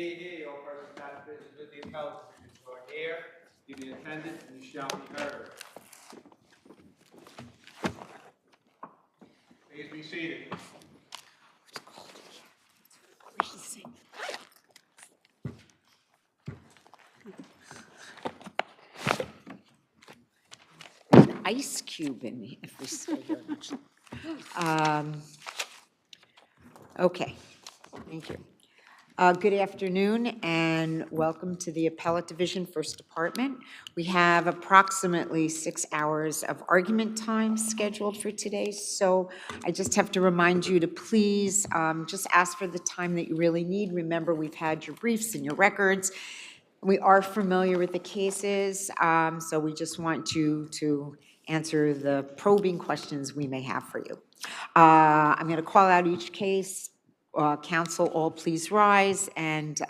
Hear, all persons not present with the appellate division who are here, give the attendance, and you shall be heard. Please be seated. Ice cube in me if we stay here much. Okay, thank you. Good afternoon and welcome to the Appellate Division, First Department. We have approximately 6 hours of argument time scheduled for today, so I just have to remind you to please just ask for the time that you really need. Remember, we've had your briefs and your records. We are familiar with the cases, so we just want you to answer the probing questions we may have for you. I'm going to call out each case. Counsel, all please rise and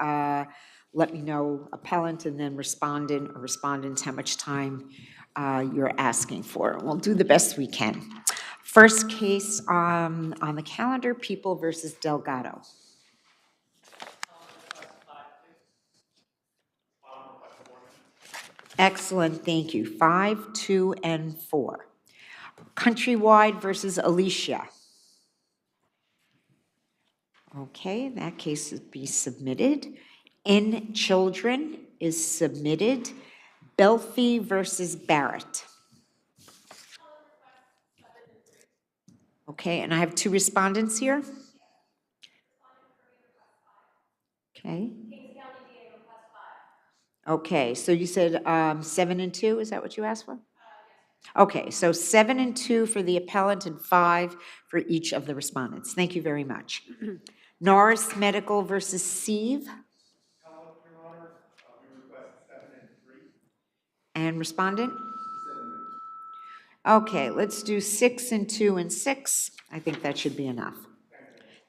let me know, appellant and then respondent or respondents, how much time you're asking for. We'll do the best we can. First case on the calendar, People versus Delgado. Excellent, thank you. 5, 2, and 4. Countrywide versus Alicia. Okay, that case will be submitted. In Children is submitted. Belfi versus Barrett. Okay, and I have 2 respondents here. Okay. Okay, so you said 7 and 2, is that what you asked for? Okay, so 7 and 2 for the appellant and 5 for each of the respondents. Thank you very much. Norris Medical versus Sieve. Your Honor, we request 7 and 3. And respondent? 7. Okay, let's do 6 and 2 and 6. I think that should be enough.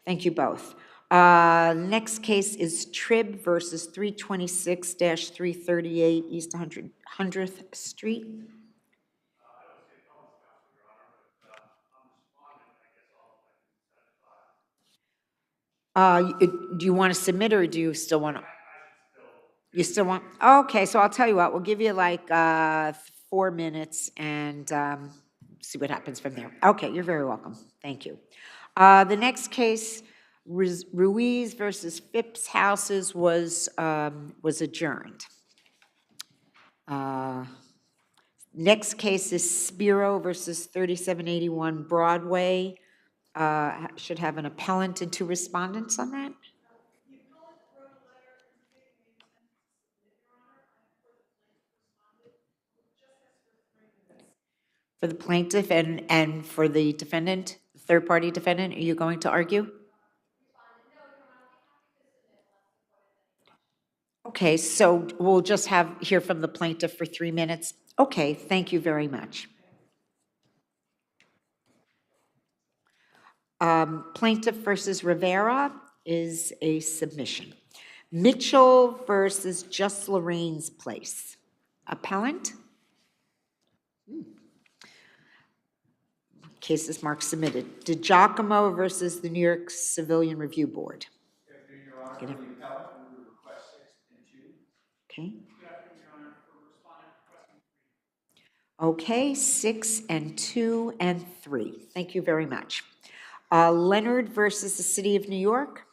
Thank you both. Next case is Tribb versus 326-338 East 100th Street. Do you want to submit or do you still want to? You still want? Okay, so I'll tell you what, we'll give you like 4 minutes and see what happens from there. Okay, you're very welcome. Thank you. The next case, Ruiz versus Phipps Houses was adjourned. Next case is Spiro versus 3781 Broadway. Should have an appellant and 2 respondents on that. For the plaintiff and for the defendant, third-party defendant, are you going to argue? Okay, so we'll just hear from the plaintiff for 3 minutes. Okay, thank you very much. Plaintiff versus Rivera is a submission. Mitchell versus Just Lorraine's Place. Appellant? Case is marked submitted. DiGiacomo versus the New York Civilian Review Board. Your Honor, for the appellant, we would request 6 and 2. Okay. Your Honor, for respondent requesting 3. Okay, 6 and 2 and 3. Thank you very much. Leonard versus the City of New York.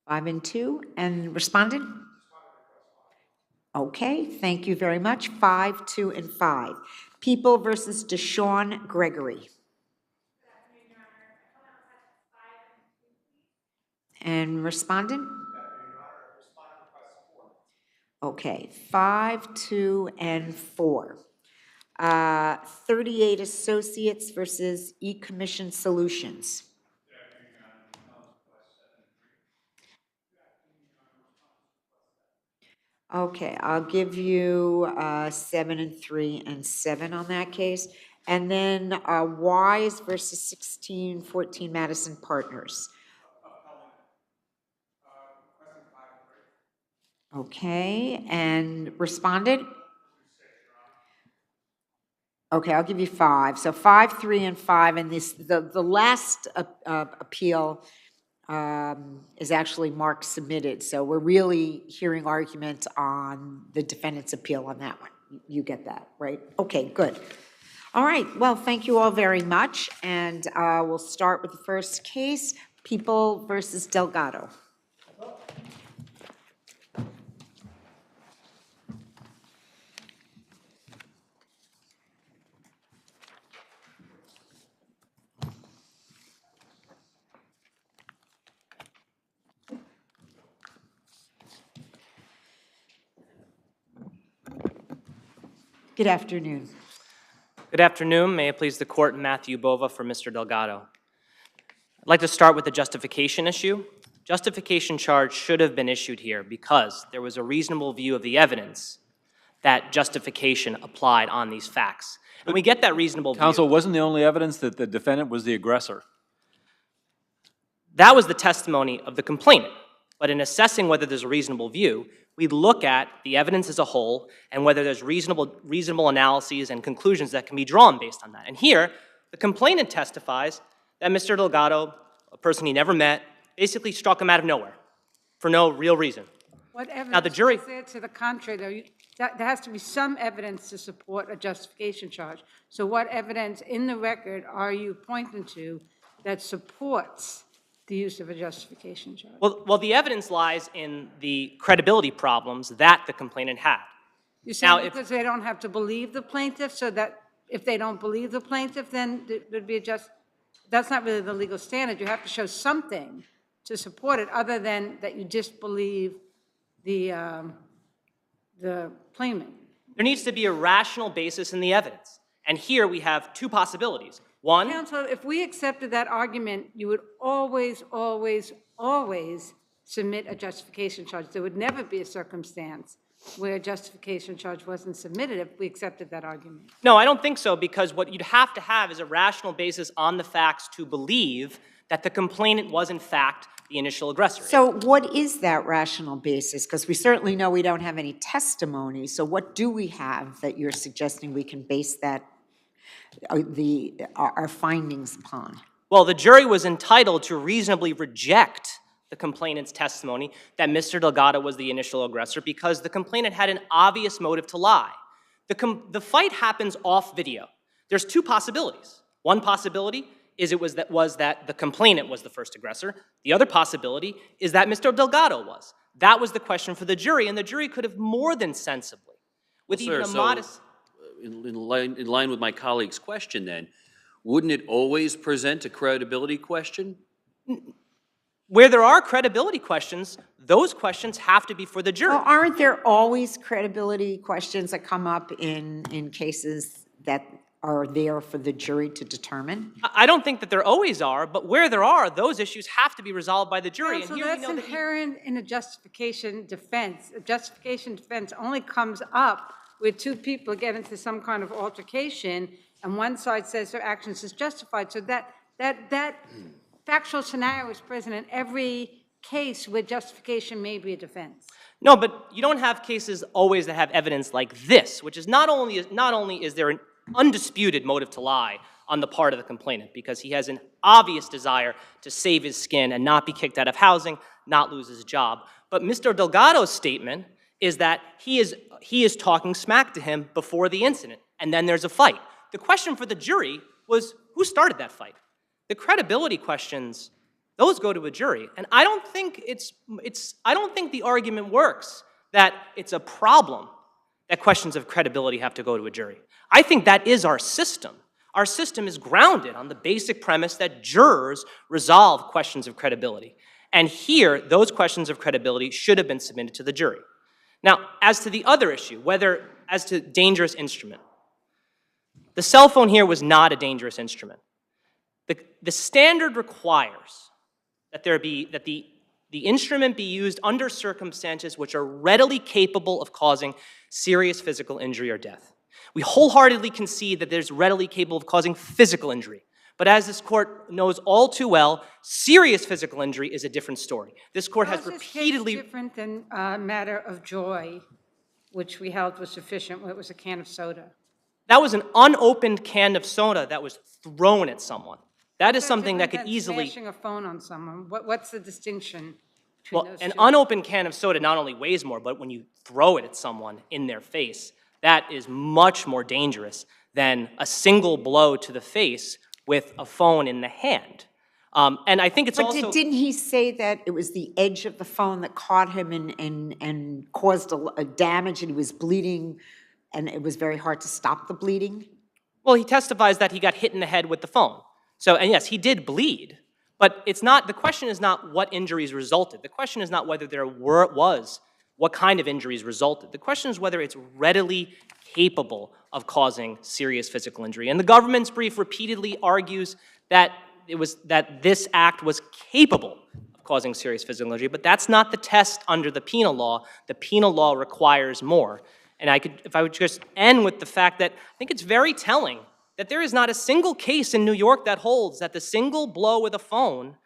5 and 2. And respondent? Okay, thank you very much. 5, 2, and 5. People versus Deshaun Gregory. And respondent? Okay, 5, 2, and 4. 38 Associates versus E-Commission Solutions. Okay, I'll give you 7 and 3 and 7 on that case. And then Wise versus 1614 Madison Partners. Okay, and respondent? Okay, I'll give you 5. So 5, 3, and 5, and the last appeal is actually marked submitted. So we're really hearing argument on the defendant's appeal on that one. You get that, right? Okay, good. All right, well, thank you all very much, and we'll start with the first case, People versus Delgado. Good afternoon. Good afternoon. May it please the court, Matthew Bova for Mr. Delgado. I'd like to start with the justification issue. Justification charge should have been issued here because there was a reasonable view of the evidence that justification applied on these facts. And we get that reasonable view. Counsel, wasn't the only evidence that the defendant was the aggressor? That was the testimony of the complainant. But in assessing whether there's a reasonable view, we look at the evidence as a whole and whether there's reasonable analyses and conclusions that can be drawn based on that. And here, the complainant testifies that Mr. Delgado, a person he never met, basically struck him out of nowhere for no real reason. What evidence Now, the jury is there to the contrary, though? There has to be some evidence to support a justification charge. So what evidence in the record are you pointing to that supports the use of a justification charge? Well, the evidence lies in the credibility problems that the complainant had. You're saying because they don't have to believe the plaintiff, so that if they don't believe the plaintiff, then there'd be that's not really the legal standard. You have to show something to support it other than that you disbelieve the claimant. There needs to be a rational basis in the evidence. And here we have two possibilities. One, Counsel, if we accepted that argument, you would always, always, always submit a justification charge. There would never be a circumstance where a justification charge wasn't submitted if we accepted that argument. no, I don't think so, because what you'd have to have is a rational basis on the facts to believe that the complainant was, in fact, the initial aggressor. So what is that rational basis? Because we certainly know we don't have any testimony. So what do we have that you're suggesting we can base that, our findings upon? Well, the jury was entitled to reasonably reject the complainant's testimony that Mr. Delgado was the initial aggressor because the complainant had an obvious motive to lie. The fight happens off video. There's two possibilities. One possibility is that the complainant was the first aggressor. The other possibility is that Mr. Delgado was. That was the question for the jury, and the jury could have more than sensibly, with even a modest... In line with my colleague's question then, wouldn't it always present a credibility question? Where there are credibility questions, those questions have to be for the jury. Well, aren't there always credibility questions that come up in cases that are there for the jury to determine? I don't think that there always are, but where there are, those issues have to be resolved by the jury. So and here we that's know that inherent in a justification defense. A justification defense only comes up where two people get into some kind of altercation and one side says their actions is justified. So that factual scenario is present in every case where justification may be a defense. No, but you don't have cases always that have evidence like this, which is not only is there an undisputed motive to lie on the part of the complainant because he has an obvious desire to save his skin and not be kicked out of housing, not lose his job, but Mr. Delgado's statement is that he is talking smack to him before the incident, and then there's a fight. The question for the jury was, who started that fight? The credibility questions, those go to a jury, and I don't think I don't think the argument works that it's a problem that questions of credibility have to go to a jury. I think that is our system. Our system is grounded on the basic premise that jurors resolve questions of credibility. And here, those questions of credibility should have been submitted to the jury. Now, as to the other issue, as to dangerous instrument, the cell phone here was not a dangerous instrument. The standard requires that the instrument be used under circumstances which are readily capable of causing serious physical injury or death. We wholeheartedly concede that there's readily capable of causing physical injury. But as this court knows all too well, serious physical injury is a different story. This court has repeatedly... How is this case different than a matter of joy, which we held was sufficient when it was a can of soda? That was an unopened can of soda that was thrown at someone. That is something that could Different than easily... Smashing a phone on someone. What's the distinction between Well, those an two? unopened can of soda not only weighs more, but when you throw it at someone in their face, that is much more dangerous than a single blow to the face with a phone in the hand. And I think it's But also... didn't he say that it was the edge of the phone that caught him and caused a damage, and he was bleeding, and it was very hard to stop the bleeding? Well, he testifies that he got hit in the head with the phone. So, and yes, he did bleed, but it's not, the question is not what injuries resulted. The question is not whether there was, what kind of injuries resulted. The question is whether it's readily capable of causing serious physical injury. And the government's brief repeatedly argues that that this act was capable of causing serious physical injury, but that's not the test under the penal law. The penal law requires more. And if I would just end with the fact that I think it's very telling that there is not a single case in New York that holds that the single blow with a phone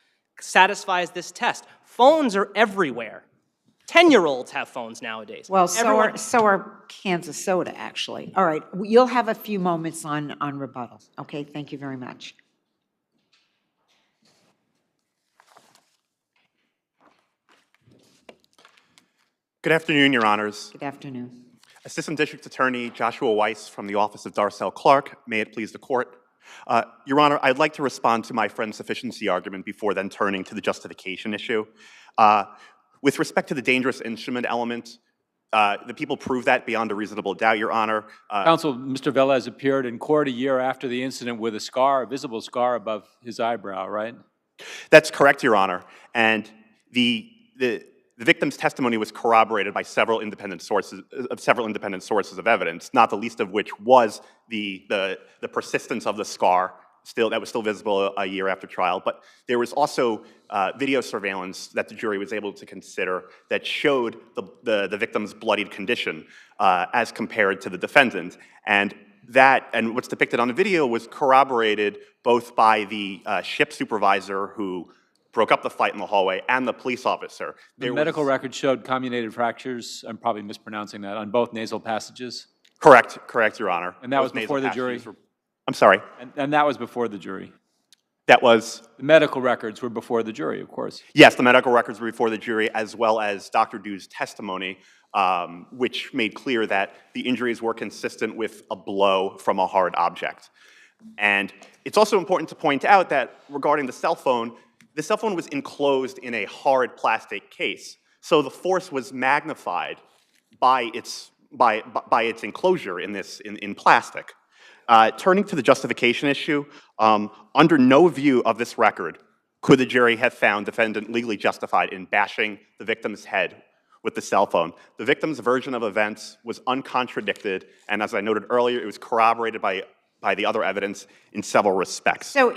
satisfies this test. Phones are everywhere. 10-year-olds have phones nowadays. Well, Everyone- so are cans of soda, actually. All right, you'll have a few moments on rebuttal. Okay, thank you very much. Good afternoon, Your Honors. Good afternoon. Assistant District Attorney Joshua Weiss from the Office of Darcel Clark. May it please the Court. Your Honor, I'd like to respond to my friend's sufficiency argument before then turning to the justification issue. With respect to the dangerous instrument element, the people proved that beyond a reasonable doubt, Your Honor. Counsel, Mr. Velez appeared in court a year after the incident with a scar, a visible scar above his eyebrow, right? That's correct, Your Honor. And the victim's testimony was corroborated by several independent sources of evidence, not the least of which was the persistence of the scar that was still visible a year after trial. But there was also video surveillance that the jury was able to consider that showed the victim's bloodied condition as compared to the defendant. And what's depicted on the video was corroborated both by the ship supervisor who broke up the fight in the hallway and the police officer. The medical record showed comminuted fractures, I'm probably mispronouncing that, on both nasal passages? Correct, Your Honor. And that was Those before the nasal jury? passages I'm sorry? And that was before the jury? That was? The medical records were before the jury, of course. Yes, the medical records were before the jury, as well as Dr. Du's testimony, which made clear that the injuries were consistent with a blow from a hard object. And it's also important to point out that regarding the cell phone was enclosed in a hard plastic case. So the force was magnified by its enclosure in plastic. Turning to the justification issue, under no view of this record could the jury have found defendant legally justified in bashing the victim's head with the cell phone. The victim's version of events was uncontradicted, and as I noted earlier, it was corroborated by the other evidence in several respects. So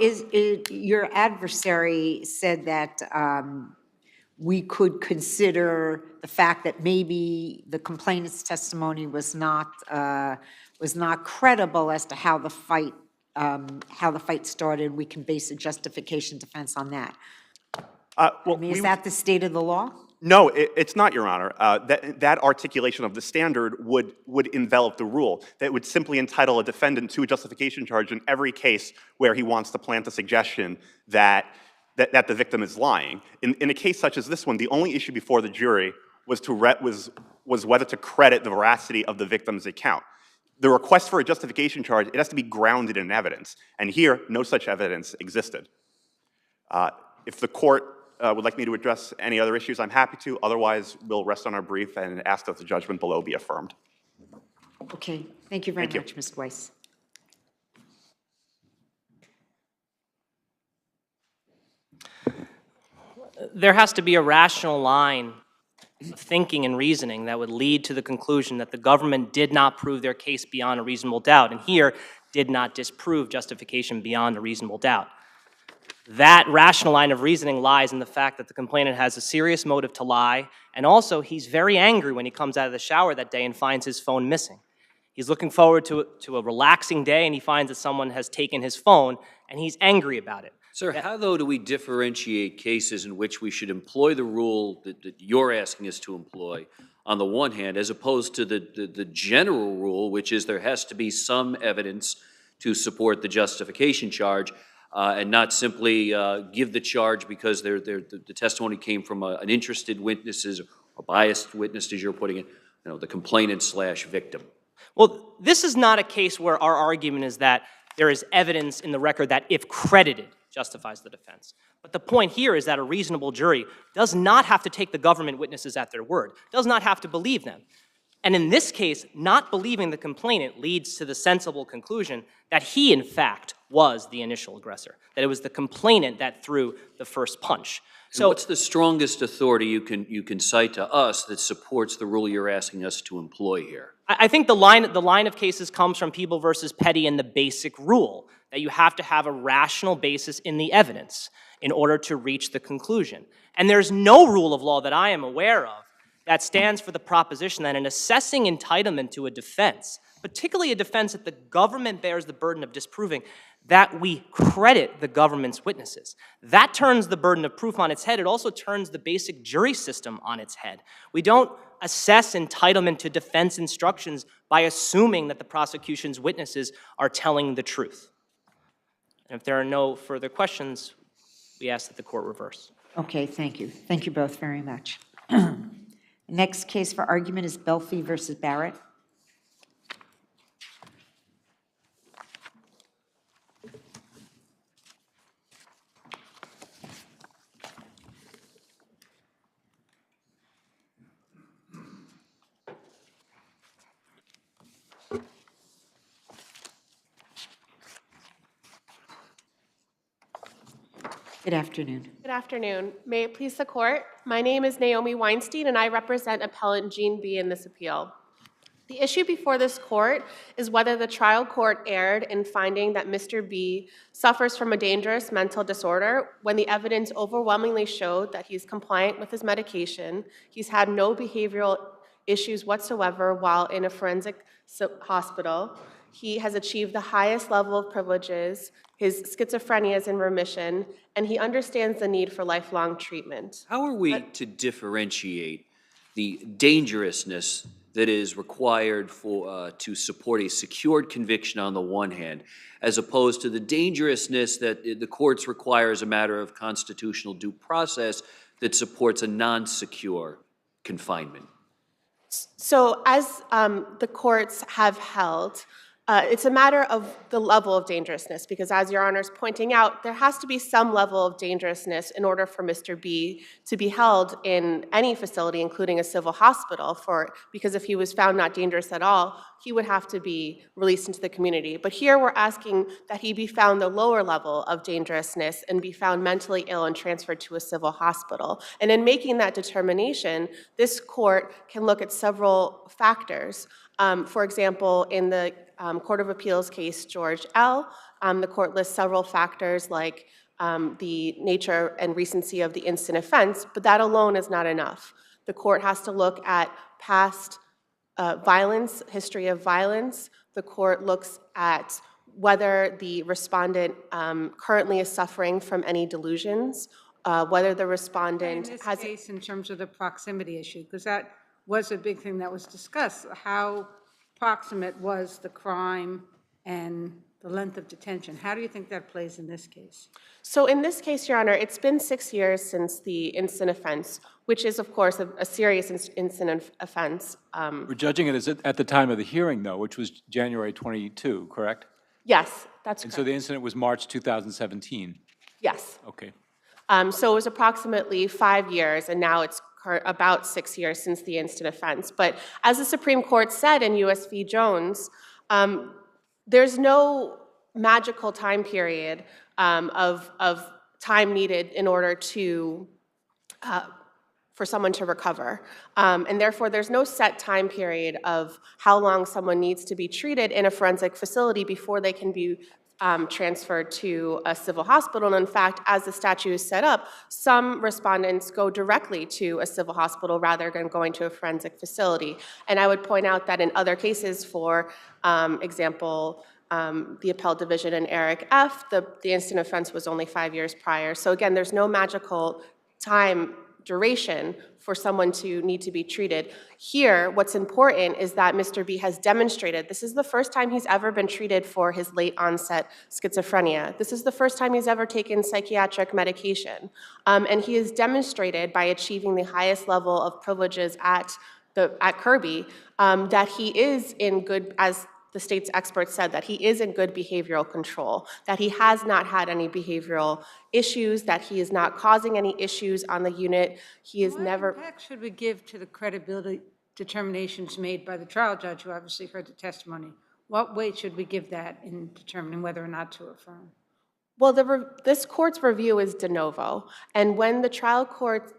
your adversary said that we could consider the fact that maybe the complainant's testimony was not credible as to how the fight started. We can base a justification defense on that. Is that the state of the law? No, it's not, Your Honor. That articulation of the standard would envelop the rule. That would simply entitle a defendant to a justification charge in every case where he wants to plant a suggestion that the victim is lying. In a case such as this one, the only issue before the jury was whether to credit the veracity of the victim's account. The request for a justification charge, it has to be grounded in evidence. And here, no such evidence existed. If the court would like me to address any other issues, I'm happy to. Otherwise, we'll rest on our brief and ask that the judgment below be affirmed. Okay, thank you very much, Mr. Weiss. There has to be a rational line of thinking and reasoning that would lead to the conclusion that the government did not prove their case beyond a reasonable doubt, and here did not disprove justification beyond a reasonable doubt. That rational line of reasoning lies in the fact that the complainant has a serious motive to lie, and also he's very angry when he comes out of the shower that day and finds his phone missing. He's looking forward to a relaxing day, and he finds that someone has taken his phone, and he's angry about it. Sir, how, though, do we differentiate cases in which we should employ the rule that you're asking us to employ on the one hand, as opposed to the general rule, which is there has to be some evidence to support the justification charge, and not simply give the charge because the testimony came from an interested witnesses or biased witness, as you're putting it, the complainant/victim. Well, this is not a case where our argument is that there is evidence in the record that, if credited, justifies the defense. But the point here is that a reasonable jury does not have to take the government witnesses at their word, does not have to believe them. And in this case, not believing the complainant leads to the sensible conclusion that he, in fact, was the initial aggressor, that it was the complainant that threw the first punch. So what's the strongest authority you can cite to us that supports the rule you're asking us to employ here? I think the line of cases comes from People versus Petty and the basic rule that you have to have a rational basis in the evidence in order to reach the conclusion. And there's no rule of law that I am aware of that stands for the proposition that in assessing entitlement to a defense, particularly a defense that the government bears the burden of disproving, that we credit the government's witnesses. That turns the burden of proof on its head. It also turns the basic jury system on its head. We don't assess entitlement to defense instructions by assuming that the prosecution's witnesses are telling the truth. And if there are no further questions, we ask that the court reverse. Okay, thank you. Thank you both very much. The next case for argument is Belfi versus Barrett. Good afternoon. Good afternoon. May it please the court, my name is Naomi Weinstein and I represent appellant Jean B. in this appeal. The issue before this court is whether the trial court erred in finding that Mr. B suffers from a dangerous mental disorder when the evidence overwhelmingly showed that he's compliant with his medication, he's had no behavioral issues whatsoever while in a forensic hospital, he has achieved the highest level of privileges, his schizophrenia is in remission, and he understands the need for lifelong treatment. How are we to differentiate the dangerousness that is required to support a secured conviction on the one hand, as opposed to the dangerousness that the courts require as a matter of constitutional due process that supports a non-secure confinement? So as the courts have held, it's a matter of the level of dangerousness, because as Your Honor's pointing out, there has to be some level of dangerousness in order for Mr. B to be held in any facility, including a civil hospital, because if he was found not dangerous at all, he would have to be released into the community. But here we're asking that he be found the lower level of dangerousness and be found mentally ill and transferred to a civil hospital. And in making that determination, this court can look at several factors. For example, in the Court of Appeals case George L., the court lists several factors like the nature and recency of the instant offense, but that alone is not enough. The court has to look at past violence, history of violence. The court looks at whether the respondent currently is suffering from any delusions, whether the respondent in this has... case, in terms of the proximity issue, because that was a big thing that was discussed, how proximate was the crime and the length of detention. How do you think that plays in this case? So in this case, Your Honor, it's been 6 years since the instant offense, which is, of course, a serious instant offense. We're judging it as at the time of the hearing, though, which was January 22, correct? Yes, that's And correct. so the incident was March 2017. Yes. Okay. So it was approximately 5 years, and now it's about 6 years since the instant offense. But as the Supreme Court said in U.S. v. Jones, there's no magical time period of time needed in order to for someone to recover. And therefore, there's no set time period of how long someone needs to be treated in a forensic facility before they can be transferred to a civil hospital. And in fact, as the statute is set up, some respondents go directly to a civil hospital rather than going to a forensic facility. And I would point out that in other cases, for example, the Appellate Division in Eric F., the instant offense was only 5 years prior. So again, there's no magical time duration for someone to need to be treated. Here, what's important is that Mr. B has demonstrated this is the first time he's ever been treated for his late onset schizophrenia. This is the first time he's ever taken psychiatric medication. And he has demonstrated by achieving the highest level of privileges at Kirby that he is in good, as the state's experts said, that he is in good behavioral control, that he has not had any behavioral issues, that he is not causing any issues on the unit. He is never. What impact should we give to the credibility determinations made by the trial judge, who obviously heard the testimony? What weight should we give that in determining whether or not to affirm? Well, this court's review is de novo, and when the trial court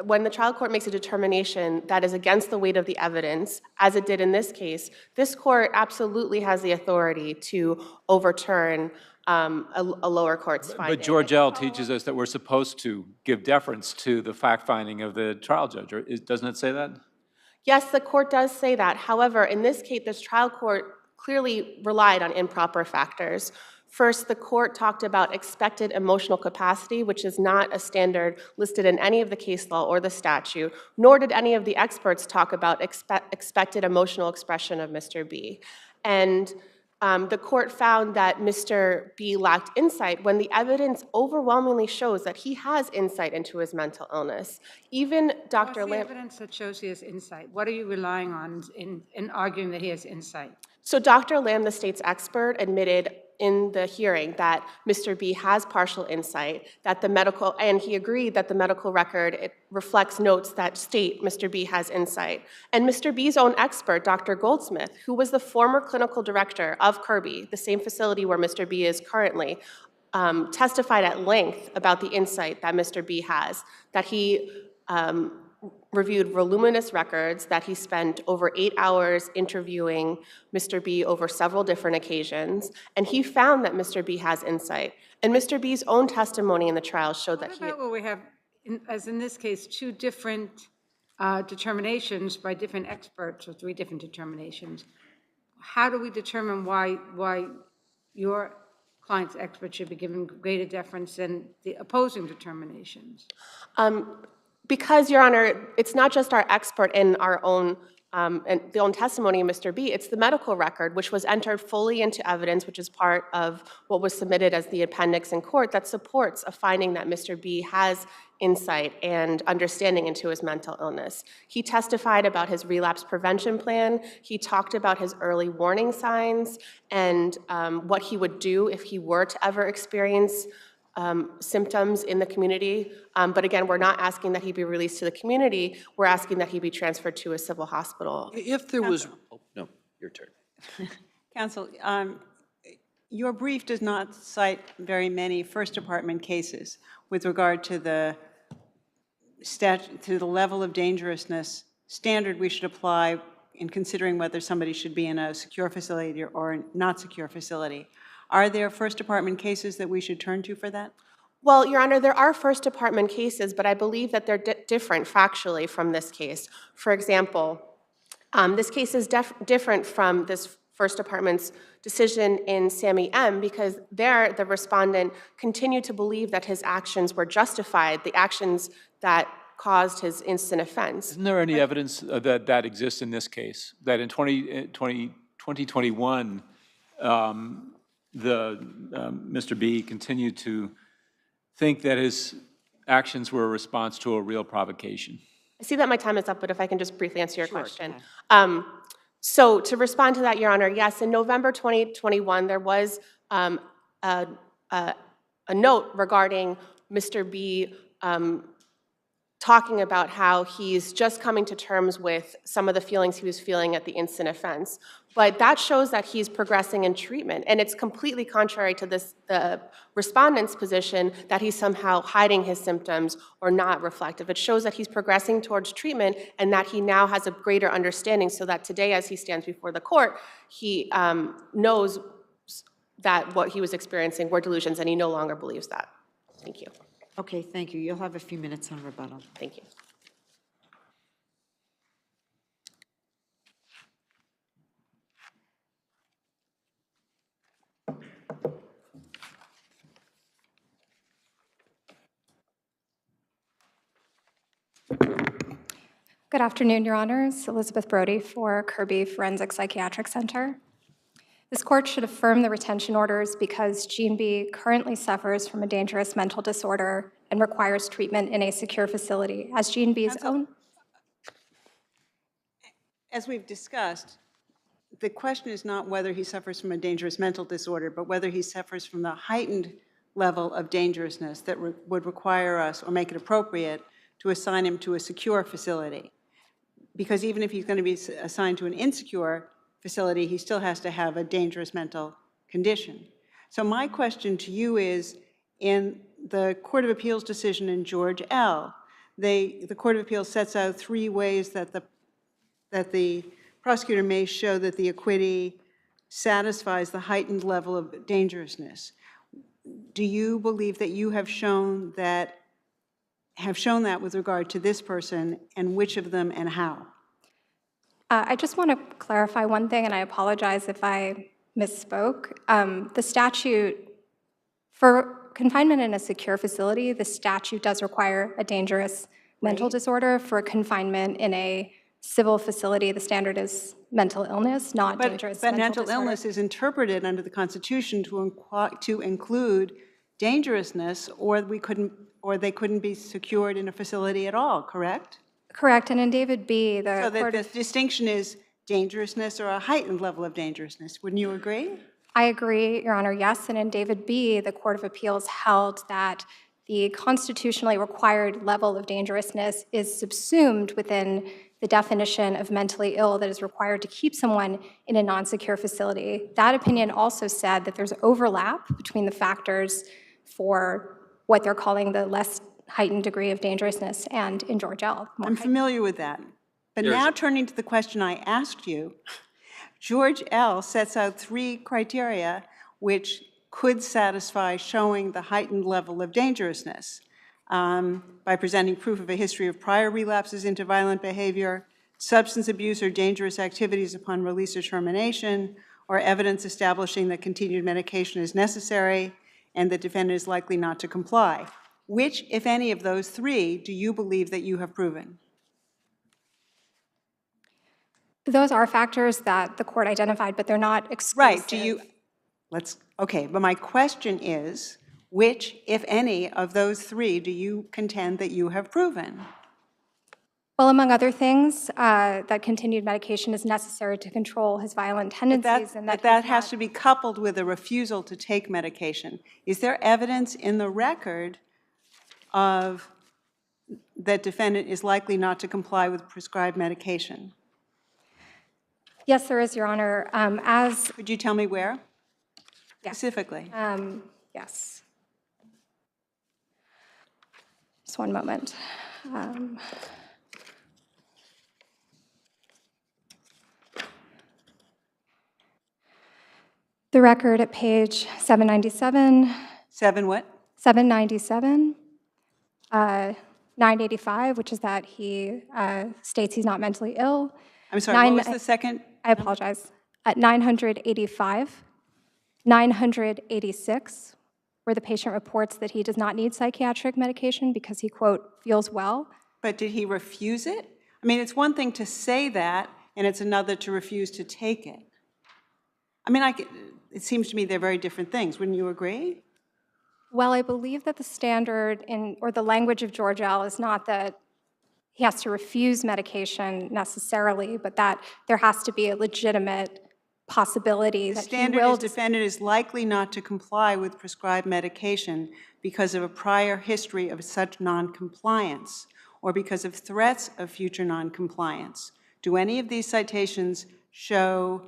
when the trial court makes a determination that is against the weight of the evidence, as it did in this case, this court absolutely has the authority to overturn a lower court's finding. But George L. teaches us that we're supposed to give deference to the fact-finding of the trial judge. Doesn't it say that? Yes, the court does say that. However, in this case, this trial court clearly relied on improper factors. First, the court talked about expected emotional capacity, which is not a standard listed in any of the case law or the statute, nor did any of the experts talk about expected emotional expression of Mr. B. And the court found that Mr. B lacked insight when the evidence overwhelmingly shows that he has insight into his mental illness. Even Dr. What's the Lamb. evidence that shows he has insight? What are you relying on in arguing that he has insight? So Dr. Lamb, the state's expert, admitted in the hearing that Mr. B has partial insight, and he agreed that the medical record, it reflects notes that state Mr. B has insight. And Mr. B's own expert, Dr. Goldsmith, who was the former clinical director of Kirby, the same facility where Mr. B is currently, testified at length about the insight that Mr. B has, that he reviewed voluminous records, that he spent over 8 hours interviewing Mr. B over several different occasions, and he found that Mr. B has insight. And Mr. B's own testimony in the trial showed that he... What about where we have, as in this case, two different determinations by different experts, or three different determinations? How do we determine why your client's expert should be given greater deference than the opposing determinations? Because, Your Honor, it's not just our expert in our own and the own testimony of Mr. B, it's the medical record, which was entered fully into evidence, which is part of what was submitted as the appendix in court, that supports a finding that Mr. B has insight and understanding into his mental illness. He testified about his relapse prevention plan. He talked about his early warning signs and what he would do if he were to ever experience symptoms in the community. But again, we're not asking that he be released to the community. We're asking that he be transferred to a civil hospital. If there was, oh, no, your turn. Counsel, your brief does not cite very many First Department cases with regard to the level of dangerousness standard we should apply in considering whether somebody should be in a secure facility or not secure facility. Are there First Department cases that we should turn to for that? Well, Your Honor, there are First Department cases, but I believe that they're different factually from this case. For example, this case is different from this First Department's decision in Sammy M. because there the respondent continued to believe that his actions were justified, the actions that caused his instant offense. Isn't there any evidence that exists in this case, that in 2021, Mr. B continued to think that his actions were a response to a real provocation? I see that my time is up, but if I can just briefly answer your question. So to respond to that, Your Honor, yes, in November 2021, there was a note regarding Mr. B talking about how he's just coming to terms with some of the feelings he was feeling at the instant offense. But that shows that he's progressing in treatment, and it's completely contrary to the respondent's position that he's somehow hiding his symptoms or not reflective. It shows that he's progressing towards treatment and that he now has a greater understanding so that today, as he stands before the court, he knows that what he was experiencing were delusions, and he no longer believes that. Thank you. Okay, thank you. You'll have a few minutes on rebuttal. Thank you. Good afternoon, Your Honors. Elizabeth Brody for Kirby Forensic Psychiatric Center. This court should affirm the retention orders because Gene B currently suffers from a dangerous mental disorder and requires treatment in a secure facility. As Gene B's own... As we've discussed, the question is not whether he suffers from a dangerous mental disorder, but whether he suffers from the heightened level of dangerousness that would require us or make it appropriate to assign him to a secure facility. Because even if he's going to be assigned to an insecure facility, he still has to have a dangerous mental condition. So my question to you is, in the Court of Appeals decision in George L., the Court of Appeals sets out 3 ways that the prosecutor may show that the acquittee satisfies the heightened level of dangerousness. Do you believe that you have shown that with regard to this person, and which of them and how? I just want to clarify one thing, and I apologize if I misspoke. The statute, for confinement in a secure facility, the statute does require a dangerous mental disorder. For confinement in a civil facility, the standard is mental illness, not dangerous but mental mental illness is interpreted under the Constitution to include dangerousness, or they couldn't be secured in a facility at all, correct? Correct, and in David B., So that the distinction is dangerousness or a heightened level of dangerousness. Wouldn't you agree? I agree, Your Honor, yes. And in David B., the Court of Appeals held that the constitutionally required level of dangerousness is subsumed within the definition of mentally ill that is required to keep someone in a non-secure facility. That opinion also said that there's overlap between the factors for what they're calling the less heightened degree of dangerousness and in George L. I'm familiar with that. But now turning to the question I asked you, George L. sets out 3 criteria which could satisfy showing the heightened level of dangerousness by presenting proof of a history of prior relapses into violent behavior, substance abuse or dangerous activities upon release or termination, or evidence establishing that continued medication is necessary and the defendant is likely not to comply. Which, if any of those 3, do you believe that you have proven? Those are factors that the court identified, but they're not exclusive. Right. Okay, but my question is, which, if any, of those 3 do you contend that you have proven? Well, among other things, that continued medication is necessary to control his violent tendencies. But that has to be coupled with a refusal to take medication. Is there evidence in the record of that defendant is likely not to comply with prescribed medication? Yes, there is, Your Honor. Could you tell me where? Yes. Specifically. Yes. Just one moment. The record at page 797. 7 what? 797. 985, which is that he states he's not mentally ill. I'm sorry, what was the second? I apologize. At 985, 986, where the patient reports that he does not need psychiatric medication because he, quote, feels well. But did he refuse it? I mean, it's one thing to say that, and it's another to refuse to take it. I mean, it seems to me they're very different things. Wouldn't you agree? Well, I believe that the standard or the language of George L. is not that he has to refuse medication necessarily, but that there has to be a legitimate possibility that he will. The standard is defendant is likely not to comply with prescribed medication because of a prior history of such noncompliance or because of threats of future noncompliance. Do any of these citations show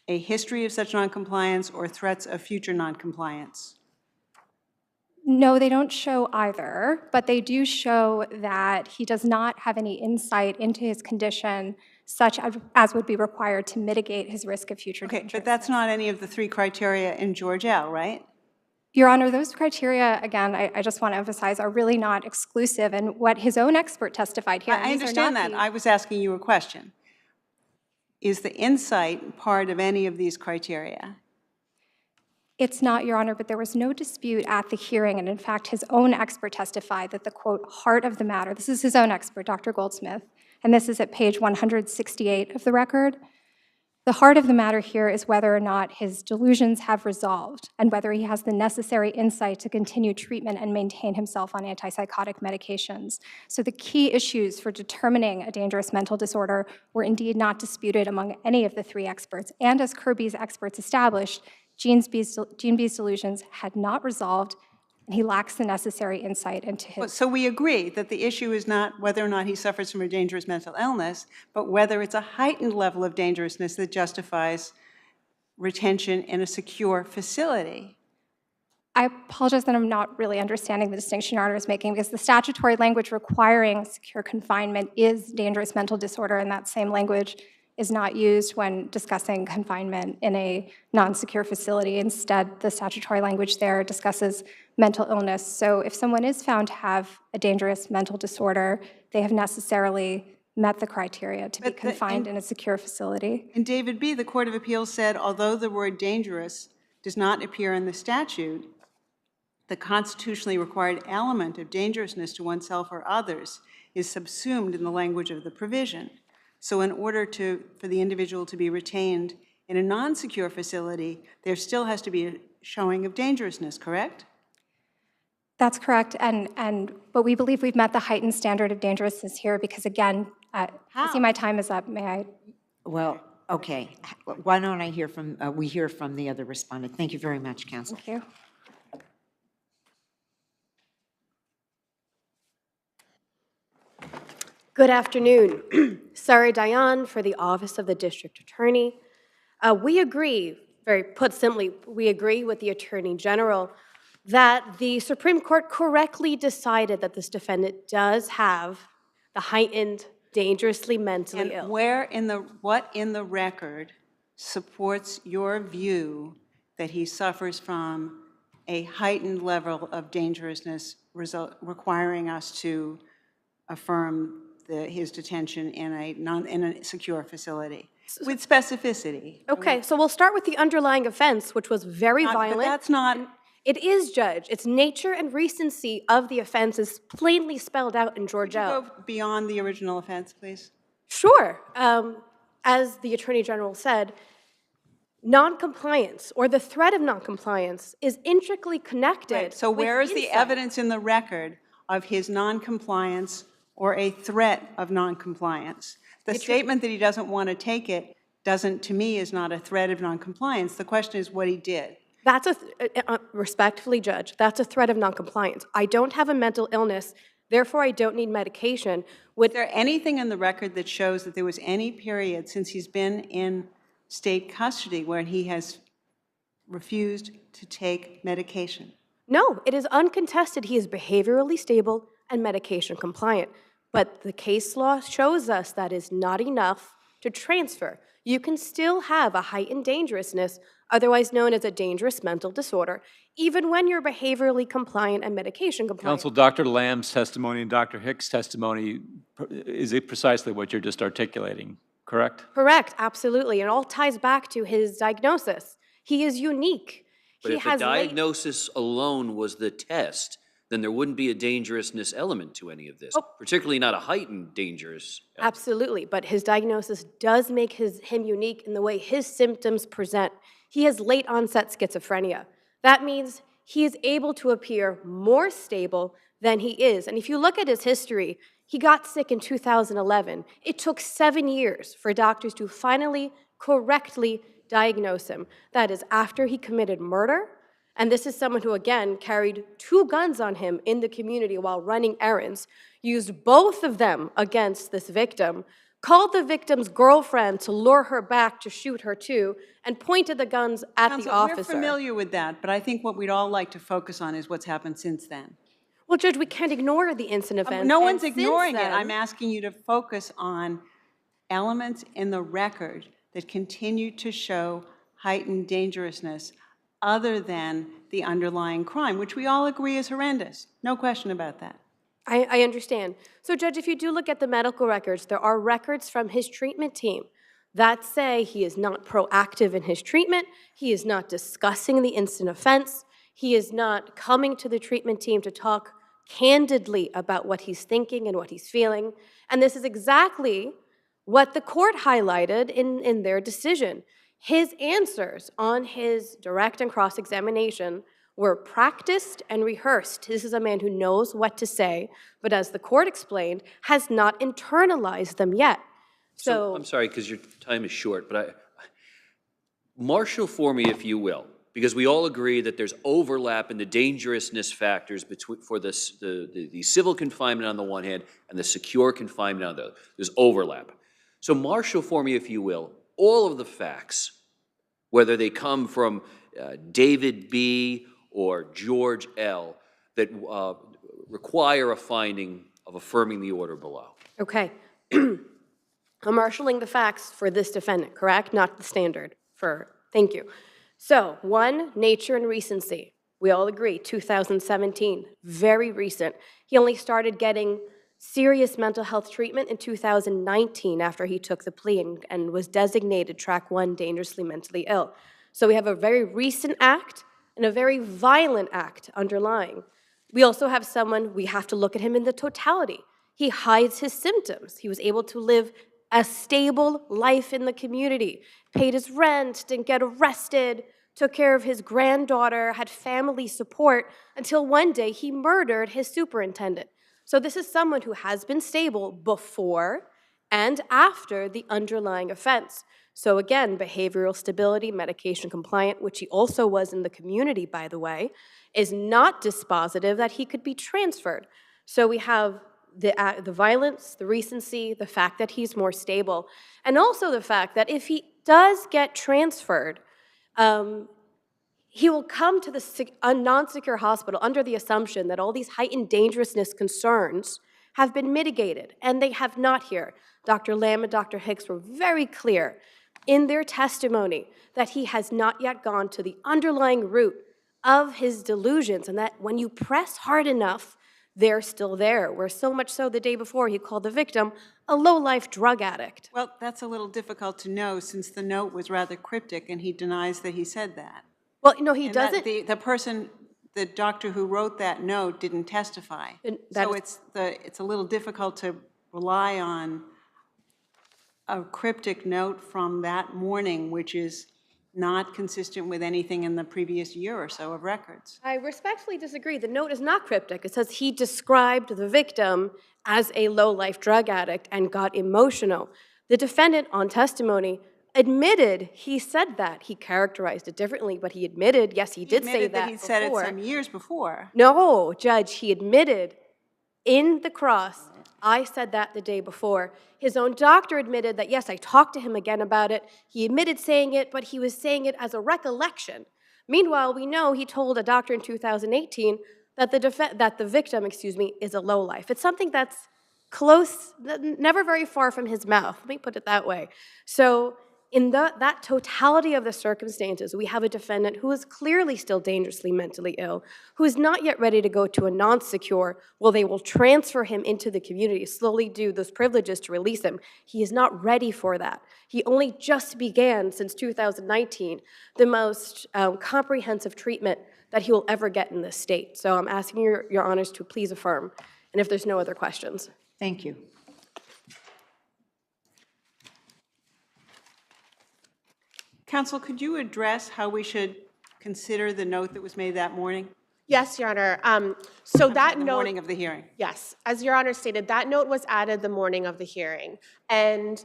a history of such noncompliance or threats of future noncompliance? No, they don't show either, but they do show that he does not have any insight into his condition such as would be required to mitigate his risk of future dangerousness. Okay, but that's not any of the 3 criteria in George L., right? Your Honor, those criteria, again, I just want to emphasize, are really not exclusive, and what his own expert testified here. I understand that. I was asking you a question. Is the insight part of any of these criteria? It's not, Your Honor, but there was no dispute at the hearing, and in fact, his own expert testified that the, quote, heart of the matter, this is his own expert, Dr. Goldsmith, and this is at page 168 of the record. The heart of the matter here is whether or not his delusions have resolved and whether he has the necessary insight to continue treatment and maintain himself on antipsychotic medications. So the key issues for determining a dangerous mental disorder were indeed not disputed among any of the three experts. And as Kirby's experts established, Gene B's delusions had not resolved, and he lacks the necessary insight into his. So we agree that the issue is not whether or not he suffers from a dangerous mental illness, but whether it's a heightened level of dangerousness that justifies retention in a secure facility. I apologize that I'm not really understanding the distinction Your Honor is making, because the statutory language requiring secure confinement is dangerous mental disorder, and that same language is not used when discussing confinement in a non-secure facility. Instead, the statutory language there discusses mental illness. So if someone is found to have a dangerous mental disorder, they have necessarily met the criteria to be confined in a secure facility. In David B., the Court of Appeals said, although the word dangerous does not appear in the statute, the constitutionally required element of dangerousness to oneself or others is subsumed in the language of the provision. So in order for the individual to be retained in a non-secure facility, there still has to be a showing of dangerousness, correct? That's correct, but we believe we've met the heightened standard of dangerousness here because, again, I see my time is up. May I? Well, okay. Why don't I hear from, we hear from the other respondent. Thank you very much, counsel. Thank you. Good afternoon. Sarah Dayan for the Office of the District Attorney. We agree, very put simply, we agree with the Attorney General that the Supreme Court correctly decided that this defendant does have the heightened, dangerously mentally ill. What in the record supports your view that he suffers from a heightened level of dangerousness requiring us to affirm his detention in a secure facility with specificity? Okay, so we'll start with the underlying offense, which was very violent. But that's not. It is, Judge. Its nature and recency of the offense is plainly spelled out in Georgia. Could you go beyond the original offense, please? Sure. As the Attorney General said, noncompliance or the threat of noncompliance is intricately connected. Right. So where is the evidence in the record of his noncompliance or a threat of noncompliance? The statement that he doesn't want to take it doesn't, to me, is not a threat of noncompliance. The question is what he did. That's respectfully, Judge, that's a threat of noncompliance. I don't have a mental illness, therefore I don't need medication. Is there anything in the record that shows that there was any period since he's been in state custody where he has refused to take medication? No, it is uncontested. He is behaviorally stable and medication compliant. But the case law shows us that is not enough to transfer. You can still have a heightened dangerousness, otherwise known as a dangerous mental disorder, even when you're behaviorally compliant and medication compliant. Counsel, Dr. Lamb's testimony and Dr. Hick's testimony, is it precisely what you're just articulating, correct? Correct, absolutely. And it all ties back to his diagnosis. He is unique. But if a diagnosis alone was the test, then there wouldn't be a dangerousness element to any of this, particularly not a heightened dangerous element. Absolutely, but his diagnosis does make him unique in the way his symptoms present. He has late onset schizophrenia. That means he is able to appear more stable than he is. And if you look at his history, he got sick in 2011. It took 7 years for doctors to finally correctly diagnose him. That is after he committed murder. And this is someone who, again, carried 2 guns on him in the community while running errands, used both of them against this victim, called the victim's girlfriend to lure her back to shoot her too, and pointed the guns at the officer. We're familiar with that, but I think what we'd all like to focus on is what's happened since then. Well, Judge, we can't ignore the incident events. No one's ignoring it. I'm asking you to focus on elements in the record that continue to show heightened dangerousness other than the underlying crime, which we all agree is horrendous. No question about that. I understand. So, Judge, if you do look at the medical records, there are records from his treatment team that say he is not proactive in his treatment, he is not discussing the incident offense, he is not coming to the treatment team to talk candidly about what he's thinking and what he's feeling. And this is exactly what the court highlighted in their decision. His answers on his direct and cross-examination were practiced and rehearsed. This is a man who knows what to say, but as the court explained, has not internalized them yet. So I'm sorry, because your time is short, but marshal for me, if you will, because we all agree that there's overlap in the dangerousness factors between for the civil confinement on the one hand and the secure confinement on the other. There's overlap. So marshal for me, if you will, all of the facts, whether they come from David B. or George L., that require a finding of affirming the order below. Okay. I'm marshaling the facts for this defendant, correct? Not the standard for, thank you. So, one, nature and recency. We all agree, 2017, very recent. He only started getting serious mental health treatment in 2019 after he took the plea and was designated track 1 dangerously mentally ill. So we have a very recent act and a very violent act underlying. We also have someone, we have to look at him in the totality. He hides his symptoms. He was able to live a stable life in the community, paid his rent, didn't get arrested, took care of his granddaughter, had family support, until one day he murdered his superintendent. So this is someone who has been stable before and after the underlying offense. So again, behavioral stability, medication compliant, which he also was in the community, by the way, is not dispositive that he could be transferred. So we have the violence, the recency, the fact that he's more stable, and also the fact that if he does get transferred, he will come to a non-secure hospital under the assumption that all these heightened dangerousness concerns have been mitigated, and they have not here. Dr. Lamb and Dr. Hicks were very clear in their testimony that he has not yet gone to the underlying root of his delusions, and that when you press hard enough, they're still there, where so much so the day before he called the victim a low-life drug addict. Well, that's a little difficult to know since the note was rather cryptic and he denies that he said that. Well, no, he And that doesn't. the person, the doctor who wrote that note didn't testify. So it's a little difficult to rely on a cryptic note from that morning, which is not consistent with anything in the previous year or so of records. I respectfully disagree. The note is not cryptic. It says he described the victim as a low-life drug addict and got emotional. The defendant on testimony admitted he said that. He characterized it differently, but he admitted, yes, he did say that He admitted that he said before. it some years before. No, Judge, he admitted in the cross, I said that the day before. His own doctor admitted that, yes, I talked to him again about it. He admitted saying it, but he was saying it as a recollection. Meanwhile, we know he told a doctor in 2018 that the victim, is a lowlife. It's something that's close, never very far from his mouth. Let me put it that way. So in that totality of the circumstances, we have a defendant who is clearly still dangerously mentally ill, who is not yet ready to go to a non-secure, well, they will transfer him into the community, slowly do those privileges to release him. He is not ready for that. He only just began, since 2019, the most comprehensive treatment that he will ever get in this state. So I'm asking your honors to please affirm, and if there's no other questions. Thank you. Counsel, could you address how we should consider the note that was made that morning? Yes, Your Honor. So that The note, morning of the hearing. yes, as Your Honor stated, that note was added the morning of the hearing. And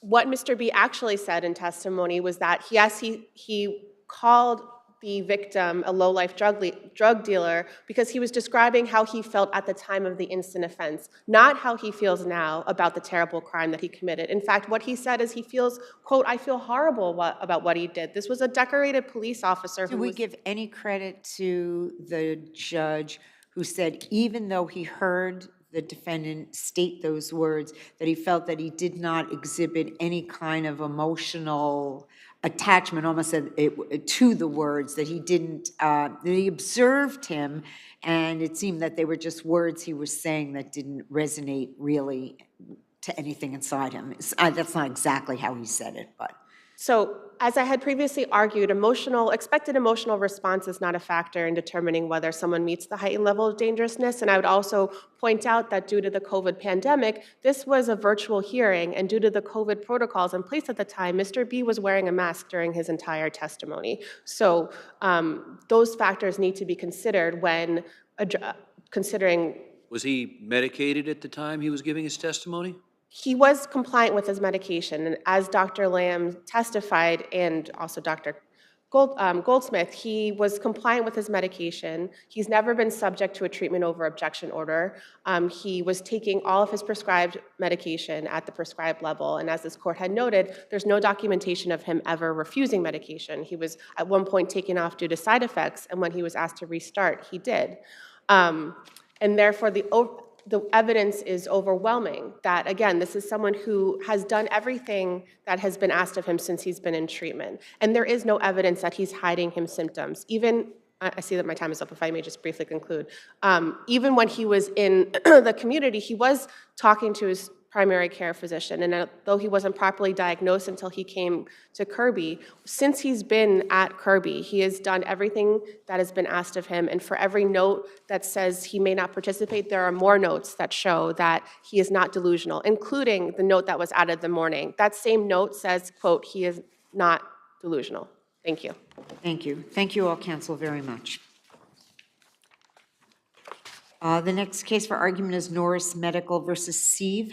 what Mr. B actually said in testimony was that, yes, he called the victim a low-life drug dealer because he was describing how he felt at the time of the instant offense, not how he feels now about the terrible crime that he committed. In fact, what he said is he feels, quote, I feel horrible about what he did. This was a decorated police officer who Do we give any credit to the judge who said even though he heard the defendant state those words, that he felt that he did not exhibit any kind of emotional attachment, almost to the words, that he didn't, that he observed him, and it seemed that they were just words he was saying that didn't resonate really to anything inside him. That's not exactly how he said it, but. So as I had previously argued, expected emotional response is not a factor in determining whether someone meets the heightened level of dangerousness. And I would also point out that due to the COVID pandemic, this was a virtual hearing, and due to the COVID protocols in place at the time, Mr. B was wearing a mask during his entire testimony. So those factors need to be considered when considering. Was he medicated at the time he was giving his testimony? He was compliant with his medication, and as Dr. Lamb testified, and also Dr. Goldsmith, he was compliant with his medication. He's never been subject to a treatment over objection order. He was taking all of his prescribed medication at the prescribed level, and as this court had noted, there's no documentation of him ever refusing medication. He was at one point taken off due to side effects, and when he was asked to restart, he did. And therefore, the evidence is overwhelming that, again, this is someone who has done everything that has been asked of him since he's been in treatment. And there is no evidence that he's hiding his symptoms. Even, I see that my time is up, if I may just briefly conclude. Even when he was in the community, he was talking to his primary care physician, and though he wasn't properly diagnosed until he came to Kirby, since he's been at Kirby, he has done everything that has been asked of him, and for every note that says he may not participate, there are more notes that show that he is not delusional, including the note that was added the morning. That same note says, quote, he is not delusional. Thank you. Thank you. Thank you all, counsel, very much. The next case for argument is Norris Medical versus Sieve.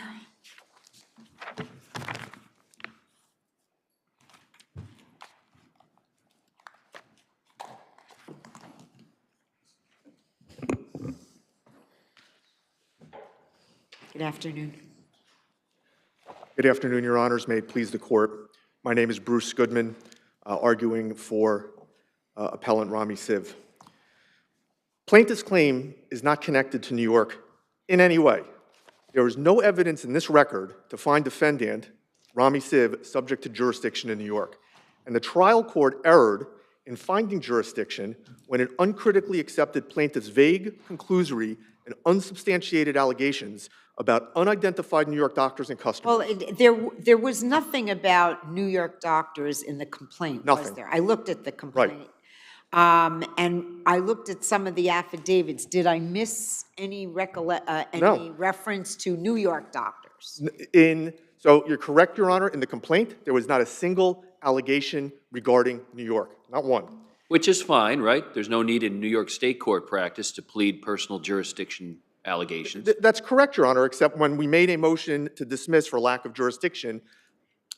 Good afternoon. Good afternoon, Your Honors. May it please the Court. My name is Bruce Goodman, arguing for Appellant Rami Sieve. Plaintiff's claim is not connected to New York in any way. There is no evidence in this record to find defendant Rami Sieve subject to jurisdiction in New York. And the trial court erred in finding jurisdiction when it uncritically accepted plaintiff's vague, conclusory, and unsubstantiated allegations about unidentified New York doctors and customers. Well, there was nothing about New York doctors in the complaint, was there? I looked at the complaint. Right. And I looked at some of the affidavits. Did I miss any reference to New York doctors? So you're correct, Your Honor. In the complaint, there was not a single allegation regarding New York, not one. Which is fine, right? There's no need in New York State court practice to plead personal jurisdiction allegations. That's correct, Your Honor, except when we made a motion to dismiss for lack of jurisdiction.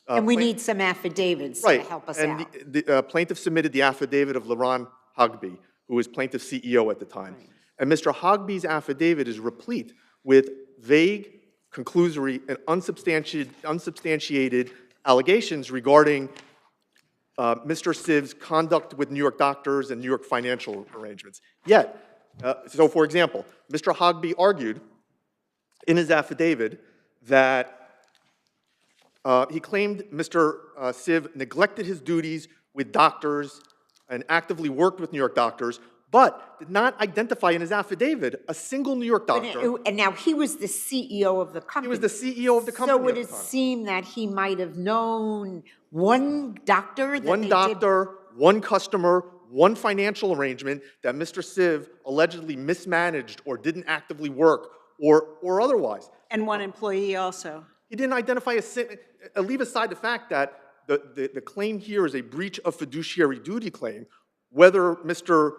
And we need some affidavits to help us out. And the plaintiff submitted the affidavit of LaRon Hogby, who was plaintiff's CEO at the time. Right. And Mr. Hogby's affidavit is replete with vague, conclusory, and unsubstantiated allegations regarding Mr. Sieve's conduct with New York doctors and New York financial arrangements. Yet, so for example, Mr. Hogby argued in his affidavit that he claimed Mr. Sieve neglected his duties with doctors and actively worked with New York doctors, but did not identify in his affidavit a single New York doctor. And now he was the CEO of the company. He was the CEO of the company. So would it seem that he might have known one doctor? One customer, one financial arrangement that Mr. Sieve allegedly mismanaged or didn't actively work or otherwise. And one employee also. He didn't identify leave aside the fact that the claim here is a breach of fiduciary duty claim. Whether Mr.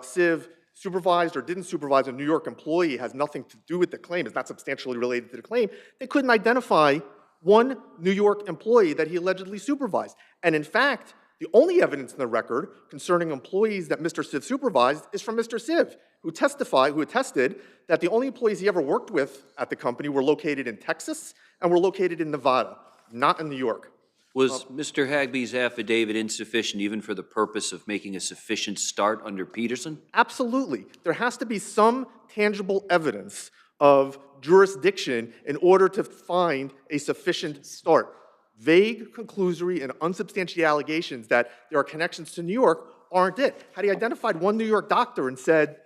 Sieve supervised or didn't supervise a New York employee has nothing to do with the claim. It's not substantially related to the claim. They couldn't identify one New York employee that he allegedly supervised. And in fact, the only evidence in the record concerning employees that Mr. Sieve supervised is from Mr. Sieve, who attested that the only employees he ever worked with at the company were located in Texas and were located in Nevada, not in New York. Was Mr. Hagby's affidavit insufficient even for the purpose of making a sufficient start under Peterson? Absolutely. There has to be some tangible evidence of jurisdiction in order to find a sufficient start. Vague, conclusory, and unsubstantiated allegations that there are connections to New York aren't it. Had he identified one New York doctor and said,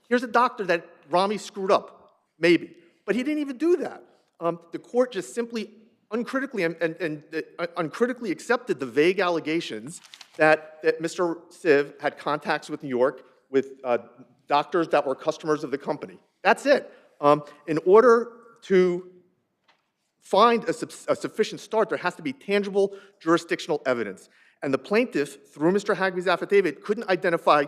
here's a doctor that Rami screwed up, maybe. But he didn't even do that. The court just simply uncritically uncritically accepted the vague allegations that Mr. Siv had contacts with New York with doctors that were customers of the company. That's it. In order to find a sufficient start, there has to be tangible jurisdictional evidence. And the plaintiff, through Mr. Hagby's affidavit, couldn't identify,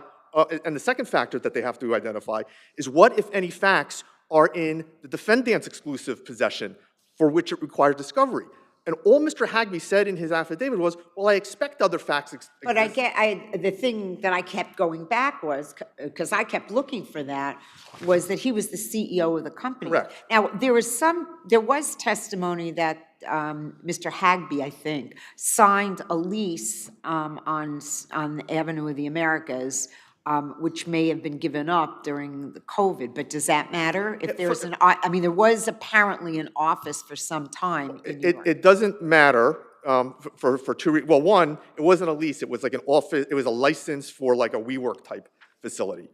and the second factor that they have to identify is what, if any, facts are in the defendant's exclusive possession for which it requires discovery. And all Mr. Hagby said in his affidavit was, well, I expect other facts exist. But the thing that I kept going back was, because I kept looking for that, was that he was the CEO of the company. Correct. Now, there was testimony that Mr. Hagby, I think, signed a lease on the Avenue of the Americas, which may have been given up during the COVID, but does that matter? If there's I mean, there was apparently an office for some time in New York. It doesn't matter for two reasons. Well, one, it wasn't a lease. It was like an office. It was a license for like a WeWork type facility,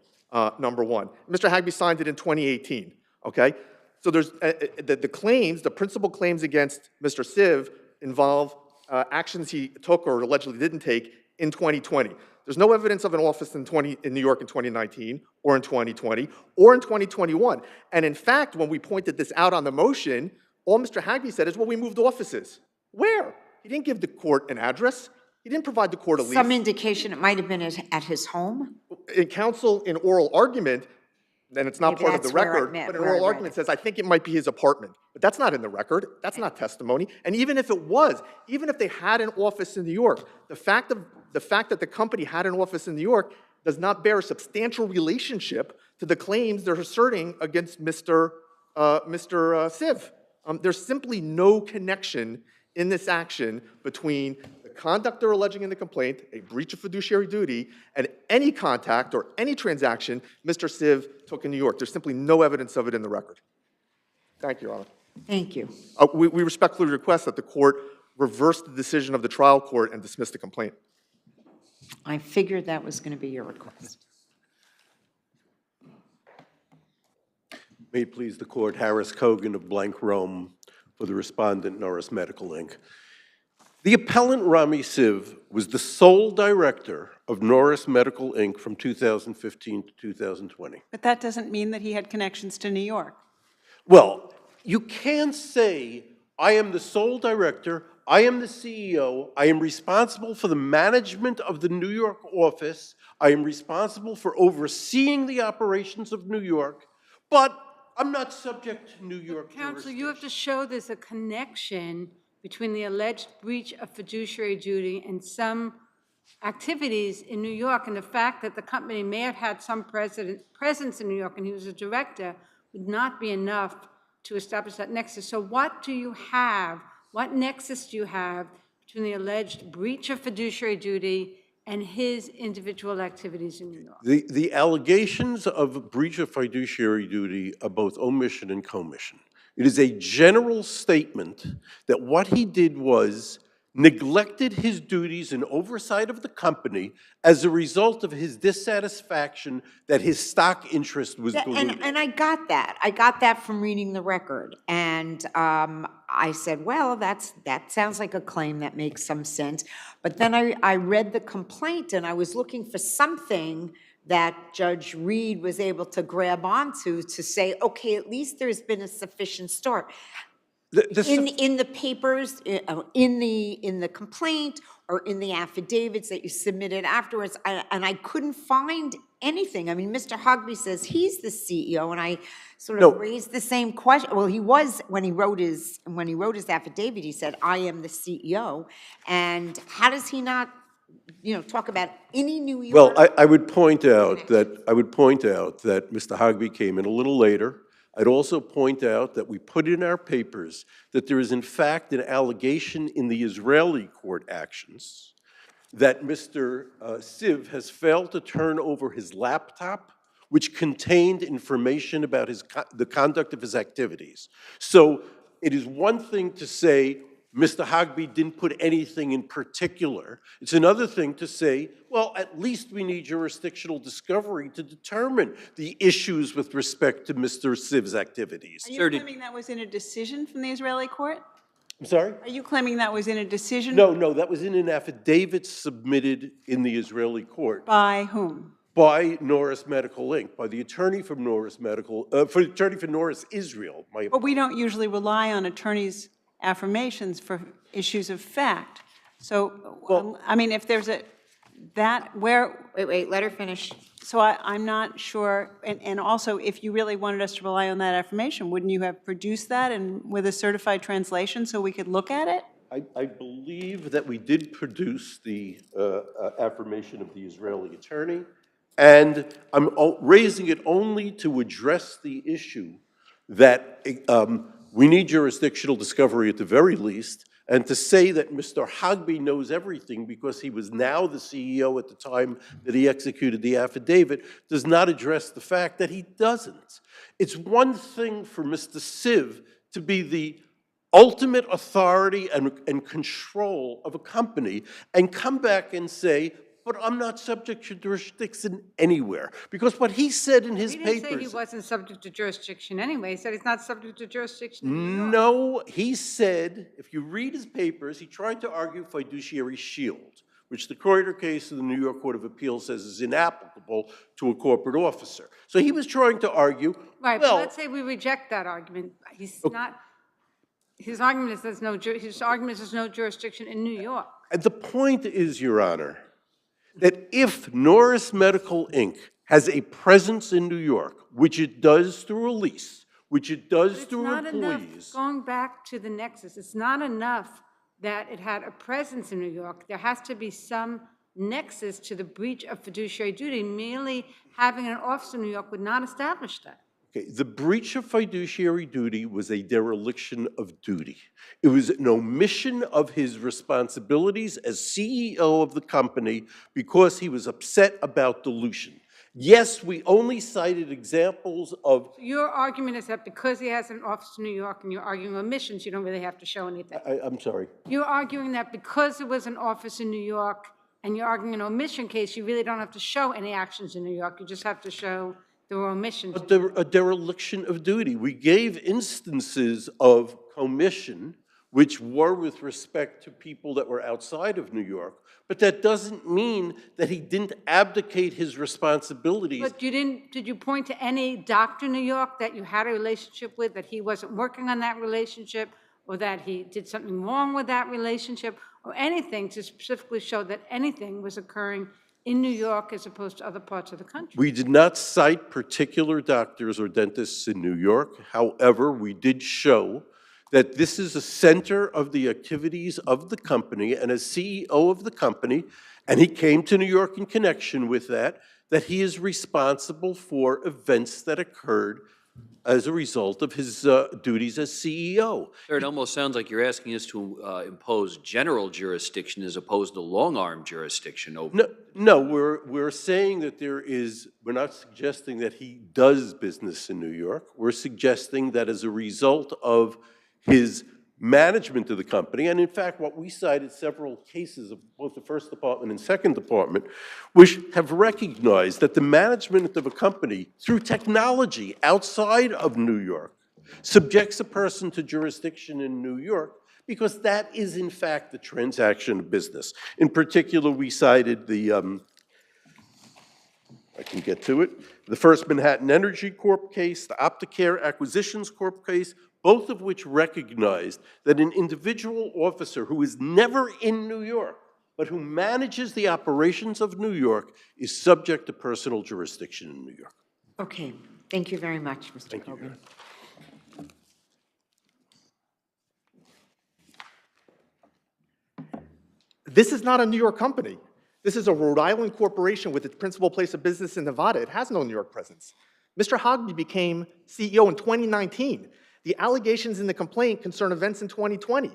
number one. Mr. Hagby signed it in 2018, okay? So there's the claims, the principal claims against Mr. Siv involve actions he took or allegedly didn't take in 2020. There's no evidence of an office in New York in 2019 or in 2020 or in 2021. And in fact, when we pointed this out on the motion, all Mr. Hagby said is, well, we moved offices. Where? He didn't give the court an address. He didn't provide the court a lease. Some indication it might have been at his home? In counsel, in oral argument, and it's not Maybe part of the that's where I record, met- but an where I oral read argument it. says, I think it might be his apartment. But that's not in the record. That's not testimony. And even if it was, even if they had an office in New York, the fact that the company had an office in New York does not bear a substantial relationship to the claims they're asserting against Mr. Siv. There's simply no connection in this action between the conduct they're alleging in the complaint, a breach of fiduciary duty, and any contact or any transaction Mr. Siv took in New York. There's simply no evidence of it in the record. Thank you, Your Honor. Thank you. We respectfully request that the court reverse the decision of the trial court and dismiss the complaint. I figured that was going to be your request. May it please the court, Harris Kogan of Blank Rome for the respondent, Norris Medical, Inc. The appellant Rami Siv was the sole director of Norris Medical, Inc. from 2015 to 2020. But that doesn't mean that he had connections to New York. Well, you can't say, I am the sole director, I am the CEO, I am responsible for the management of the New York office, I am responsible for overseeing the operations of New York, but I'm not subject to New York Counsel, you have to show there's a connection between the alleged breach of fiduciary duty and some activities in New York, and the fact that the company may have had some presence in New York and he was a director would not be enough to establish that nexus. So what do you have, what nexus do you have between the alleged breach of fiduciary duty and his individual activities in New York? The allegations of breach of fiduciary duty are both omission and commission. It is a general statement that what he did was neglected his duties and oversight of the company as a result of his dissatisfaction that his stock interest was diluted. And I got that. I got that from reading the record. And I said, well, that sounds like a claim that makes some sense. But then I read the complaint and I was looking for something that Judge Reed was able to grab onto to say, okay, at least there's been a sufficient start. In the papers, in the complaint, or in the affidavits that you submitted afterwards, and I couldn't find anything. I mean, Mr. Hogby says he's the CEO, and I sort of raised the same question. Well, he was when he wrote his affidavit. He said, "I am the CEO," and how does he not, talk about any New York? Well, I would point out that Mr. Hogby came in a little later. I'd also point out that we put in our papers that there is in fact an allegation in the Israeli court actions that Mr. Siv has failed to turn over his laptop, which contained information about the conduct of his activities. So it is one thing to say Mr. Hogby didn't put anything in particular. It's another thing to say, well, at least we need jurisdictional discovery to determine the issues with respect to Mr. Siv's activities. Are you claiming that was in a decision from the Israeli court? I'm sorry? Are you claiming that was in a decision? No, that was in an affidavit submitted in the Israeli court By whom? by Norris Medical Inc., by the attorney from Norris Medical, attorney for Norris Israel. But we don't usually rely on attorneys' affirmations for issues of fact. So, I mean, if there's Wait, let her finish. So I'm not sure, and also, if you really wanted us to rely on that affirmation, wouldn't you have produced that and with a certified translation so we could look at it? I believe that we did produce the affirmation of the Israeli attorney, and I'm raising it only to address the issue that we need jurisdictional discovery at the very least, and to say that Mr. Hagby knows everything because he was now the CEO at the time that he executed the affidavit does not address the fact that he doesn't. It's one thing for Mr. Siv to be the ultimate authority and control of a company and come back and say, but I'm not subject to jurisdiction anywhere. Because what he said in his papers— He didn't say he wasn't subject to jurisdiction anyway. He said he's not subject to jurisdiction in New York. No, he said, if you read his papers, he tried to argue fiduciary shield, which the Croyder case of the New York Court of Appeals says is inapplicable to a corporate officer. So he was trying to argue, Right, well— but let's say we reject that argument. He's not, his argument is there's no jurisdiction in New York. And the point is, Your Honor, that if Norris Medical Inc. has a presence in New York, which it does through a lease, which it does through employees— It's not enough, going back to the nexus, it's not enough that it had a presence in New York. There has to be some nexus to the breach of fiduciary duty. Merely having an office in New York would not establish that. Okay, the breach of fiduciary duty was a dereliction of duty. It was an omission of his responsibilities as CEO of the company because he was upset about dilution. Yes, we only cited examples of— Your argument is that because he has an office in New York and you're arguing omissions, you don't really have to show anything. I'm sorry. You're arguing that because there was an office in New York and you're arguing an omission case, you really don't have to show any actions in New York. You just have to show there were omissions. A dereliction of duty. We gave instances of commission which were with respect to people that were outside of New York, but that doesn't mean that he didn't abdicate his responsibilities. But did you point to any doctor in New York that you had a relationship with, that he wasn't working on that relationship, or that he did something wrong with that relationship, or anything to specifically show that anything was occurring in New York as opposed to other parts of the country? We did not cite particular doctors or dentists in New York. However, we did show that this is a center of the activities of the company, and as CEO of the company, and he came to New York in connection with that he is responsible for events that occurred as a result of his duties as CEO. Sir, it almost sounds like you're asking us to impose general jurisdiction as opposed to long-arm jurisdiction over— No, we're saying that we're not suggesting that he does business in New York. We're suggesting that as a result of his management of the company, and in fact, what we cited several cases of both the first department and second department, which have recognized that the management of a company through technology outside of New York subjects a person to jurisdiction in New York because that is in fact the transaction of business. In particular, we cited the, I can get to it, the First Manhattan Energy Corp case, the Opticare Acquisitions Corp case, both of which recognized that an individual officer who is never in New York, but who manages the operations of New York, is subject to personal jurisdiction in New York. Okay, thank you very much, Mr. Coburn. This is not a New York company. This is a Rhode Island corporation with its principal place of business in Nevada. It has no New York presence. Mr. Hogby became CEO in 2019. The allegations in the complaint concern events in 2020.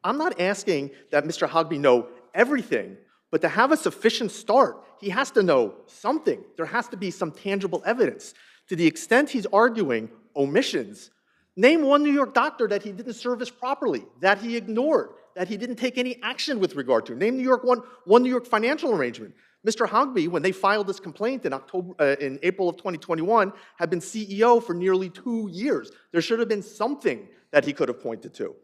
I'm not asking that Mr. Hogby know everything, but to have a sufficient start, he has to know something. There has to be some tangible evidence. To the extent he's arguing omissions, name one New York doctor that he didn't service properly, that he ignored, that he didn't take any action with regard to. Name one New York financial arrangement. Mr. Hogby, when they filed this complaint in April of 2021, had been CEO for nearly 2 years. There should have been something that he could have pointed to.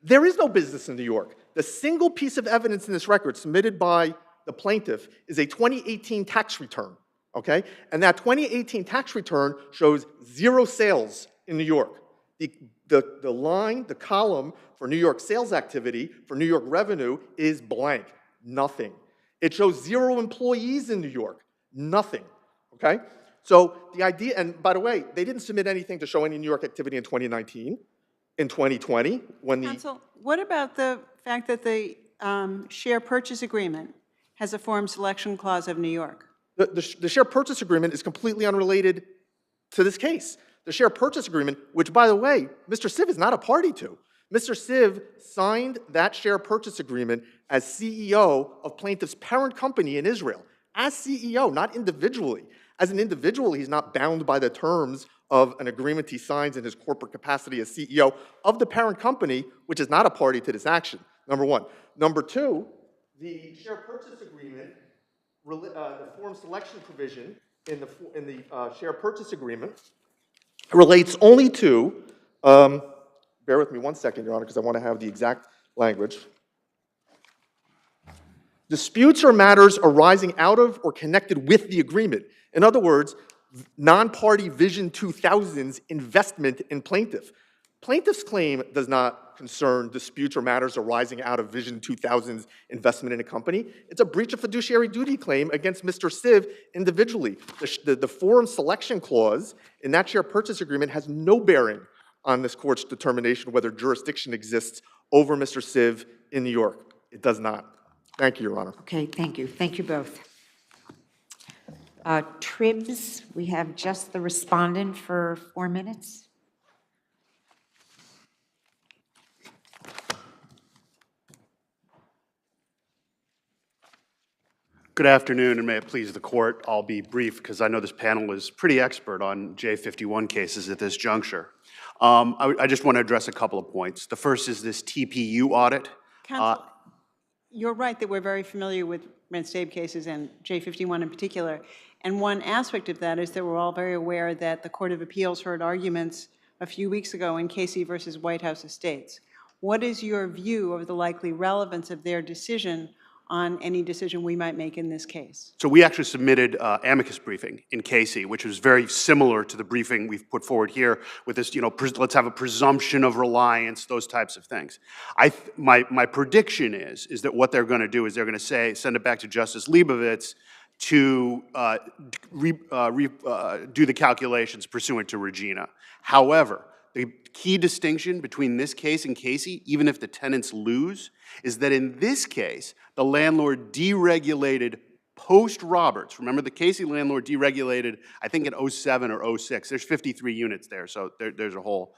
There is no business in New York. The single piece of evidence in this record submitted by the plaintiff is a 2018 tax return, okay? And that 2018 tax return shows 0 sales in New York. The line, the column for New York sales activity, for New York revenue, is blank, nothing. It shows 0 employees in New York, nothing, okay? So the idea, and by the way, they didn't submit anything to show any New York activity in 2019, in 2020, when the... Counsel, what about the fact that the share purchase agreement has a form selection clause of New York? The share purchase agreement is completely unrelated to this case. The share purchase agreement, which, by the way, Mr. Siv is not a party to. Mr. Siv signed that share purchase agreement as CEO of plaintiff's parent company in Israel. As CEO, not individually. As an individual, he's not bound by the terms of an agreement he signs in his corporate capacity as CEO of the parent company, which is not a party to this action, number one. Number two, the share purchase agreement, the form selection provision in the share purchase agreement relates only to, bear with me one second, Your Honor, because I want to have the exact language. Disputes or matters arising out of or connected with the agreement. In other words, non-party Vision 2000's investment in plaintiff. Plaintiff's claim does not concern disputes or matters arising out of Vision 2000's investment in a company. It's a breach of fiduciary duty claim against Mr. Siv individually. The forum selection clause in that share purchase agreement has no bearing on this court's determination whether jurisdiction exists over Mr. Siv in New York. It does not. Thank you, Your Honor. Okay, thank you. Thank you both. Tribs, we have just the respondent for 4 minutes. Good afternoon, and may it please the court. I'll be brief because I know this panel is pretty expert on J51 cases at this juncture. I just want to address a couple of points. The first is this TPU audit. Counsel, you're right that we're very familiar with Red-Stabe cases and J51 in particular. And one aspect of that is that we're all very aware that the Court of Appeals heard arguments a few weeks ago in Casey versus White House Estates. What is your view of the likely relevance of their decision on any decision we might make in this case? So we actually submitted amicus briefing in Casey, which was very similar to the briefing we've put forward here with this, let's have a presumption of reliance, those types of things. My prediction is that what they're going to do is they're going to send it back to Justice Leibovitz to do the calculations pursuant to Regina. However, the key distinction between this case and Casey, even if the tenants lose, is that in this case, the landlord deregulated post-Roberts. Remember, the Casey landlord deregulated, I think, in 07 or 06. There's 53 units there, so there's a whole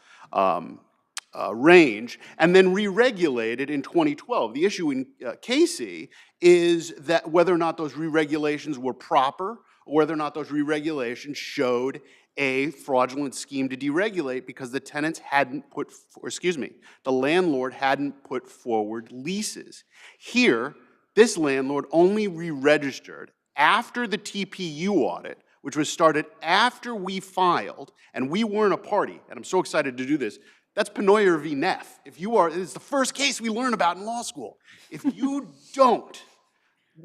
range, and then re-regulated in 2012. The issue in Casey is that whether or not those re-regulations were proper, or whether or not those re-regulations showed a fraudulent scheme to deregulate because the tenants hadn't put, the landlord hadn't put forward leases. Here, this landlord only re-registered after the TPU audit, which was started after we filed, and we weren't a party, and I'm so excited to do this. That's Pennoyer v. Neff. It's the first case we learn about in law school. If you don't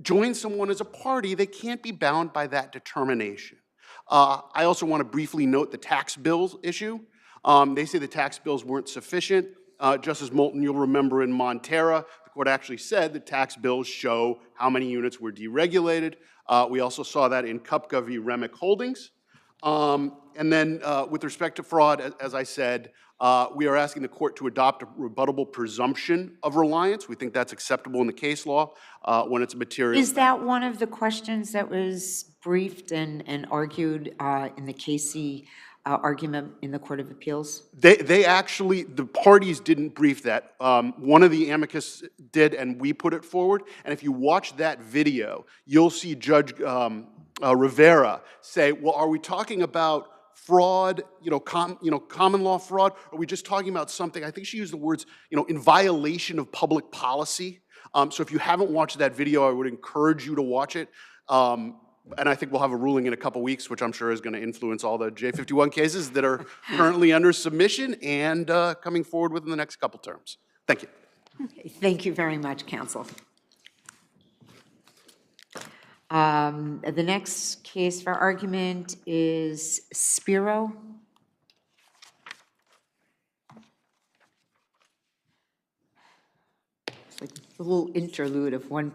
join someone as a party, they can't be bound by that determination. I also want to briefly note the tax bills issue. They say the tax bills weren't sufficient. Justice Moulton, you'll remember in Montera, the court actually said the tax bills show how many units were deregulated. We also saw that in Kupka v. Remick Holdings. And then with respect to fraud, as I said, we are asking the court to adopt a rebuttable presumption of reliance. We think that's acceptable in the case law when it's a material. Is that one of the questions that was briefed and argued in the Casey argument in the Court of Appeals? They actually, the parties didn't brief that. One of the amicus did, and we put it forward. And if you watch that video, you'll see Judge Rivera say, well, are we talking about fraud, common law fraud? Or are we just talking about something, I think she used the words, in violation of public policy? So if you haven't watched that video, I would encourage you to watch it. And I think we'll have a ruling in a couple weeks, which I'm sure is going to influence all the J51 cases that are currently under submission and coming forward within the next couple terms. Thank you. Thank you very much, counsel. The next case for argument is Spiro. It's like a little interlude of one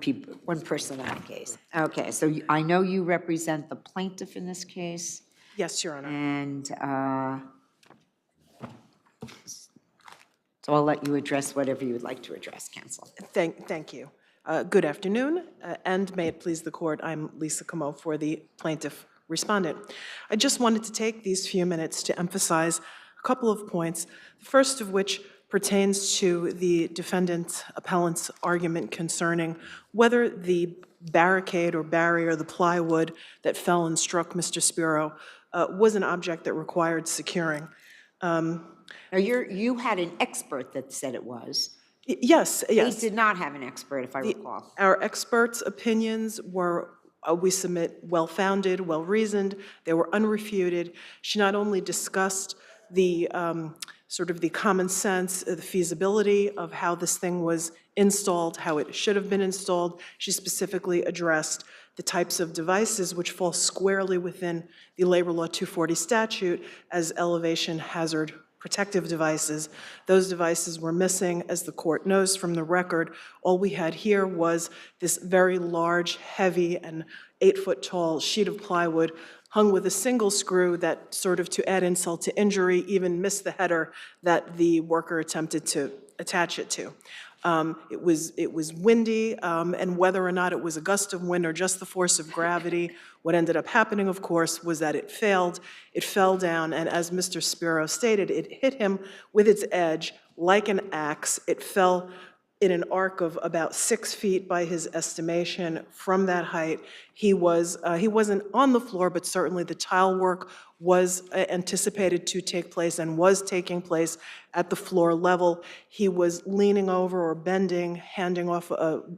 person on a case. Okay, so I know you represent the plaintiff in this case, Yes, Your Honor. and so I'll let you address whatever you would like to address, counsel. Thank you. Good afternoon, and may it please the court, I'm Lisa Como for the plaintiff respondent. I just wanted to take these few minutes to emphasize a couple of points, the first of which pertains to the defendant appellant's argument concerning whether the barricade or barrier, the plywood that fell and struck Mr. Spiro was an object that required securing. Now, you had an expert that said it was. Yes, yes. They did not have an expert, if I recall. Our experts' opinions were, we submit, well-founded, well-reasoned. They were unrefuted. She not only discussed the sort of the common sense, the feasibility of how this thing was installed, how it should have been installed. She specifically addressed the types of devices which fall squarely within the Labor Law 240 statute as elevation hazard protective devices. Those devices were missing, as the court knows from the record. All we had here was this very large, heavy, and 8-foot-tall sheet of plywood hung with a single screw that, sort of to add insult to injury, even missed the header that the worker attempted to attach it to. It was windy, and whether or not it was a gust of wind or just the force of gravity, what ended up happening, of course, was that it failed. It fell down, and as Mr. Spiro stated, it hit him with its edge like an axe. It fell in an arc of about 6 feet by his estimation. From that height, he wasn't on the floor, but certainly the tile work was anticipated to take place and was taking place at the floor level. He was leaning over or bending, handing off,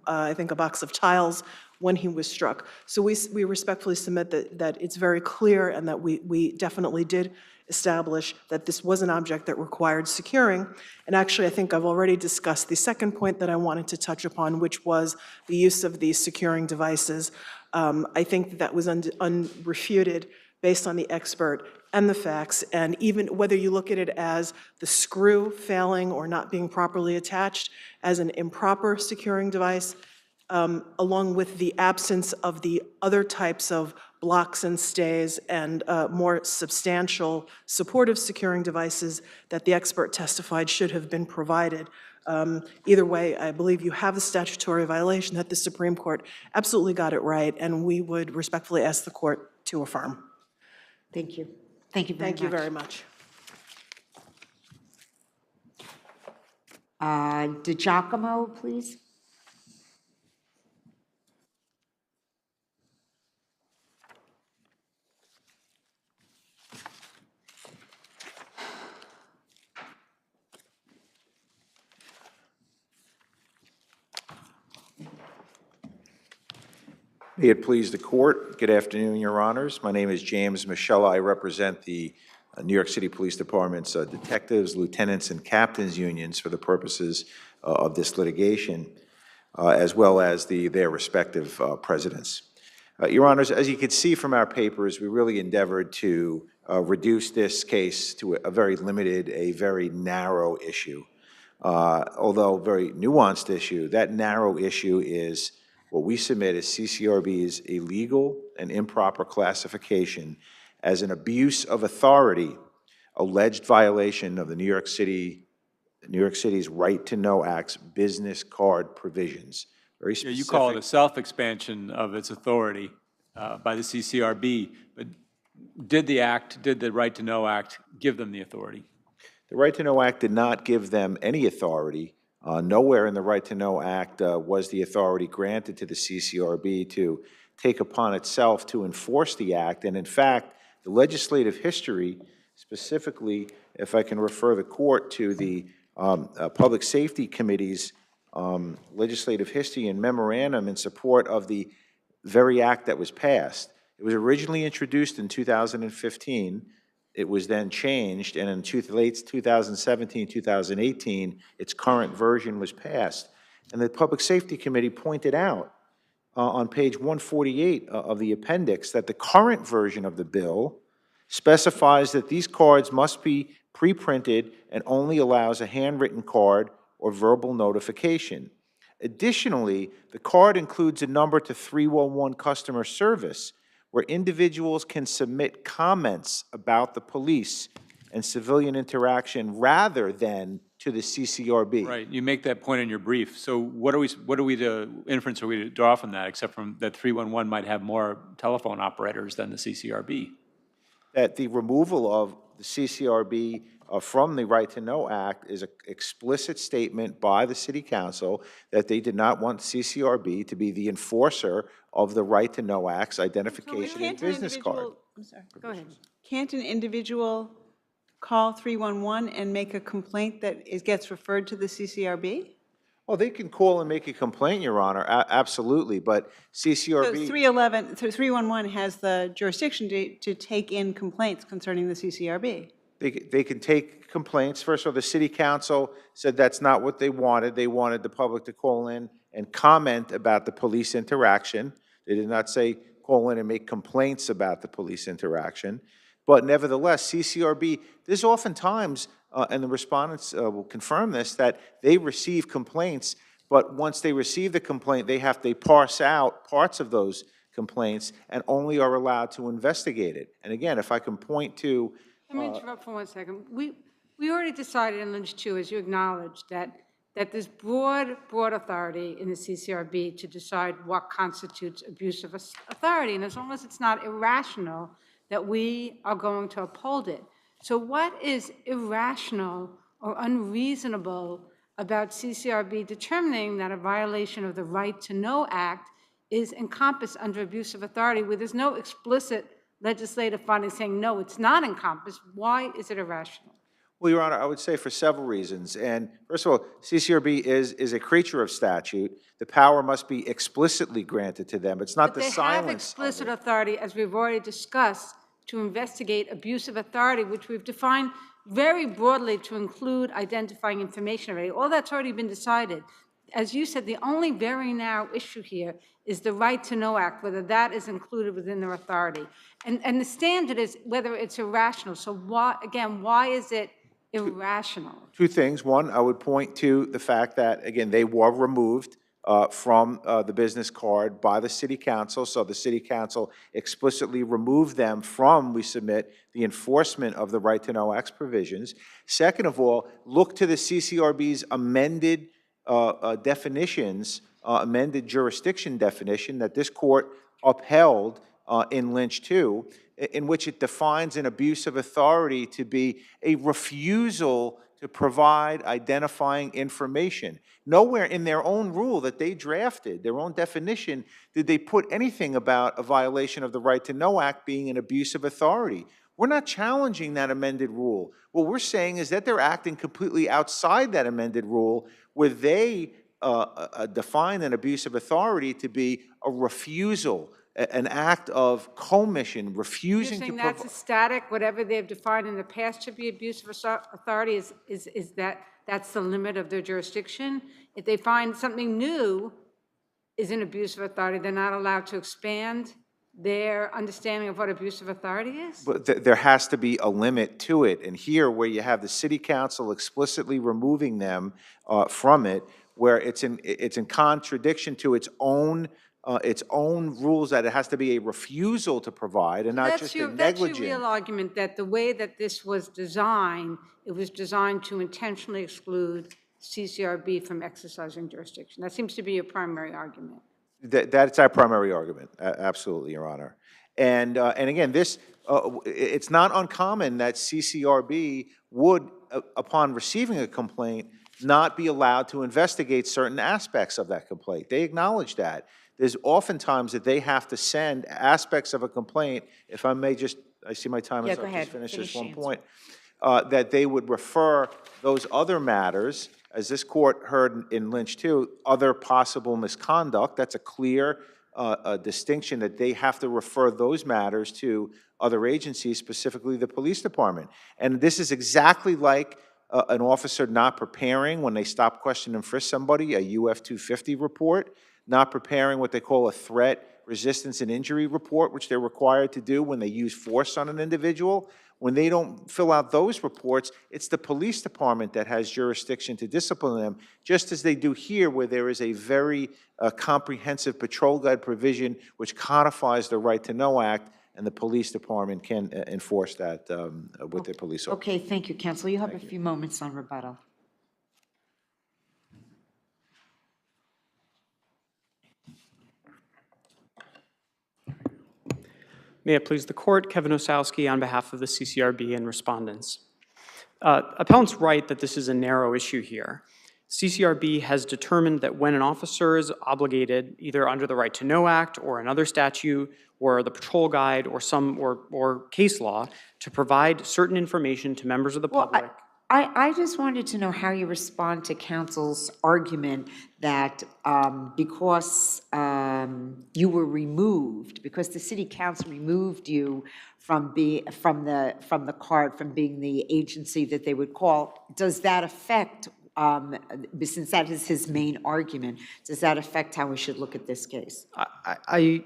I think, a box of tiles when he was struck. So we respectfully submit that it's very clear and that we definitely did establish that this was an object that required securing. And actually, I think I've already discussed the second point that I wanted to touch upon, which was the use of these securing devices. I think that was unrefuted based on the expert and the facts, and even whether you look at it as the screw failing or not being properly attached as an improper securing device, along with the absence of the other types of blocks and stays and more substantial supportive securing devices that the expert testified should have been provided. Either way, I believe you have a statutory violation that the Supreme Court absolutely got it right, and we would respectfully ask the court to affirm. Thank you. Thank you very much. Thank you very much. DiGiacomo, please. May it please the court. Good afternoon, Your Honors. My name is James Michella. I represent the New York City Police Department's detectives, lieutenants, and captains unions for the purposes of this litigation, as well as their respective presidents. Your Honors, as you can see from our papers, we really endeavored to reduce this case to a very limited, a very narrow issue. Although very nuanced issue, that narrow issue is what we submit as CCRB's illegal and improper classification as an abuse of authority, alleged violation of the New York City's Right to Know Act's business card provisions. Very specific. You call it a self-expansion of its authority by the CCRB, but did the Right to Know Act give them the authority? The Right to Know Act did not give them any authority. Nowhere in the Right to Know Act was the authority granted to the CCRB to take upon itself to enforce the act. And in fact, the legislative history, specifically, if I can refer the court to the Public Safety Committee's legislative history and memorandum in support of the very act that was passed. It was originally introduced in 2015 It was then changed, and in late 2017, 2018, its current version was passed. And the Public Safety Committee pointed out on page 148 of the appendix that the current version of the bill specifies that these cards must be pre-printed and only allows a handwritten card or verbal notification. Additionally, the card includes a number to 311 customer service where individuals can submit comments about the police and civilian interaction rather than to the CCRB. Right, you make that point in your brief. So what the inference are we to draw from that, except from that 311 might have more telephone operators than the CCRB? That the removal of the CCRB from the Right to Know Act is an explicit statement by the City Council that they did not want CCRB to be the enforcer of the Right to Know Act's identification and business card. I'm sorry, go ahead. Can't an individual call 311 and make a complaint that gets referred to the CCRB? Well, they can call and make a complaint, Your Honor, absolutely, but CCRB... So 311 has the jurisdiction to take in complaints concerning the CCRB. They can take complaints. First of all, the City Council said that's not what they wanted. They wanted the public to call in and comment about the police interaction. They did not say call in and make complaints about the police interaction. But nevertheless, CCRB, there's oftentimes, and the respondents will confirm this, that they receive complaints, but once they receive the complaint, they parse out parts of those complaints and only are allowed to investigate it. And again, if I can point to... Let me interrupt for 1 second. We already decided in Lynch 2, as you acknowledged, that there's broad authority in the CCRB to decide what constitutes abuse of authority, and as long as it's not irrational, that we are going to uphold it. So what is irrational or unreasonable about CCRB determining that a violation of the Right to Know Act is encompassed under abuse of authority, where there's no explicit legislative finding saying, no, it's not encompassed? Why is it irrational? Well, Your Honor, I would say for several reasons. And first of all, CCRB is a creature of statute. The power must be explicitly granted to them. It's not the silence. But they have explicit authority, as we've already discussed, to investigate abuse of authority, which we've defined very broadly to include identifying information already. All that's already been decided. As you said, the only very narrow issue here is the Right to Know Act, whether that is included within their authority. And the standard is whether it's irrational. So why is it irrational? Two things. One, I would point to the fact that, again, they were removed from the business card by the City Council. So the City Council explicitly removed them from, we submit, the enforcement of the Right to Know Act's provisions. Second of all, look to the CCRB's amended definitions, amended jurisdiction definition that this court upheld in Lynch 2, in which it defines an abuse of authority to be a refusal to provide identifying information. Nowhere in their own rule that they drafted, their own definition, did they put anything about a violation of the Right to Know Act being an abuse of authority. We're not challenging that amended rule. What we're saying is that they're acting completely outside that amended rule, where they define an abuse of authority to be a refusal, an act of commission, refusing to provide. You're saying that's a static, whatever they've defined in the past to be abuse of authority, is that's the limit of their jurisdiction? If they find something new is an abuse of authority, they're not allowed to expand their understanding of what abuse of authority is? But there has to be a limit to it. And here, where you have the City Council explicitly removing them from it, where it's in contradiction to its own rules, that it has to be a refusal to provide and not just a negligent. That's your real argument, that the way that this was designed, it was designed to intentionally exclude CCRB from exercising jurisdiction. That seems to be your primary argument. That's our primary argument, absolutely, Your Honor. And again, it's not uncommon that CCRB would, upon receiving a complaint, not be allowed to investigate certain aspects of that complaint. They acknowledge that. There's oftentimes that they have to send aspects of a complaint, if I may just, I see my time is up, just finish this one point, that they would refer those other matters, as this court heard in Lynch 2, other possible misconduct. That's a clear a distinction that they have to refer those matters to other agencies, specifically the police department. And this is exactly like an officer not preparing when they stop, question, and frisk somebody, a UF 250 report, not preparing what they call a threat, resistance, and injury report, which they're required to do when they use force on an individual. When they don't fill out those reports, it's the police department that has jurisdiction to discipline them, just as they do here, where there is a very comprehensive patrol guide provision which codifies the Right to Know Act, and the police department can enforce that with their police officers. Okay, thank you, counsel. You have a few moments on rebuttal. May it please the court, Kevin Osowski on behalf of the CCRB and respondents. Appellant's right that this is a narrow issue here. CCRB has determined that when an officer is obligated, either under the Right to Know Act or another statute or the patrol guide or or case law, to provide certain information to members of the public. I just wanted to know how you respond to counsel's argument that because you were removed, because the city council removed you from the card, from being the agency that they would call, does that affect, since that is his main argument, does that affect how we should look at this case? I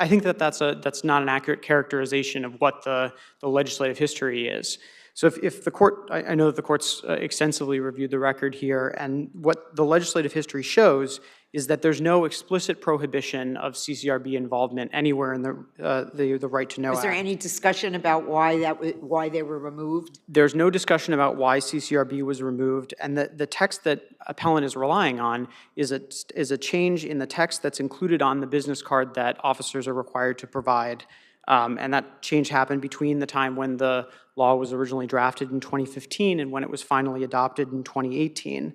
think that that's not an accurate characterization of what the legislative history is. So if the court, I know that the court's extensively reviewed the record here, and what the legislative history shows is that there's no explicit prohibition of CCRB involvement anywhere in the Right to Know Act. Is there any discussion about why they were removed? There's no discussion about why CCRB was removed, and the text that appellant is relying on is a change in the text that's included on the business card that officers are required to provide. And that change happened between the time when the law was originally drafted in 2015 and when it was finally adopted in 2018.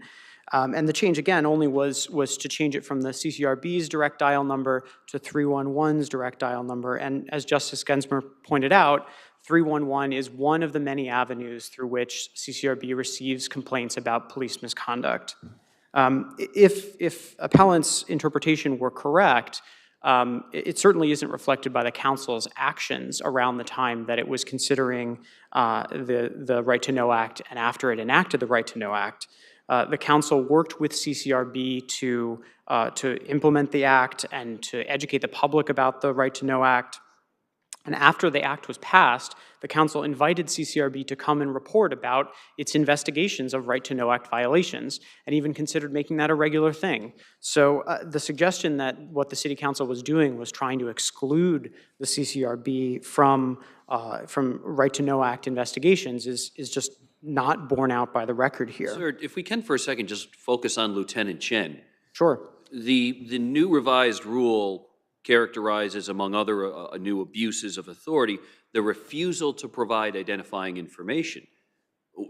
And the change, again, only was to change it from the CCRB's direct dial number to 311's direct dial number. And as Justice Gensmer pointed out, 311 is one of the many avenues through which CCRB receives complaints about police misconduct. If appellant's interpretation were correct, it certainly isn't reflected by the council's actions around the time that it was considering the Right to Know Act and after it enacted the Right to Know Act. The council worked with CCRB to implement the act and to educate the public about the Right to Know Act. And after the act was passed, the council invited CCRB to come and report about its investigations of Right to Know Act violations, and even considered making that a regular thing. So the suggestion that what the city council was doing was trying to exclude the CCRB from Right to Know Act investigations is just not borne out by the record here. Sir, if we can for a second just focus on Lieutenant Chen. Sure. The new revised rule characterizes, among other new abuses of authority, the refusal to provide identifying information.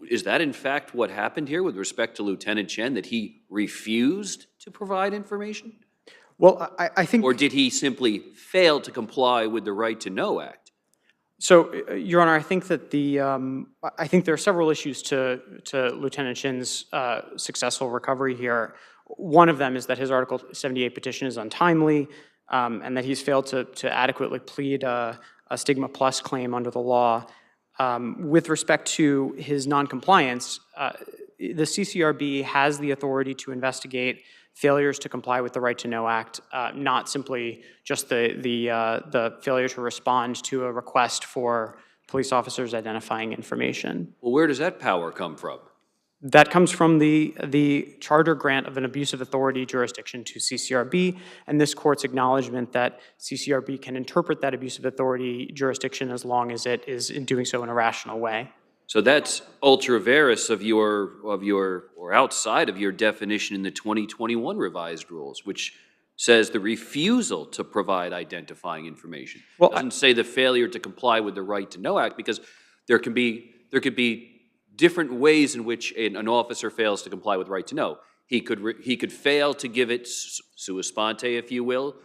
Is that in fact what happened here with respect to Lieutenant Chen, that he refused to provide information? Well, I think... Or did he simply fail to comply with the Right to Know Act? So, Your Honor, I think that I think there are several issues to Lieutenant Chen's successful recovery here. One of them is that his Article 78 petition is untimely, and that he's failed to adequately plead a stigma plus claim under the law. With respect to his noncompliance, the CCRB has the authority to investigate failures to comply with the Right to Know Act, not simply just the failure to respond to a request for police officers identifying information. Well, where does that power come from? That comes from the charter grant of an abusive authority jurisdiction to CCRB, and this court's acknowledgement that CCRB can interpret that abusive authority jurisdiction as long as it is in doing so in a rational way. So that's ultra vires of your or outside of your definition in the 2021 revised rules, which says the refusal to provide identifying information. Well, it doesn't say the failure to comply with the Right to Know Act, because there could be different ways in which an officer fails to comply with Right to Know. He could fail to give it sua sponte, if you will,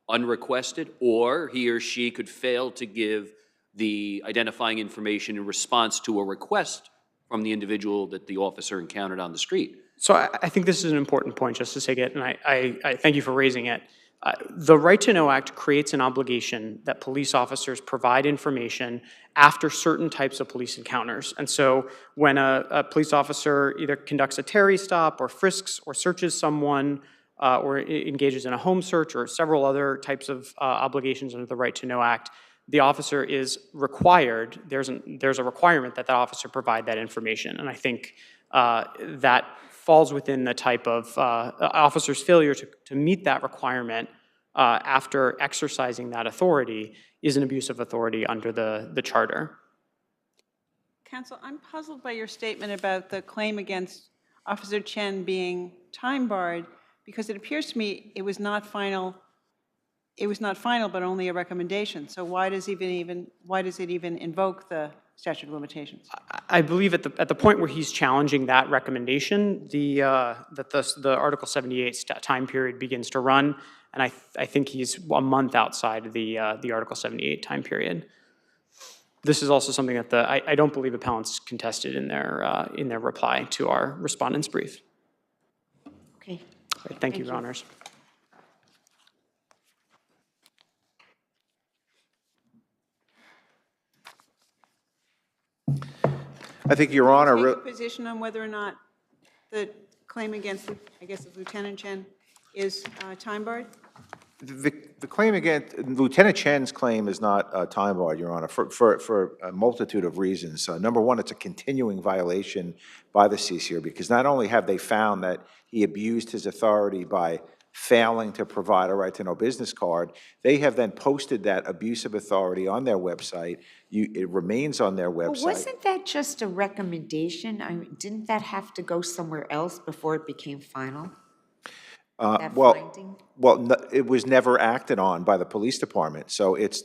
unrequested, or he or she could fail to give the identifying information in response to a request from the individual that the officer encountered on the street. So I think this is an important point, Justice Higgett, and I thank you for raising it. The Right to Know Act creates an obligation that police officers provide information after certain types of police encounters. And so when a police officer either conducts a Terry stop or frisks or searches someone or engages in a home search or several other types of obligations under the Right to Know Act, the officer is required, there's a requirement that that officer provide that information. And I think that falls within the type of officer's failure to meet that requirement after exercising that authority is an abuse of authority under the charter. Counsel, I'm puzzled by your statement about the claim against Officer Chen being time-barred, because it appears to me it was not final. It was not final, but only a recommendation. So why does it even invoke the statute of limitations? I believe at the point where he's challenging that recommendation, that the Article 78 time period begins to run, and I think he's a month outside the Article 78 time period. This is also something that I don't believe appellants contested in their reply to our respondent's brief. Okay. Thank you, Your Honors. I think, Your Honor. Take a position on whether or not the claim against, I guess, Lieutenant Chen is time-barred? The claim against Lieutenant Chen's claim is not time-barred, Your Honor, for a multitude of reasons. Number one, it's a continuing violation by the CCR, because not only have they found that he abused his authority by failing to provide a right-to-know business card, they have then posted that abuse of authority on their website. It remains on their website. But wasn't that just a recommendation? I mean, didn't that have to go somewhere else before it became final? Well, it was never acted on by the police department. So it's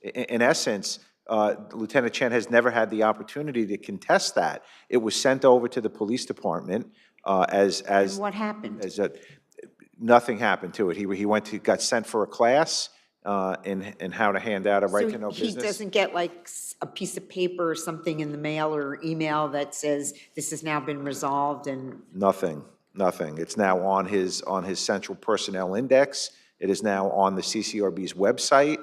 in essence, Lieutenant Chen has never had the opportunity to contest that. It was sent over to the police department as And what happened? Nothing happened to it. He got sent for a class in how to hand out a right to know business. So he doesn't get like a piece of paper or something in the mail or email that says this has now been resolved and? Nothing. It's now on his central personnel index. It is now on the CCRB's website.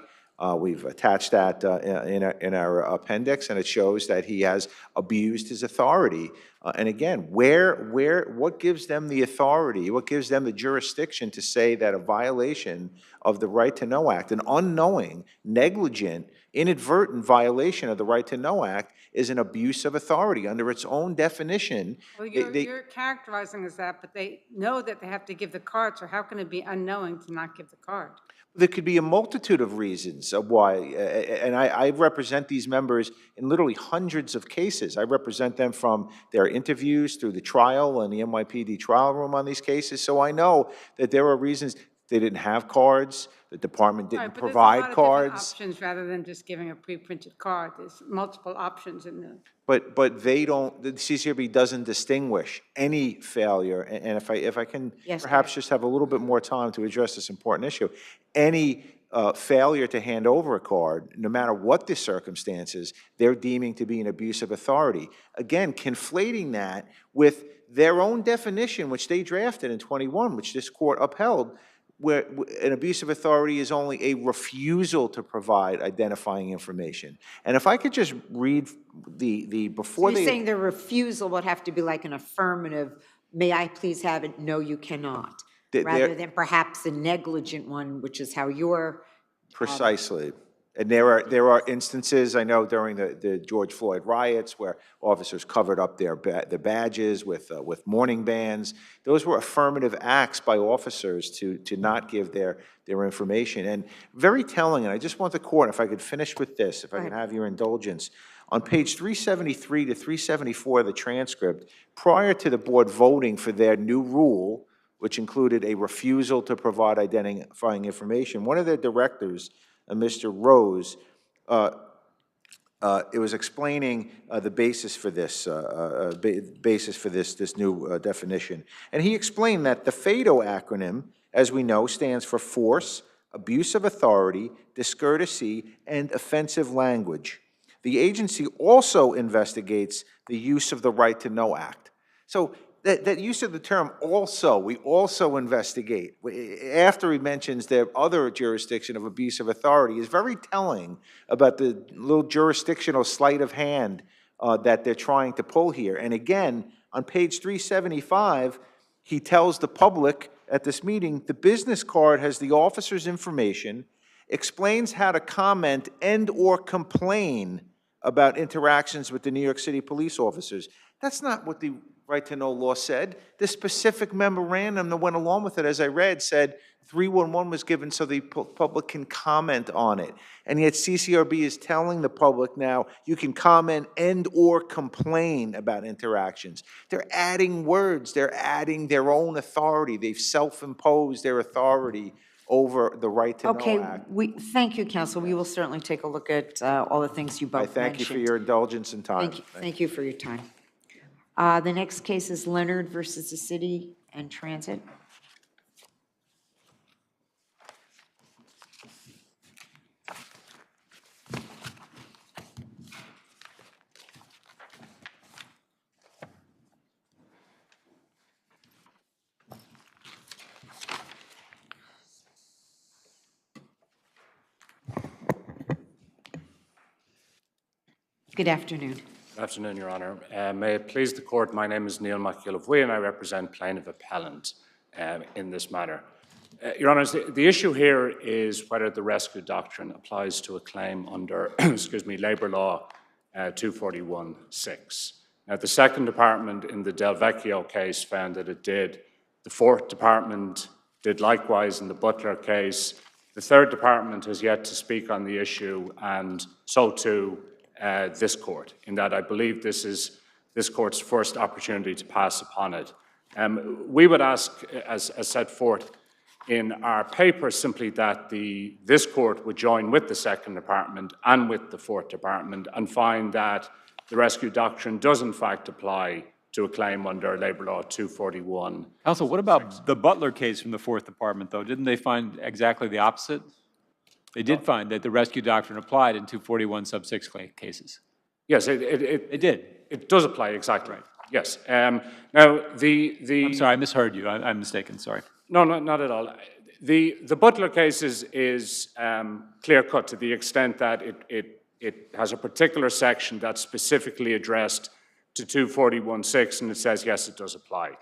We've attached that in our appendix, and it shows that he has abused his authority. And again, what gives them the authority, what gives them the jurisdiction to say that a violation of the Right to Know Act, an unknowing, negligent, inadvertent violation of the Right to Know Act, is an abuse of authority under its own definition? Well, you're characterizing as that, but they know that they have to give the card, so how can it be unknowing to not give the card? There could be a multitude of reasons of why, and I represent these members in literally hundreds of cases. I represent them from their interviews through the trial and the NYPD trial room on these cases, so I know that there are reasons. They didn't have cards, the department didn't provide cards. There's a lot of different options rather than just giving a pre-printed card. There's multiple options in the. But they don't, the CCRB doesn't distinguish any failure, and if I can perhaps just have a little bit more time to address this important issue, any failure to hand over a card, no matter what the circumstances, they're deeming to be an abuse of authority. Again, conflating that with their own definition, which they drafted in 21, which this court upheld, where an abuse of authority is only a refusal to provide identifying information. And if I could just read before So you're saying the refusal would have to be like an affirmative, may I please have it, no you cannot, rather than perhaps a negligent one, which is how you're. Precisely. And there are instances, I know during the George Floyd riots, where officers covered up their badges with mourning bands. Those were affirmative acts by officers to not give their information. And very telling, and I just want the court, if I could finish with this, if I can have your indulgence. On page 373 to 374 of the transcript, prior to the board voting for their new rule, which included a refusal to provide identifying information, one of their directors, Mr. Rose, it was explaining the basis for this new definition, and he explained that the FADO acronym, as we know, stands for force, abuse of authority, discourtesy, and offensive language. The agency also investigates the use of the Right to Know Act. So that use of the term also, we also investigate, after he mentions their other jurisdiction of abuse of authority, is very telling about the little jurisdictional sleight of hand that they're trying to pull here. And again, on page 375, he tells the public at this meeting, the business card has the officer's information, explains how to comment and or complain about interactions with the New York City police officers. That's not what the right-to-know law said. The specific memorandum that went along with it, as I read, said 311 was given so the public can comment on it. And yet CCRB is telling the public now, you can comment and or complain about interactions. They're adding words. They're adding their own authority. They've self-imposed their authority over the Right-to-Know Act. Okay, thank you, counsel. We will certainly take a look at all the things you both I mentioned. thank you for your indulgence and time. Thank you for your time. The next case is Leonard versus the City and Transit. Good afternoon. Good afternoon, Your Honour. May it please the Court, my name is Neil McGillivray and I represent plaintiff appellant in this matter. Your Honours, the issue here is whether the rescue doctrine applies to a claim under, Labour Law 241(6). Now, the Second Department in the Del Vecchio case found that it did. The Fourth Department did likewise in the Butler case. The Third Department has yet to speak on the issue, and so too this Court, in that I believe this is this Court's first opportunity to pass upon it. We would ask, as set forth in our paper, simply that this Court would join with the Second Department and with the Fourth Department and find that the rescue doctrine does in fact apply to a claim under Labour Law 241. Counsel, what about the Butler case from the Fourth Department, though? Didn't they find exactly the opposite? They did find that the rescue doctrine applied in 241 sub 6 cases. Yes, it did. It does apply, exactly. Right. Yes. Now, I'm sorry, I misheard you. I'm mistaken, sorry. No, not at all. The Butler case is clear-cut to the extent that it has a particular section that's specifically addressed to 241(6), and it says, yes, it does apply.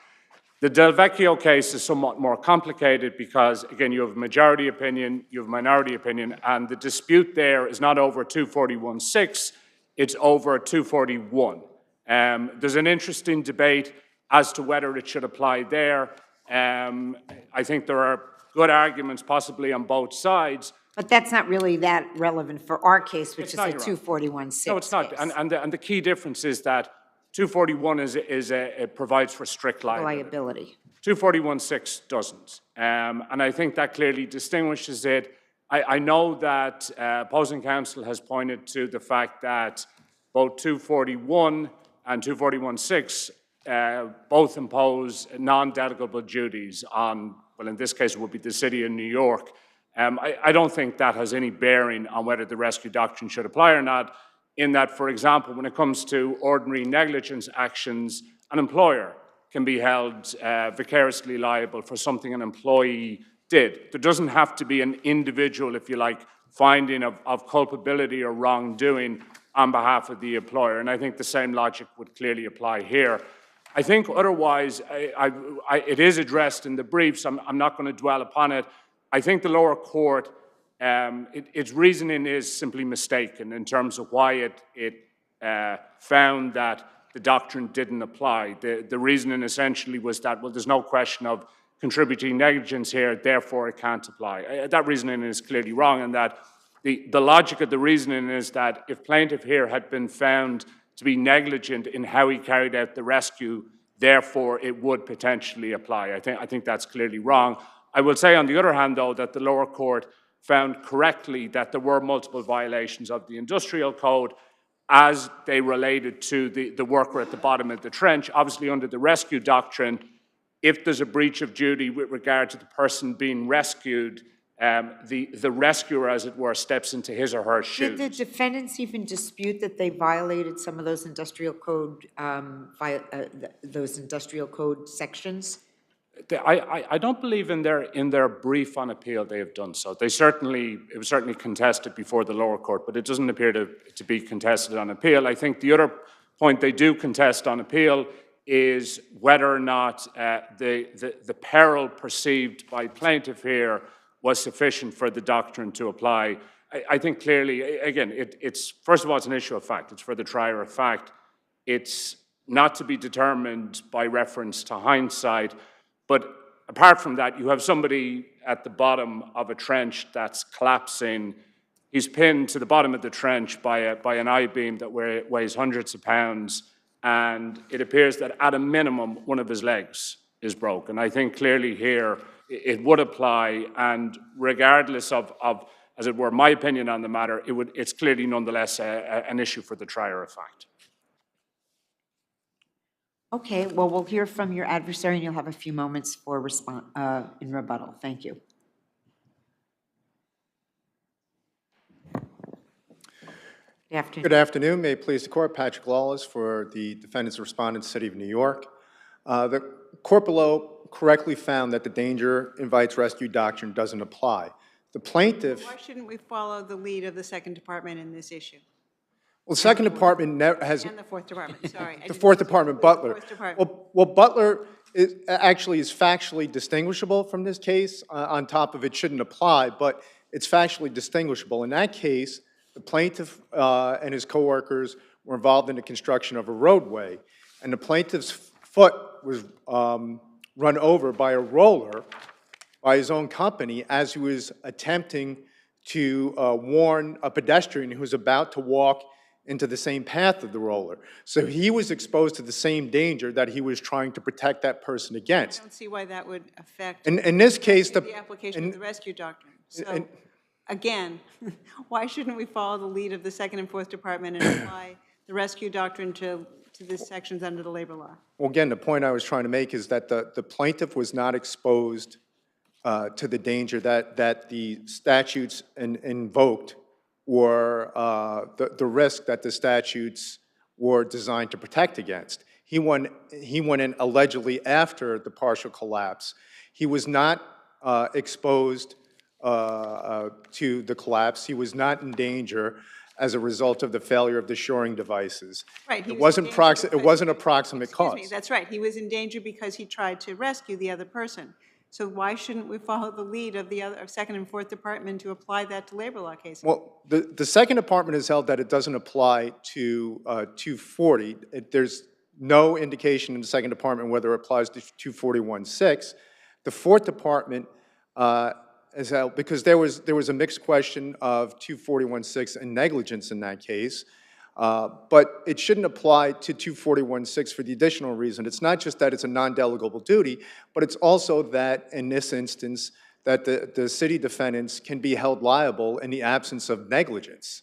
The Del Vecchio case is somewhat more complicated because, again, you have a majority opinion, you have a minority opinion, and the dispute there is not over 241(6), it's over 241. There's an interesting debate as to whether it should apply there. I think there are good arguments possibly on both sides. But that's not really that relevant for our case, which is a 241(6). No, it's not. Case. And the key difference is that 241 it provides for strict liability. 241(6) doesn't. And I think that clearly distinguishes it. I know that opposing counsel has pointed to the fact that both 241 and 241(6) both impose non-delegable duties on, well, in this case, it would be the City of New York. I don't think that has any bearing on whether the rescue doctrine should apply or not, in that, for example, when it comes to ordinary negligence actions, an employer can be held vicariously liable for something an employee did. There doesn't have to be an individual, if you like, finding of culpability or wrongdoing on behalf of the employer, and I think the same logic would clearly apply here. I think otherwise, it is addressed in the briefs, I'm not going to dwell upon it. I think the lower court, its reasoning is simply mistaken in terms of why it found that the doctrine didn't apply. The reasoning essentially was that, well, there's no question of contributing negligence here, therefore it can't apply. That reasoning is clearly wrong, and that the logic of the reasoning is that if plaintiff here had been found to be negligent in how he carried out the rescue, therefore it would potentially apply. I think that's clearly wrong. I will say, on the other hand, though, that the lower court found correctly that there were multiple violations of the industrial code as they related to the worker at the bottom of the trench. Obviously, under the rescue doctrine, if there's a breach of duty with regard to the person being rescued, the rescuer, as it were, steps into his or her shoes. Did the defendants even dispute that they violated some of those industrial code, those industrial code sections? I don't believe in their brief on appeal they have done so. It was certainly contested before the lower court, but it doesn't appear to be contested on appeal. I think the other point they do contest on appeal is whether or not the peril perceived by plaintiff here was sufficient for the doctrine to apply. I think clearly, again, it's first of all, it's an issue of fact. It's for the trier of fact. It's not to be determined by reference to hindsight. But apart from that, you have somebody at the bottom of a trench that's collapsing. He's pinned to the bottom of the trench by an I-beam that weighs hundreds of pounds, and it appears that at a minimum, one of his legs is broken. I think clearly here it would apply, and regardless of as it were, my opinion on the matter, it's clearly nonetheless an issue for the trier of fact. Okay, well, we'll hear from your adversary, and you'll have a few moments for response in rebuttal. Thank you. Good afternoon. Good afternoon. May it please the court, Patrick Lawless for the defendants respondent, City of New York. The court below correctly found that the danger invites rescue doctrine doesn't apply. The plaintiff... Why shouldn't we follow the lead of the Second Department in this issue? Well, the Second Department has... And the Fourth Department, sorry. The Fourth Department, Butler. Well, Butler actually is factually distinguishable from this case. On top of it shouldn't apply, but it's factually distinguishable. In that case, the plaintiff and his coworkers were involved in the construction of a roadway, and the plaintiff's foot was run over by a roller by his own company as he was attempting to warn a pedestrian who was about to walk into the same path of the roller. So he was exposed to the same danger that he was trying to protect that person against. I don't see why that would affect in this case, the application of the rescue doctrine. So, again, why shouldn't we follow the lead of the Second and Fourth Department and apply the rescue doctrine to the sections under the labor law? Well, again, the point I was trying to make is that the plaintiff was not exposed to the danger that the statutes invoked, or the risk that the statutes were designed to protect against. He went in allegedly after the partial collapse. He was not exposed to the collapse. He was not in danger as a result of the failure of the shoring devices. Right. It wasn't a proximate cause. Excuse me, that's right. He was in danger because he tried to rescue the other person. So why shouldn't we follow the lead of the other Second and Fourth Department to apply that to labor law cases? Well, the Second Department has held that it doesn't apply to 240. There's no indication in the Second Department whether it applies to 241-6. The Fourth Department has held, because there was a mixed question of 241-6 and negligence in that case, but it shouldn't apply to 241-6 for the additional reason. It's not just that it's a non-delegable duty, but it's also that in this instance that the city defendants can be held liable in the absence of negligence.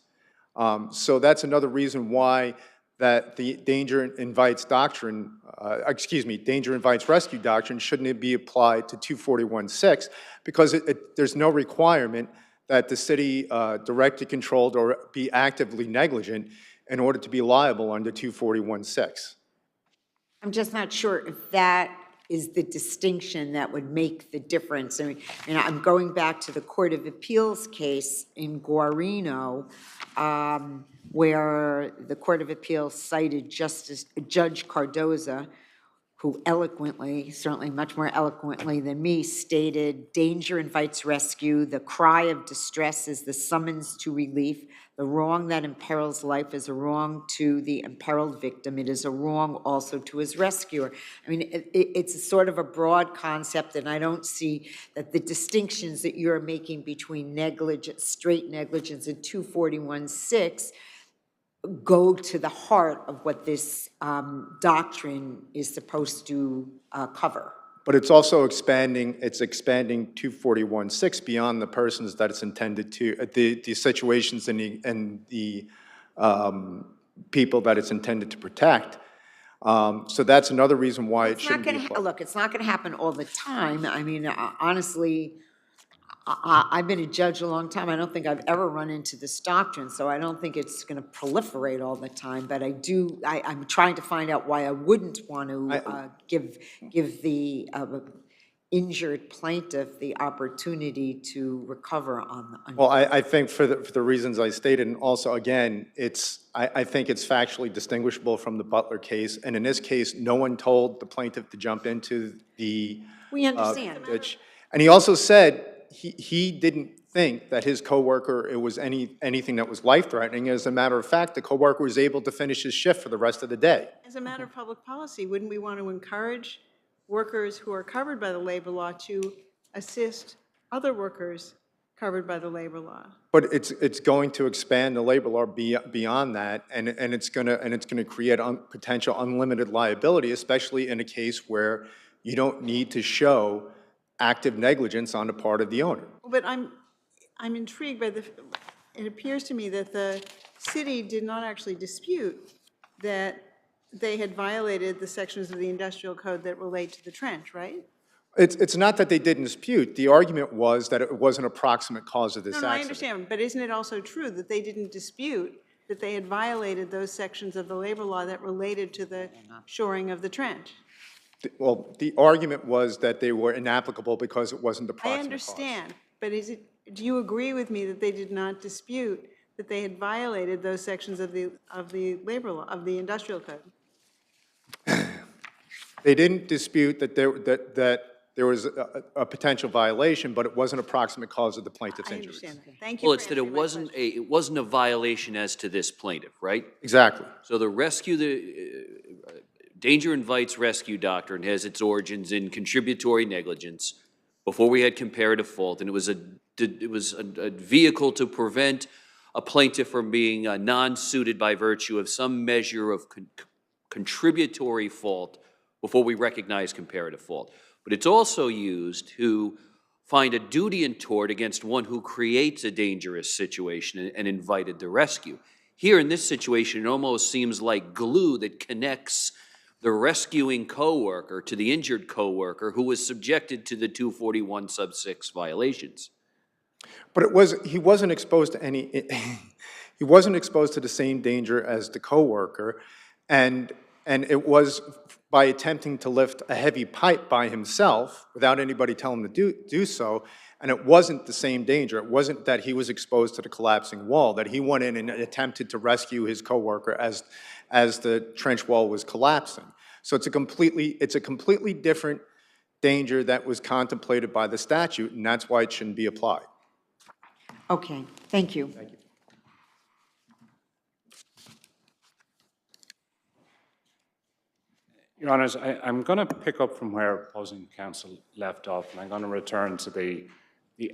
So that's another reason why that the danger invites doctrine, danger invites rescue doctrine shouldn't be applied to 241-6, because there's no requirement that the city directly controlled or be actively negligent in order to be liable under 241-6. I'm just not sure if that is the distinction that would make the difference. I mean, and I'm going back to the Court of Appeals case in Guarino, where the Court of Appeals cited Judge Cardoza, who eloquently, certainly much more eloquently than me, stated, danger invites rescue, the cry of distress is the summons to relief, the wrong that imperils life is a wrong to the imperiled victim, it is a wrong also to his rescuer. I mean, it's sort of a broad concept, and I don't see that the distinctions that you're making between negligence, straight negligence, and 241-6 go to the heart of what this doctrine is supposed to cover. But it's also expanding 241-6 beyond the persons that it's intended to, the situations and the people that it's intended to protect. So that's another reason why it shouldn't be applied. Look, it's not going to happen all the time. I mean, honestly, I've been a judge a long time. I don't think I've ever run into this doctrine, so I don't think it's going to proliferate all the time. But I'm trying to find out why I wouldn't want to give the injured plaintiff the opportunity to recover on the. Well, I think for the reasons I stated, and also, again, I think it's factually distinguishable from the Butler case. And in this case, no one told the plaintiff to jump into the. We understand. Ditch. And he also said he didn't think that his coworker, it was anything that was life-threatening. As a matter of fact, the coworker was able to finish his shift for the rest of the day. As a matter of public policy, wouldn't we want to encourage workers who are covered by the labor law to assist other workers covered by the labor law? But it's going to expand the labor law beyond that, and it's going to create potential unlimited liability, especially in a case where you don't need to show active negligence on the part of the owner. But I'm intrigued by it appears to me that the city did not actually dispute that they had violated the sections of the industrial code that relate to the trench, right? It's not that they didn't dispute. The argument was that it was an approximate cause of this accident. I understand, but isn't it also true that they didn't dispute that they had violated those sections of the labor law that related to the shoring of the trench? Well, the argument was that they were inapplicable because it wasn't the proximate I cause. understand, but do you agree with me that they did not dispute that they had violated those sections of the labor law, of the industrial code? They didn't dispute that there was a potential violation, but it wasn't a proximate cause of the plaintiff's injuries. I understand that. Thank you. Well, it's that it wasn't a violation as to this plaintiff, right? Exactly. So the danger invites rescue doctrine has its origins in contributory negligence before we had comparative fault, and it was a vehicle to prevent a plaintiff from being non-suited by virtue of some measure of contributory fault before we recognize comparative fault. But it's also used to find a duty in tort against one who creates a dangerous situation and invited the rescue. Here in this situation, it almost seems like glue that connects the rescuing coworker to the injured coworker who was subjected to the 241 sub 6 violations. But he wasn't exposed to he wasn't exposed to the same danger as the coworker, and it was by attempting to lift a heavy pipe by himself without anybody telling him to do so, and it wasn't the same danger. It wasn't that he was exposed to the collapsing wall, that he went in and attempted to rescue his coworker as the trench wall was collapsing. So it's a completely different danger that was contemplated by the statute, and that's why it shouldn't be applied. Okay, thank you. Thank you. Your Honours, I'm going to pick up from where opposing counsel left off, and I'm going to return to the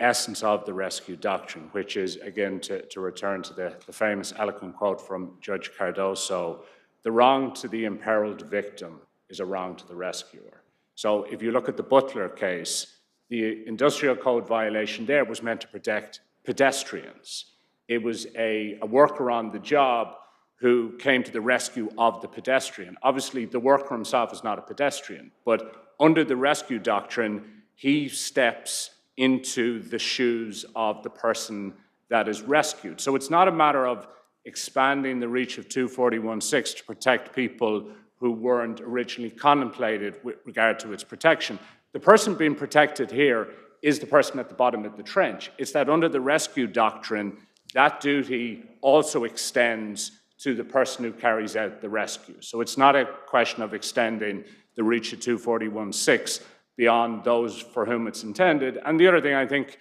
essence of the rescue doctrine, which is, again, to return to the famous eloquent quote from Judge Cardoso, the wrong to the imperiled victim is a wrong to the rescuer. So if you look at the Butler case, the industrial code violation there was meant to protect pedestrians. It was a worker on the job who came to the rescue of the pedestrian. Obviously, the worker himself is not a pedestrian, but under the rescue doctrine, he steps into the shoes of the person that is rescued. So it's not a matter of expanding the reach of 241.6 to protect people who weren't originally contemplated with regard to its protection. The person being protected here is the person at the bottom of the trench. It's that under the rescue doctrine, that duty also extends to the person who carries out the rescue. So it's not a question of extending the reach of 241.6 beyond those for whom it's intended. And the other thing, I think,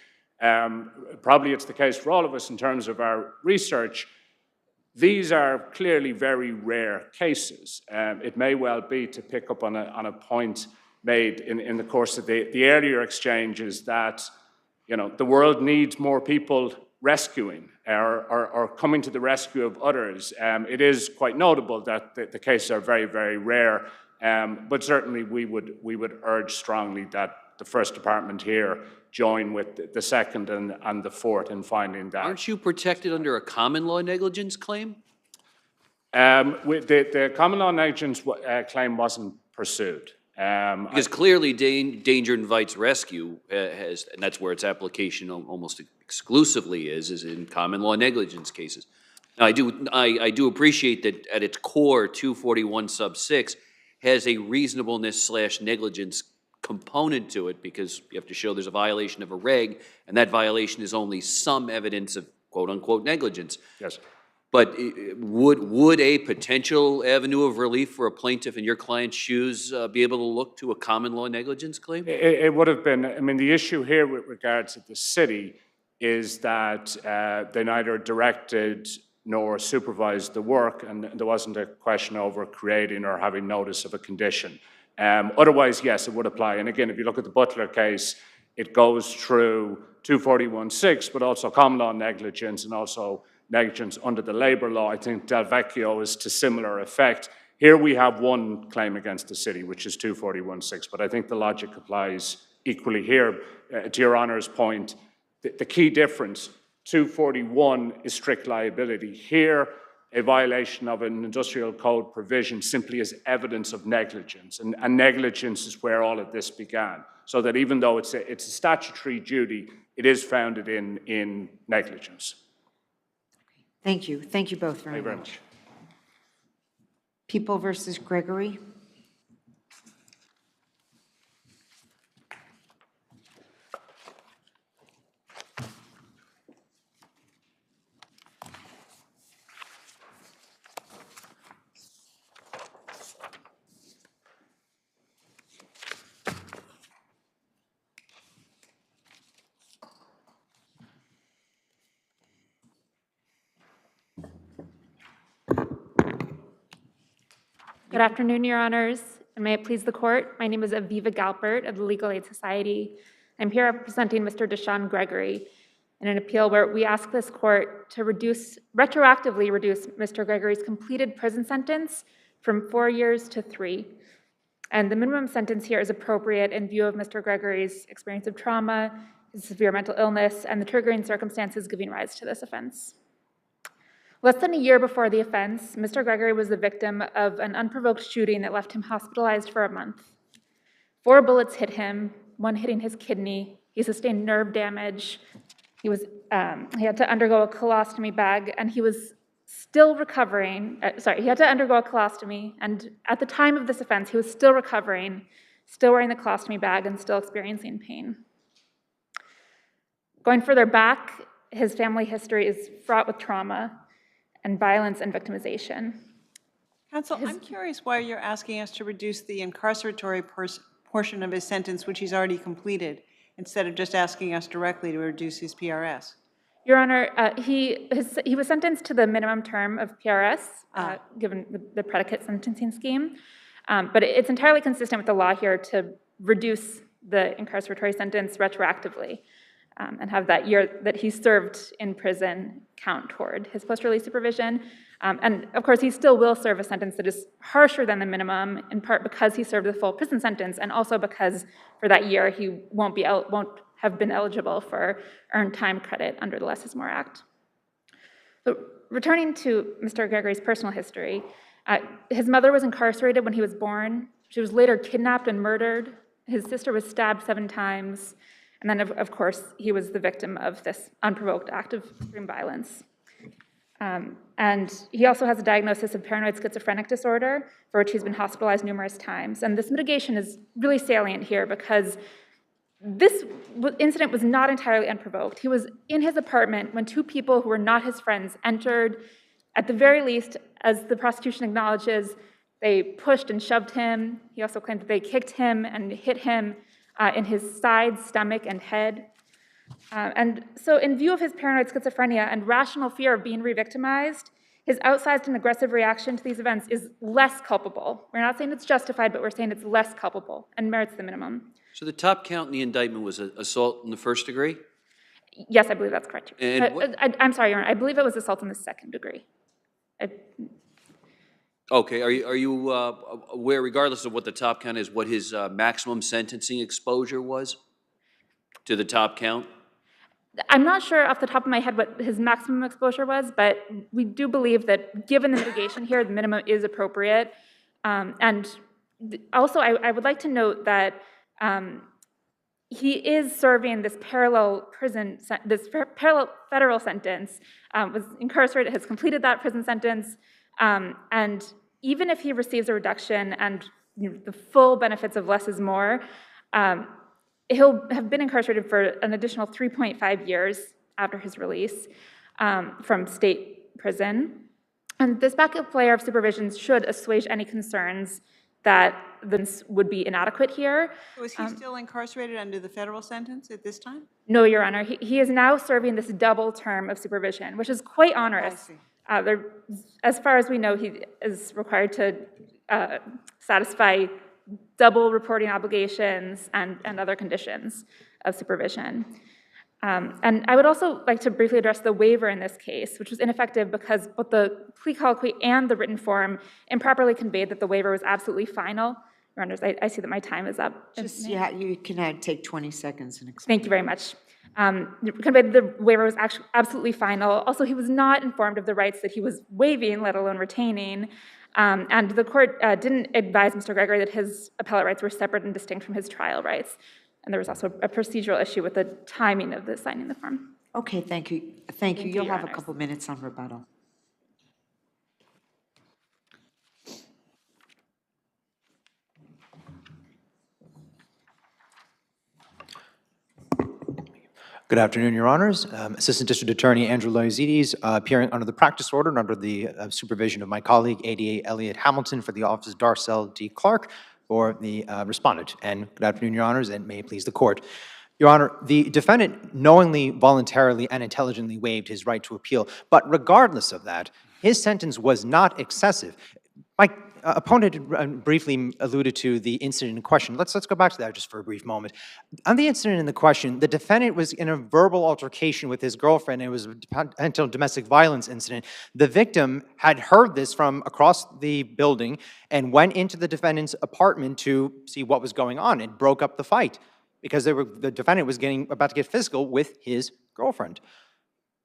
probably it's the case for all of us in terms of our research, these are clearly very rare cases. It may well be, to pick up on a point made in the course of the earlier exchanges, that the world needs more people rescuing or coming to the rescue of others. It is quite notable that the cases are very, very rare, but certainly we would urge strongly that the First Department here join with the Second and the Fourth in finding that. Aren't you protected under a common law negligence claim? The common law negligence claim wasn't pursued. Because clearly danger invites rescue and that's where its application almost exclusively is in common law negligence cases. Now, I do appreciate that at its core, 241 sub 6 has a reasonableness / negligence component to it because you have to show there's a violation of a reg, and that violation is only some evidence of quote-unquote negligence. Yes. But would a potential avenue of relief for a plaintiff in your client's shoes be able to look to a common law negligence claim? It would have been. I mean, the issue here with regards to the city is that they neither directed nor supervised the work, and there wasn't a question over creating or having notice of a condition. Otherwise, yes, it would apply. And again, if you look at the Butler case, it goes through 241(6), but also common law negligence and also negligence under the labor law. I think Del Vecchio is to similar effect. Here we have one claim against the city, which is 241(6), but I think the logic applies equally here. To your Honour's point, the key difference, 241 is strict liability. Here, a violation of an industrial code provision simply is evidence of negligence, and negligence is where all of this began. So that even though it's a statutory duty, it is founded in negligence. Thank you. Thank you both very much. People versus Gregory. Good afternoon, Your Honors, and may it please the Court. My name is Aviva Galpert of the Legal Aid Society. I'm here representing Mr. Deshaun Gregory in an appeal where we ask this Court to retroactively reduce Mr. Gregory's completed prison sentence from 4 years to 3. And the minimum sentence here is appropriate in view of Mr. Gregory's experience of trauma, his severe mental illness, and the triggering circumstances giving rise to this offense. Less than a year before the offense, Mr. Gregory was the victim of an unprovoked shooting that left him hospitalized for a month. 4 bullets hit him, 1 hitting his kidney. He sustained nerve damage. He had to undergo a colostomy bag, and he was still recovering. He had to undergo a colostomy, and at the time of this offense, he was still recovering, still wearing the colostomy bag, and still experiencing pain. Going further back, his family history is fraught with trauma and violence and victimization. Counsel, I'm curious why you're asking us to reduce the incarceratory portion of his sentence, which he's already completed, instead of just asking us directly to reduce his PRS. Your Honor, he was sentenced to the minimum term of PRS, given the predicate sentencing scheme, but it's entirely consistent with the law here to reduce the incarceratory sentence retroactively. And have that year that he served in prison count toward his post-release supervision. And of course, he still will serve a sentence that is harsher than the minimum, in part because he served the full prison sentence, and also because for that year he won't have been eligible for earned time credit under the Less is More Act. So returning to Mr. Gregory's personal history, his mother was incarcerated when he was born. She was later kidnapped and murdered. His sister was stabbed 7 times. And then, of course, he was the victim of this unprovoked act of extreme violence. And he also has a diagnosis of paranoid schizophrenic disorder, for which he's been hospitalized numerous times. And this mitigation is really salient here because this incident was not entirely unprovoked. He was in his apartment when 2 people who were not his friends entered. At the very least, as the prosecution acknowledges, they pushed and shoved him. He also claimed that they kicked him and hit him in his side, stomach, and head. And so in view of his paranoid schizophrenia and rational fear of being re-victimized, his outsized and aggressive reaction to these events is less culpable. We're not saying it's justified, but we're saying it's less culpable and merits the minimum. So the top count in the indictment was assault in the 1st degree? Yes, I believe that's correct. And I'm sorry, Your Honor, I believe it was assault in the 2nd degree. Okay, are you aware, regardless of what the top count is, what his maximum sentencing exposure was to the top count? I'm not sure off the top of my head what his maximum exposure was, but we do believe that given the mitigation here, the minimum is appropriate. And Also, I would like to note that he is serving this parallel parallel federal sentence, was incarcerated, has completed that prison sentence, and even if he receives a reduction and the full benefits of less is more, he'll have been incarcerated for an additional 3.5 years after his release from state prison. And this backup layer of supervision should assuage any concerns that this would be inadequate here. So is he still incarcerated under the federal sentence at this time? No, Your Honor. He is now serving this double term of supervision, which is quite onerous. As far as we know, he is required to satisfy double reporting obligations and other conditions of supervision. And I would also like to briefly address the waiver in this case, which was ineffective because both the plea colloquy and the written form improperly conveyed that the waiver was absolutely final. Your Honors, I see that my time is up. Just, yeah, you can take 20 seconds and explain. Thank you very much. Conveyed the waiver was actually absolutely final. Also, he was not informed of the rights that he was waiving, let alone retaining. And the court didn't advise Mr. Gregory that his appellate rights were separate and distinct from his trial rights. And there was also a procedural issue with the timing of the signing the form. Okay, thank you. Thank you. You'll have a couple minutes on rebuttal. Good afternoon, Your Honors. Assistant District Attorney Andrew Loizides, appearing under the practice order and under the supervision of my colleague, ADA Elliot Hamilton, for the Office of Darcel D. Clark, for the respondent. And good afternoon, Your Honors, and may it please the Court. Your Honor, the defendant knowingly, voluntarily, and intelligently waived his right to appeal, but regardless of that, his sentence was not excessive. My opponent briefly alluded to the incident in question. Let's go back to that just for a brief moment. On the incident in the question, the defendant was in a verbal altercation with his girlfriend. It was a potential domestic violence incident. The victim had heard this from across the building and went into the defendant's apartment to see what was going on and broke up the fight because the defendant was about to get physical with his girlfriend.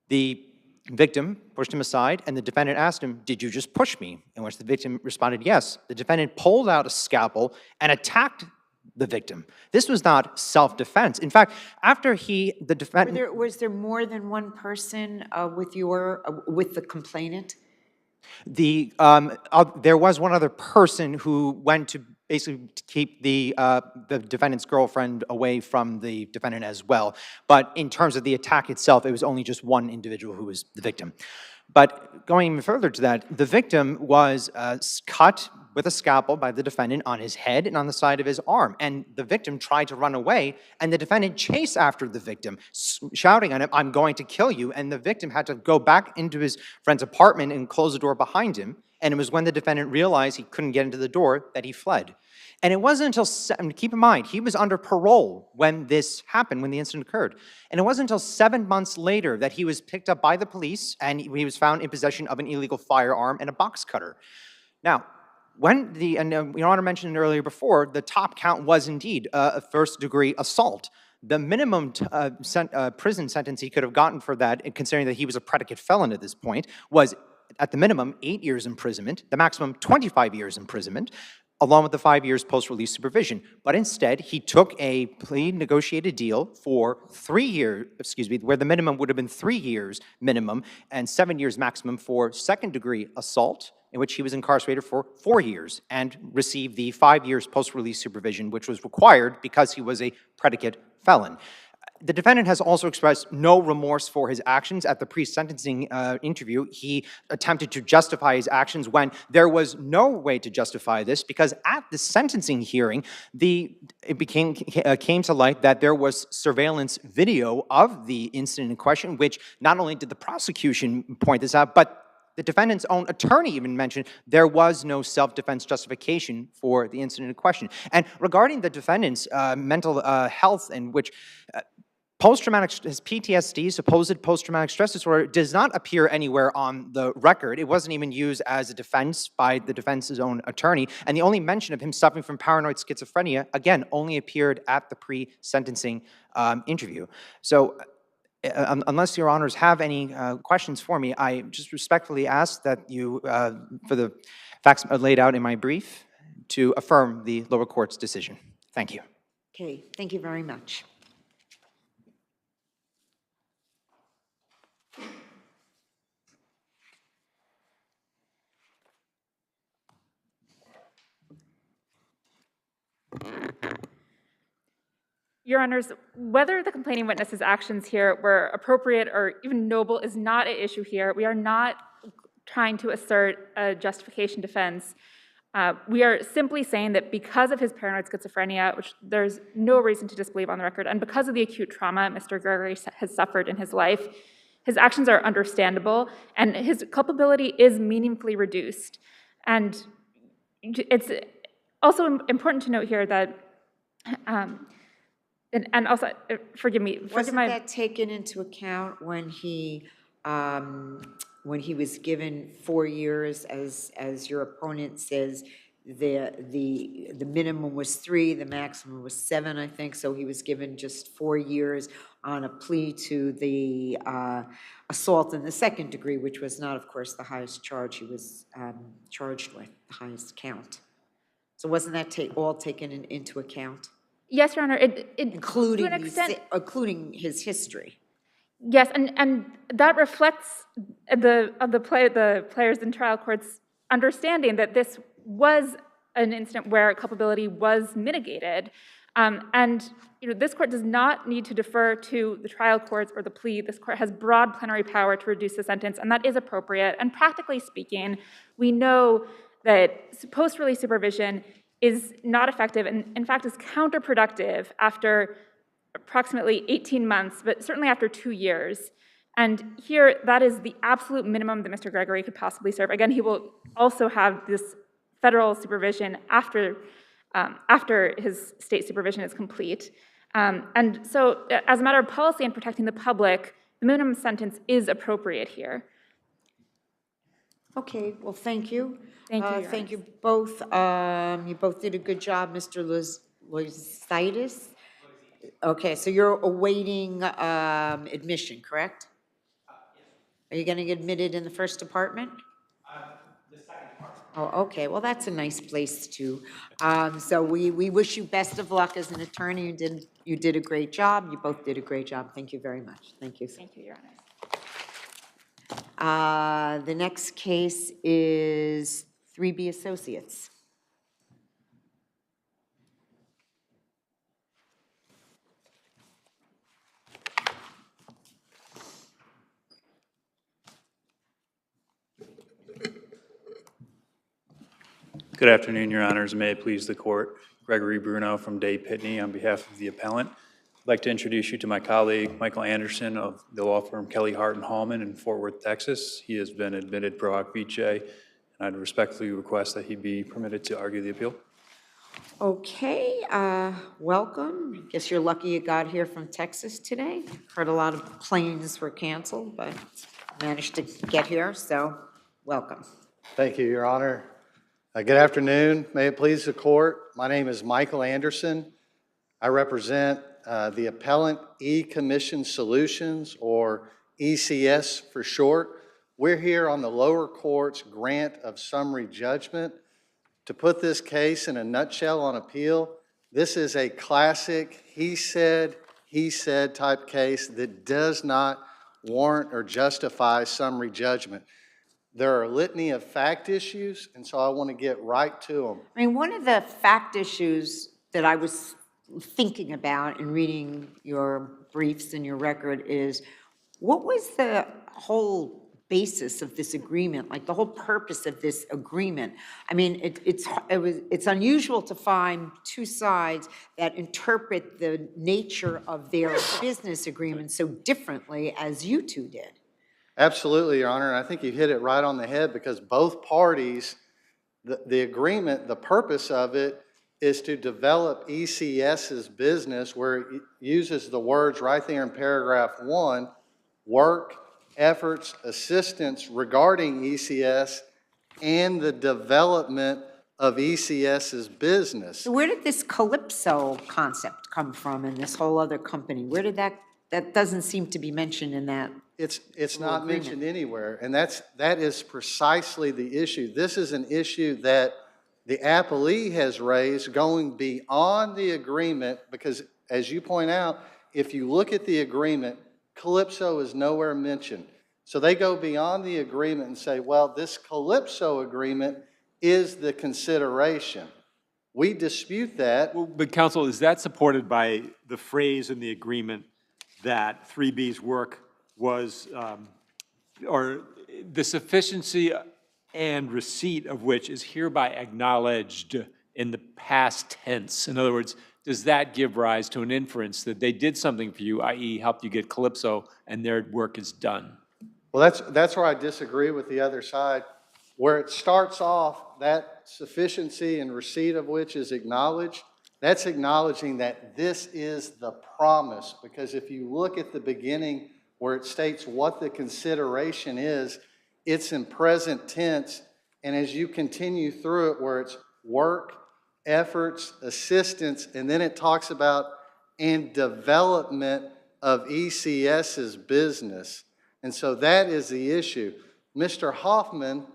The victim pushed him aside, and the defendant asked him, "Did you just push me?" In which the victim responded, "Yes." The defendant pulled out a scalpel and attacked the victim. This was not self-defense. In fact, after the defendant... Was there more than one person with the complainant? There was one other person who went to basically keep the defendant's girlfriend away from the defendant as well. But in terms of the attack itself, it was only just one individual who was the victim. But going even further to that, the victim was cut with a scalpel by the defendant on his head and on the side of his arm. And the victim tried to run away, and the defendant chased after the victim, shouting on him, "I'm going to kill you." And the victim had to go back into his friend's apartment and close the door behind him. And it was when the defendant realized he couldn't get into the door that he fled. And it wasn't until, keep in mind, he was under parole when this happened, when the incident occurred. And it wasn't until 7 months later that he was picked up by the police and he was found in possession of an illegal firearm and a box cutter. Now, when Your Honor mentioned earlier before, the top count was indeed a first-degree assault. The minimum prison sentence he could have gotten for that, considering that he was a predicate felon at this point, was at the minimum 8 years imprisonment, the maximum 25 years imprisonment, along with the 5 years post-release supervision. But instead, he took a plea negotiated deal for 3 years, where the minimum would have been 3 years minimum and 7 years maximum for second-degree assault, in which he was incarcerated for 4 years and received the 5 years post-release supervision, which was required because he was a predicate felon. The defendant has also expressed no remorse for his actions. At the pre-sentencing interview, he attempted to justify his actions when there was no way to justify this, because at the sentencing hearing, it came to light that there was surveillance video of the incident in question, which not only did the prosecution point this out, but the defendant's own attorney even mentioned there was no self-defense justification for the incident in question. And regarding the defendant's mental health, in which his PTSD, supposed post-traumatic stress disorder, does not appear anywhere on the record. It wasn't even used as a defense by the defense's own attorney. And the only mention of him suffering from paranoid schizophrenia, again, only appeared at the pre-sentencing interview. So unless Your Honors have any questions for me, I just respectfully ask that you, for the facts laid out in my brief, to affirm the lower court's decision. Thank you. Okay, thank you very much. Your Honors, whether the complaining witness's actions here were appropriate or even noble is not at issue here. We are not trying to assert a justification defense. We are simply saying that because of his paranoid schizophrenia, which there's no reason to disbelieve on the record, and because of the acute trauma Mr. Gregory has suffered in his life, his actions are understandable, and his culpability is meaningfully reduced. And it's also important to note here that, and also, forgive me. Wasn't that taken into account when he was given 4 years, as your opponent says, the minimum was 3, the maximum was 7, I think, so he was given just 4 years on a plea to the assault in the second degree, which was not, of course, the highest charge he was charged with, the highest count. So wasn't that all taken into account? Yes, Your Honor, including to an extent, including his history. Yes, and that reflects the players in trial court's understanding that this was an incident where culpability was mitigated. And this court does not need to defer to the trial courts or the plea. This court has broad plenary power to reduce the sentence, and that is appropriate. And practically speaking, we know that post-release supervision is not effective and, in fact, is counterproductive after approximately 18 months, but certainly after 2 years. And here, that is the absolute minimum that Mr. Gregory could possibly serve. Again, he will also have this federal supervision after his state supervision is complete. And so, as a matter of policy and protecting the public, the minimum sentence is appropriate here. Okay, well, thank you. Thank you, Your thank you both. You both did a good job, Mr. Loisitis. Okay, so you're awaiting admission, correct? Are you getting admitted in the first department? The second department. Oh, okay, well, that's a nice place to. So we wish you best of luck as an attorney. You did a great job. You both did a great job. Thank you very much. Thank you. Thank you, Your Honor. The next case is 3B Associates. Good afternoon, Your Honors. May it please the Court. Gregory Bruno from Day Pitney on behalf of the appellant. I'd like to introduce you to my colleague, Michael Anderson of the law firm Kelly Hart & Hallman in Fort Worth, Texas. He has been admitted pro hoc vice, and I'd respectfully request that he be permitted to argue the appeal. Okay, welcome. I guess you're lucky you got here from Texas today. Heard a lot of planes were canceled, but managed to get here, so welcome. Thank you, Your Honor. Good afternoon. May it please the Court. My name is Michael Anderson. I represent the Appellant E-Commission Solutions, or ECS for short. We're here on the lower court's grant of summary judgment. To put this case in a nutshell on appeal, this is a classic he said type case that does not warrant or justify summary judgment. There are a litany of fact issues, and so I want to get right to them. I mean, one of the fact issues that I was thinking about in reading your briefs and your record is, what was the whole basis of this agreement, like the whole purpose of this agreement? I mean, it's unusual to find two sides that interpret the nature of their business agreement so differently as you two did. Absolutely, Your Honor, and I think you hit it right on the head, because both parties, the agreement, the purpose of it is to develop ECS's business, where it uses the words right there in paragraph 1, work, efforts, assistance regarding ECS, and the development of ECS's business. So where did this Calypso concept come from in this whole other company? Where did that doesn't seem to be mentioned in that? It's not mentioned anywhere, and that is precisely the issue. This is an issue that the appellee has raised going beyond the agreement, because as you point out, if you look at the agreement, Calypso is nowhere mentioned. So they go beyond the agreement and say, well, this Calypso agreement is the consideration. We dispute that. Well, but counsel, is that supported by the phrase in the agreement that 3B's work was, or the sufficiency and receipt of which is hereby acknowledged in the past tense? In other words, does that give rise to an inference that they did something for you, i.e. helped you get Calypso, and their work is done? Well, that's where I disagree with the other side. Where it starts off, that sufficiency and receipt of which is acknowledged, that's acknowledging that this is the promise. Because if you look at the beginning where it states what the consideration is, it's in present tense. And as you continue through it, where it's work, efforts, assistance, and then it talks about and development of ECS's business. And so that is the issue. Mr. Hoffman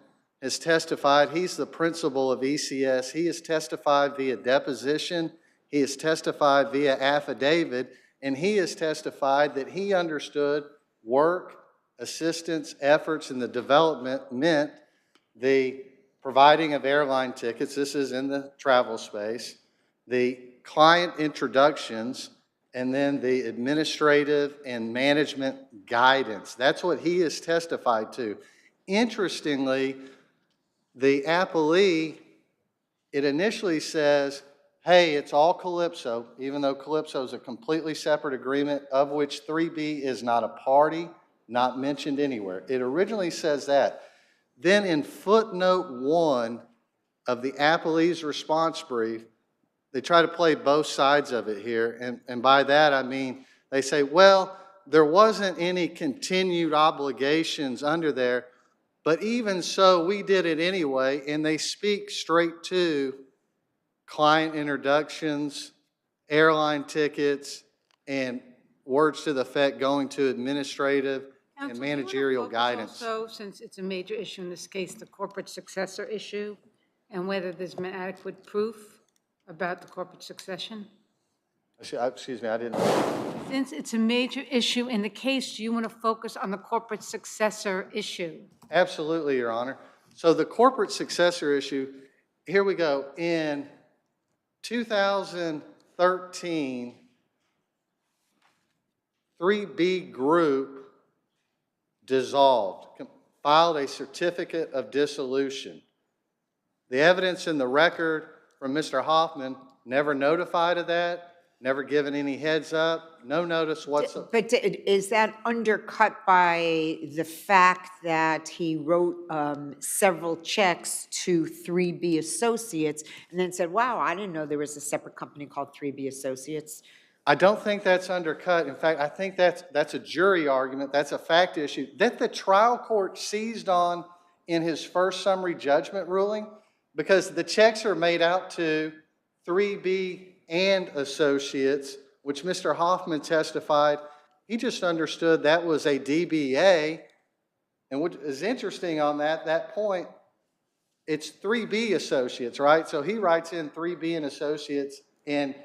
has testified, he's the principal of ECS. He has testified via deposition, he has testified via affidavit, and he has testified that he understood work, assistance, efforts, and the development meant the providing of airline tickets, this is in the travel space, the client introductions, and then the administrative and management guidance. That's what he has testified to. Interestingly, the appellee, it initially says, hey, it's all Calypso, even though Calypso is a completely separate agreement of which 3B is not a party, not mentioned anywhere. It originally says that. Then in footnote 1 of the appellee's response brief, they try to play both sides of it here. And by that I mean, they say, well, there wasn't any continued obligations under there, but even so, we did it anyway. And they speak straight to client introductions, airline tickets, and words to the effect going to administrative and managerial guidance. Also, since it's a major issue in this case, the corporate successor issue, and whether there's been adequate proof about the corporate succession? Excuse me, I didn't. Since it's a major issue in the case, do you want to focus on the corporate successor issue? Absolutely, Your Honor. So the corporate successor issue, here we go. In 2013, 3B Group dissolved, filed a certificate of dissolution. The evidence in the record from Mr. Hoffman never notified of that, never given any heads up, no notice whatsoever. But is that undercut by the fact that he wrote several checks to 3B Associates and then said, wow, I didn't know there was a separate company called 3B Associates? I don't think that's undercut. In fact, I think that's a jury argument. That's a fact issue that the trial court seized on in his first summary judgment ruling, because the checks are made out to 3B and Associates, which Mr. Hoffman testified, he just understood that was a DBA. And what is interesting on that point, it's 3B Associates, right? So he writes in 3B and Associates, and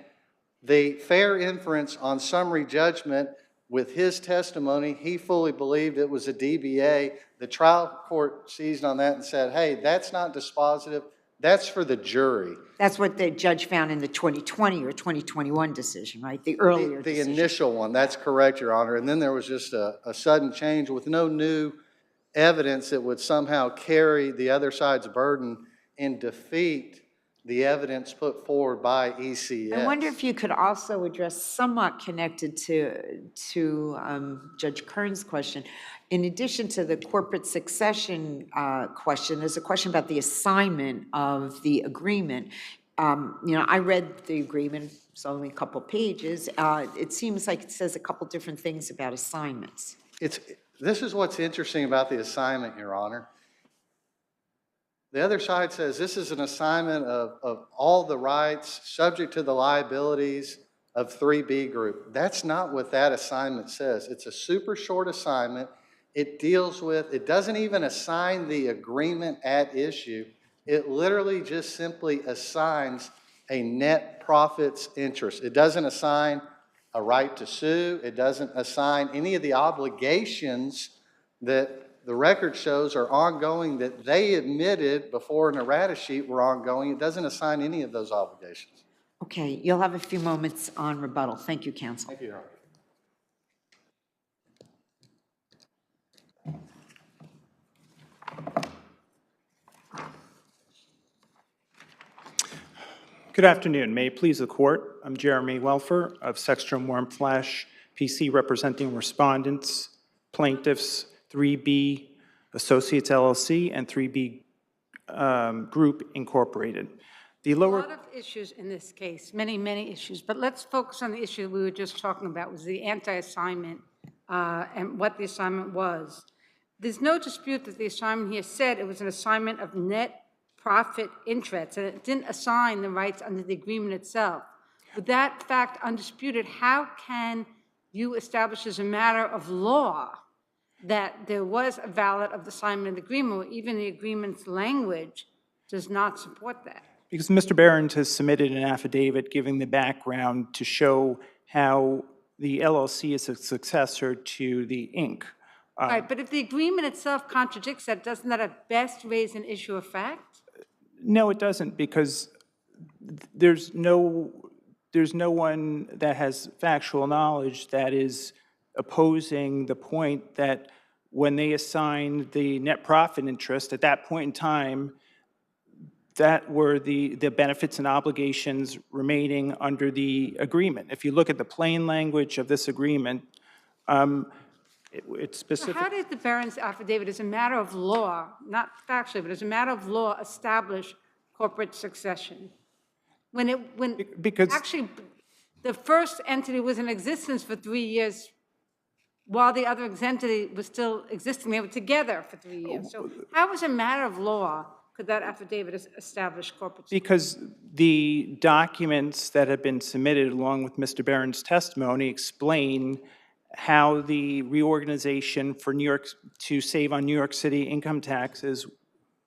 the fair inference on summary judgment with his testimony, he fully believed it was a DBA. The trial court seized on that and said, hey, that's not dispositive. That's for the jury. That's what the judge found in the 2020 or 2021 decision, right? The earlier decision. The initial one, that's correct, Your Honor. And then there was just a sudden change with no new evidence that would somehow carry the other side's burden and defeat the evidence put forward by ECS. I wonder if you could also address, somewhat connected to Judge Kern's question, in addition to the corporate succession question, there's a question about the assignment of the agreement. I read the agreement, it's only a couple pages. It seems like it says a couple different things about assignments. This is what's interesting about the assignment, Your Honor. The other side says this is an assignment of all the rights subject to the liabilities of 3B Group. That's not what that assignment says. It's a super short assignment. It deals with, it doesn't even assign the agreement at issue. It literally just simply assigns a net profits interest. It doesn't assign a right to sue. It doesn't assign any of the obligations that the record shows are ongoing that they admitted before an errata sheet were ongoing. It doesn't assign any of those obligations. Okay, you'll have a few moments on rebuttal. Thank you, counsel. Thank you, Your Honor. Good afternoon. May it please the court. I'm Jeremy Welfer of Sextrom Warm Flash PC, representing respondents, plaintiffs, 3B Associates LLC, and 3B Group Incorporated. The lower... A lot of issues in this case, many, many issues, but let's focus on the issue we were just talking about, was the anti-assignment and what the assignment was. There's no dispute that the assignment here said it was an assignment of net profit interest, and it didn't assign the rights under the agreement itself. With that fact undisputed, how can you establish as a matter of law that there was a valid of the assignment agreement, or even the agreement's language does not support that? Because Mr. Behrens has submitted an affidavit giving the background to show how the LLC is a successor to the Inc. Right, but if the agreement itself contradicts that, doesn't that at best raise an issue of fact? No, it doesn't, because there's no one that has factual knowledge that is opposing the point that when they assigned the net profit interest, at that point in time, that were the benefits and obligations remaining under the agreement. If you look at the plain language of this agreement, it's specific. So how did the Behrens affidavit, as a matter of law, not factually, but as a matter of law, establish corporate succession? Because actually the first entity was in existence for 3 years while the other entity was still existing. They were together for 3 years. So how, as a matter of law, could that affidavit establish corporate succession? Because the documents that have been submitted along with Mr. Behrens' testimony explain how the reorganization for New York to save on New York City income taxes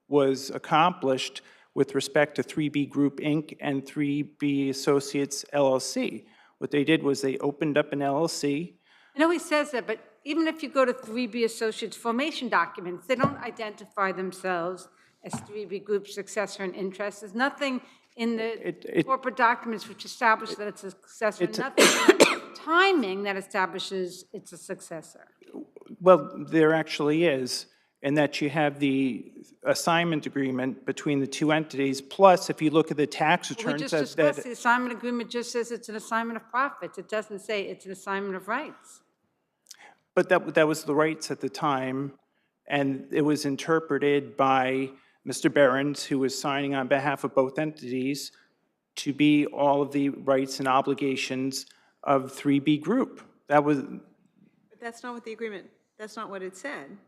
was accomplished with respect to 3B Group Inc. and 3B Associates LLC. What they did was they opened up an LLC. I know he says that, but even if you go to 3B Associates formation documents, they don't identify themselves as 3B Group successor and interest. There's nothing in the corporate documents which establish that it's a successor, nothing in the timing that establishes it's a successor. Well, there actually is, in that you have the assignment agreement between the two entities, plus if you look at the tax returns... We just discussed the assignment agreement just says it's an assignment of profits. It doesn't say it's an assignment of rights. But that was the rights at the time, and it was interpreted by Mr. Behrens, who was signing on behalf of both entities, to be all of the rights and obligations of 3B Group. That was... But that's not what the agreement, that's not what it said.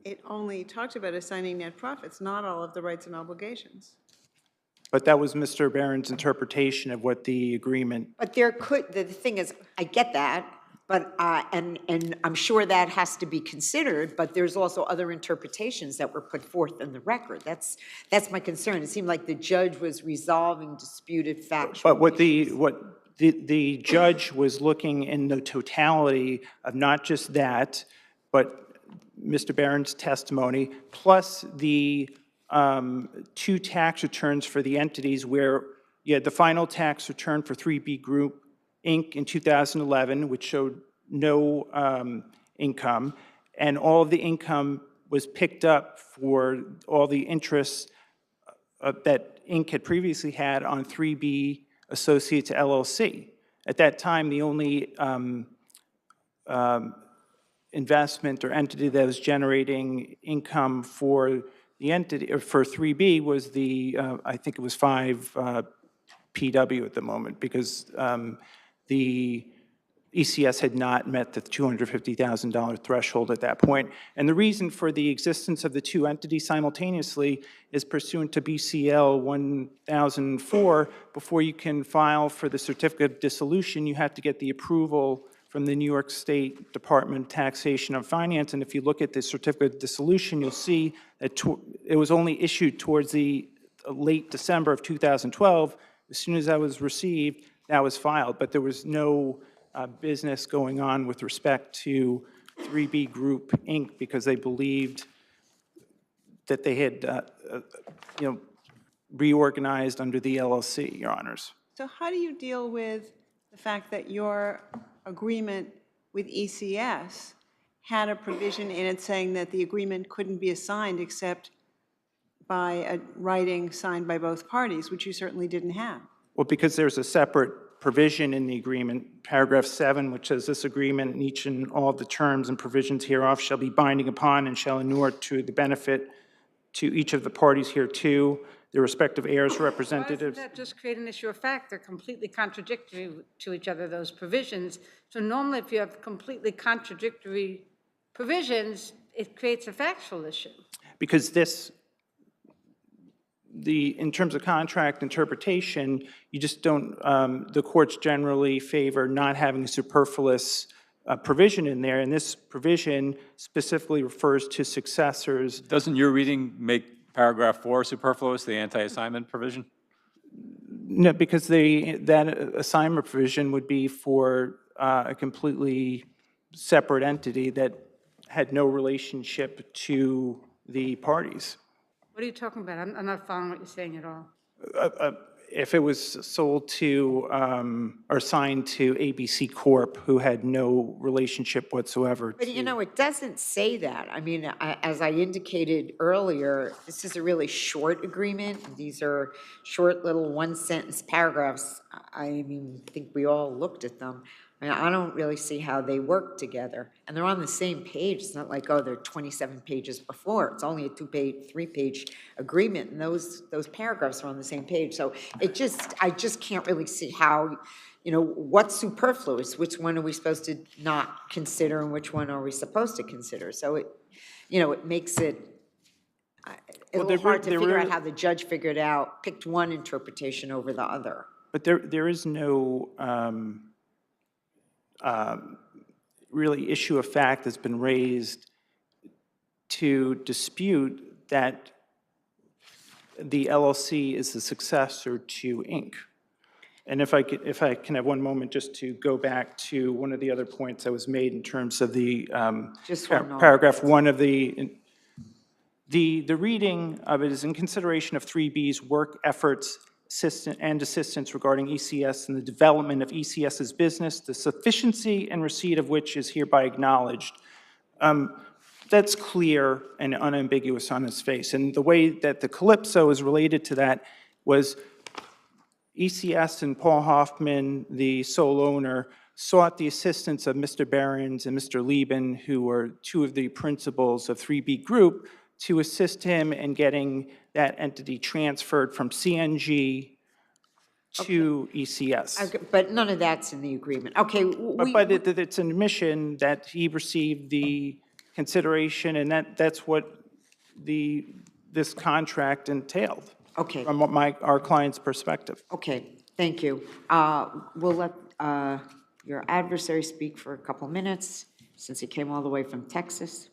It only talked about assigning net profits, not all of the rights and obligations. But that was Mr. Behrens' interpretation of what the agreement... But there could, the thing is, I get that, but, and I'm sure that has to be considered, but there's also other interpretations that were put forth in the record. That's my concern. It seemed like the judge was resolving disputed factual But what the judge was looking in the totality of not just that, but Mr. Behrens' testimony, plus the two tax returns for the entities where you had the final tax return for 3B Group Inc. in 2011, which showed no income, and all of the income was picked up for all the interests that Inc. had previously had on 3B Associates LLC. At that time, the only investment or entity that was generating income for the entity, or for 3B, was the, I think it was 5 PW at the moment, because the ECS had not met the $250,000 threshold at that point. And the reason for the existence of the two entities simultaneously is pursuant to BCL 1004. Before you can file for the certificate of dissolution, you have to get the approval from the New York State Department of Taxation and Finance. And if you look at the certificate of dissolution, you'll see that it was only issued towards the late December of 2012. As soon as that was received, that was filed. But there was no business going on with respect to 3B Group, Inc., because they believed that they had, reorganized under the LLC, Your Honors. So how do you deal with the fact that your agreement with ECS had a provision in it saying that the agreement couldn't be assigned except by a writing signed by both parties, which you certainly didn't have? Well, because there's a separate provision in the agreement, paragraph 7, which says this agreement and each and all the terms and provisions hereof shall be binding upon and shall inure to the benefit to each of the parties hereto, their respective heirs, representatives. Why doesn't that just create an issue of fact? They're completely contradictory to each other, those provisions. So normally if you have completely contradictory provisions, it creates a factual issue. Because in terms of contract interpretation, you just don't, the courts generally favor not having a superfluous provision in there, and this provision specifically refers to successors. Doesn't your reading make paragraph 4 superfluous, the anti-assignment provision? No, because that assignment provision would be for a completely separate entity that had no relationship to the parties. What are you talking about? I'm not following what you're saying at all. If it was sold to or signed to ABC Corp., who had no relationship whatsoever. But it doesn't say that. I mean, as I indicated earlier, this is a really short agreement. These are short little one-sentence paragraphs. I think we all looked at them. I don't really see how they work together. And they're on the same page. It's not like, they're 27 pages before. It's only a 3-page agreement, and those paragraphs are on the same page. So I just can't really see how, what's superfluous? Which one are we supposed to not consider, and which one are we supposed to consider? So it makes it a little hard to figure out how the judge picked one interpretation over the other. But there is no really issue of fact that's been raised to dispute that the LLC is the successor to Inc. And if I can have one moment just to go back to one of the other points that was made in terms of the paragraph 1 of the reading of it is in consideration of 3B's work efforts and assistance regarding ECS and the development of ECS's business, the sufficiency and receipt of which is hereby acknowledged. That's clear and unambiguous on its face. And the way that the Calypso is related to that was ECS and Paul Hoffman, the sole owner, sought the assistance of Mr. Behrens and Mr. Lieben, who were two of the principals of 3B Group, to assist him in getting that entity transferred from CNG to ECS. But none of that's in the agreement. Okay. But it's an admission that he received the consideration, and that's what this contract entailed. Okay. From our client's perspective. Okay, thank you. We'll let your adversary speak for a couple minutes, since he came all the way from Texas.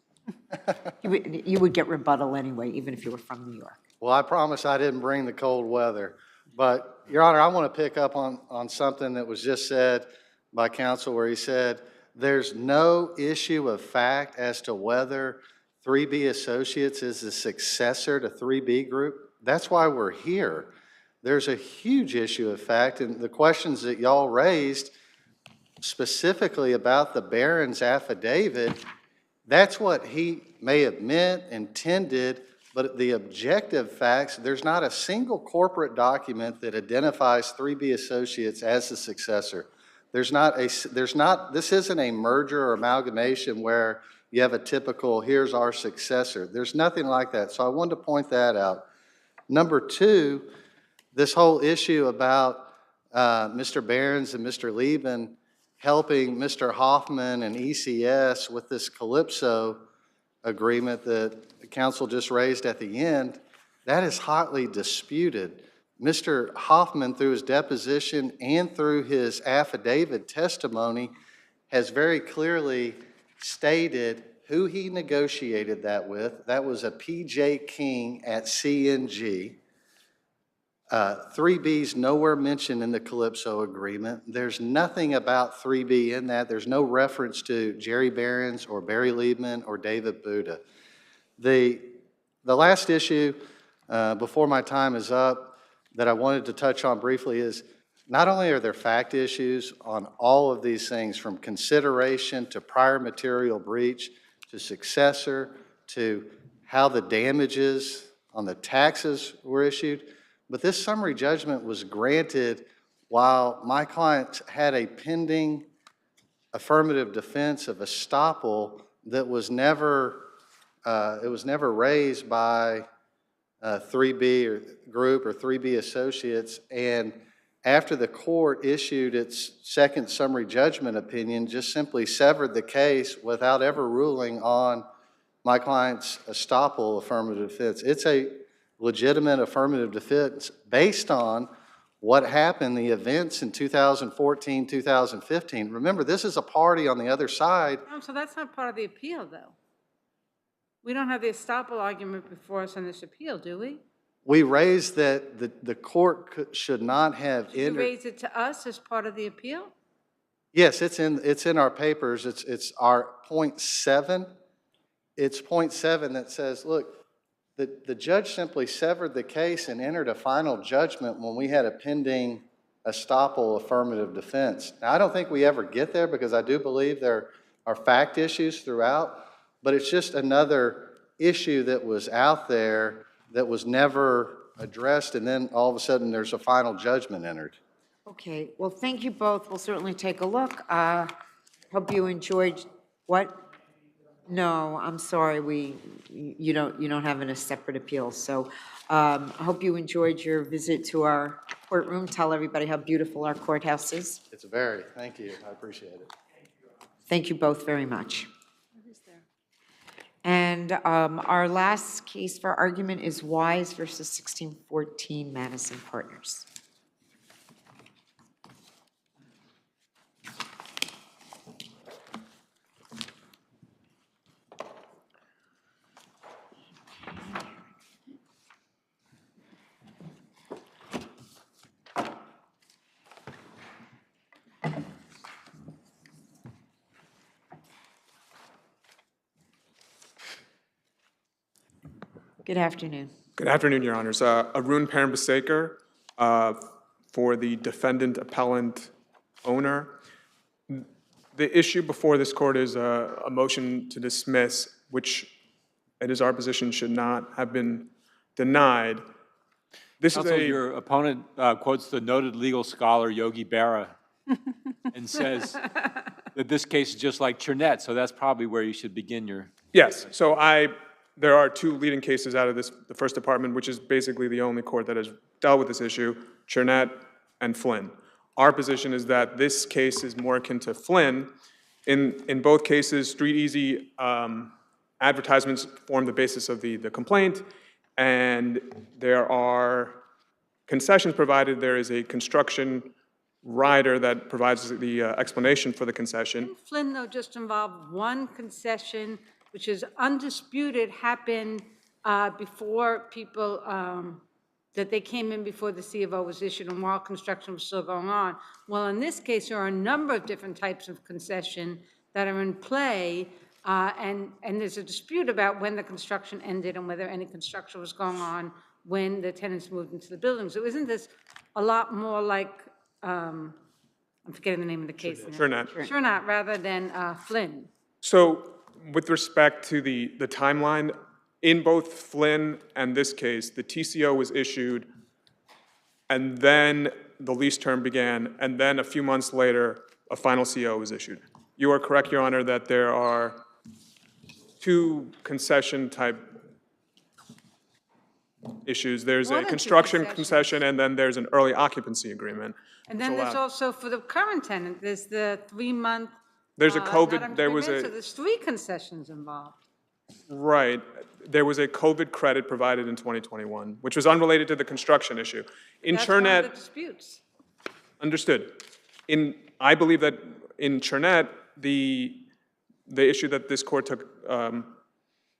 You would get rebuttal anyway, even if you were from New York. Well, I promise I didn't bring the cold weather. But, Your Honor, I want to pick up on something that was just said by counsel, where he said there's no issue of fact as to whether 3B Associates is the successor to 3B Group. That's why we're here. There's a huge issue of fact, and the questions that y'all raised specifically about the Behrens affidavit, that's what he may have meant, intended, but the objective facts, there's not a single corporate document that identifies 3B Associates as the successor. This isn't a merger or amalgamation where you have a typical, here's our successor. There's nothing like that, so I wanted to point that out. Number two, this whole issue about Mr. Behrens and Mr. Lieben helping Mr. Hoffman and ECS with this Calypso agreement that the counsel just raised at the end, that is hotly disputed. Mr. Hoffman, through his deposition and through his affidavit testimony, has very clearly stated who he negotiated that with. That was a P.J. King at CNG. 3B's nowhere mentioned in the Calypso agreement. There's nothing about 3B in that. There's no reference to Jerry Behrens or Barry Liebman or David Buddha. The last issue, before my time is up, that I wanted to touch on briefly is not only are there fact issues on all of these things, from consideration to prior material breach to successor to how the damages on the taxes were issued, but this summary judgment was granted while my client had a pending affirmative defense of estoppel that was never, it was never raised by 3B or group or 3B associates. And after the court issued its second summary judgment opinion, just simply severed the case without ever ruling on my client's estoppel affirmative defense. It's a legitimate affirmative defense based on what happened, the events in 2014, 2015. Remember, this is a party on the other side. Oh, so that's not part of the appeal, though. We don't have the estoppel argument before us on this appeal, do we? We raised that the court should not have Did you entered. raise it to us as part of the appeal? Yes, it's in our papers. It's our .7. It's .7 that says, look, the judge simply severed the case and entered a final judgment when we had a pending estoppel affirmative defense. Now, I don't think we ever get there because I do believe there are fact issues throughout, but it's just another issue that was out there that was never addressed, and then all of a sudden there's a final judgment entered. Okay, well, thank you both. We'll certainly take a look. Hope you enjoyed, what? No, I'm sorry, you don't have a separate appeal. So I hope you enjoyed your visit to our courtroom. Tell everybody how beautiful our courthouse is. It's very, thank you, I appreciate it. Thank you both very much. And our last case for argument is Wise versus 1614 Madison Partners. Good afternoon. Good afternoon, Your Honors. Arun Parambasekar for the defendant appellant owner. The issue before this court is a motion to dismiss, which it is our position should not have been denied. This Counsel, is a... your opponent quotes the noted legal scholar Yogi Berra and says that this case is just like Chernett, so that's probably where you should begin your... Yes, so there are two leading cases out of the first department, which is basically the only court that has dealt with this issue, Chernett and Flynn. Our position is that this case is more akin to Flynn. In both cases, street easy advertisements form the basis of the complaint, and there are concessions provided. There is a construction rider that provides the explanation for the concession. Didn't Flynn, though, just involved one concession, which is undisputed, happened before people, that they came in before the C of O was issued and while construction was still going on. Well, in this case, there are a number of different types of concession that are in play, and there's a dispute about when the construction ended and whether any construction was going on when the tenants moved into the building. So isn't this a lot more like, I'm forgetting the name of the case. Chernett. Chernett, rather than Flynn. So with respect to the timeline, in both Flynn and this case, the TCO was issued, and then the lease term began, and then a few months later, a final CO was issued. You are correct, Your Honor, that there are two concession-type issues. There's a construction concession, and then there's an early occupancy agreement. And then there's also, for the current tenant, there's the 3-month. There's a COVID, there was so there's 3 concessions involved. Right. There was a COVID credit provided in 2021, which was unrelated to the construction issue. In That's Chernett, one of the disputes. understood. I believe that in Chernett, the issue that this court took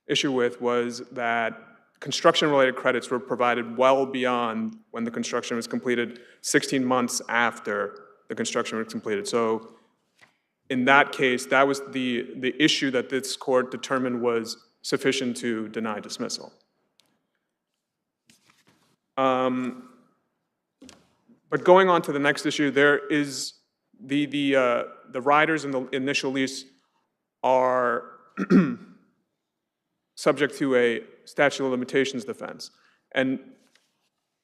issue with was that construction-related credits were provided well beyond when the construction was completed, 16 months after the construction was completed. So in that case, that was the issue that this court determined was sufficient to deny dismissal. But going on to the next issue, there is the riders in the initial lease are subject to a statute of limitations defense. And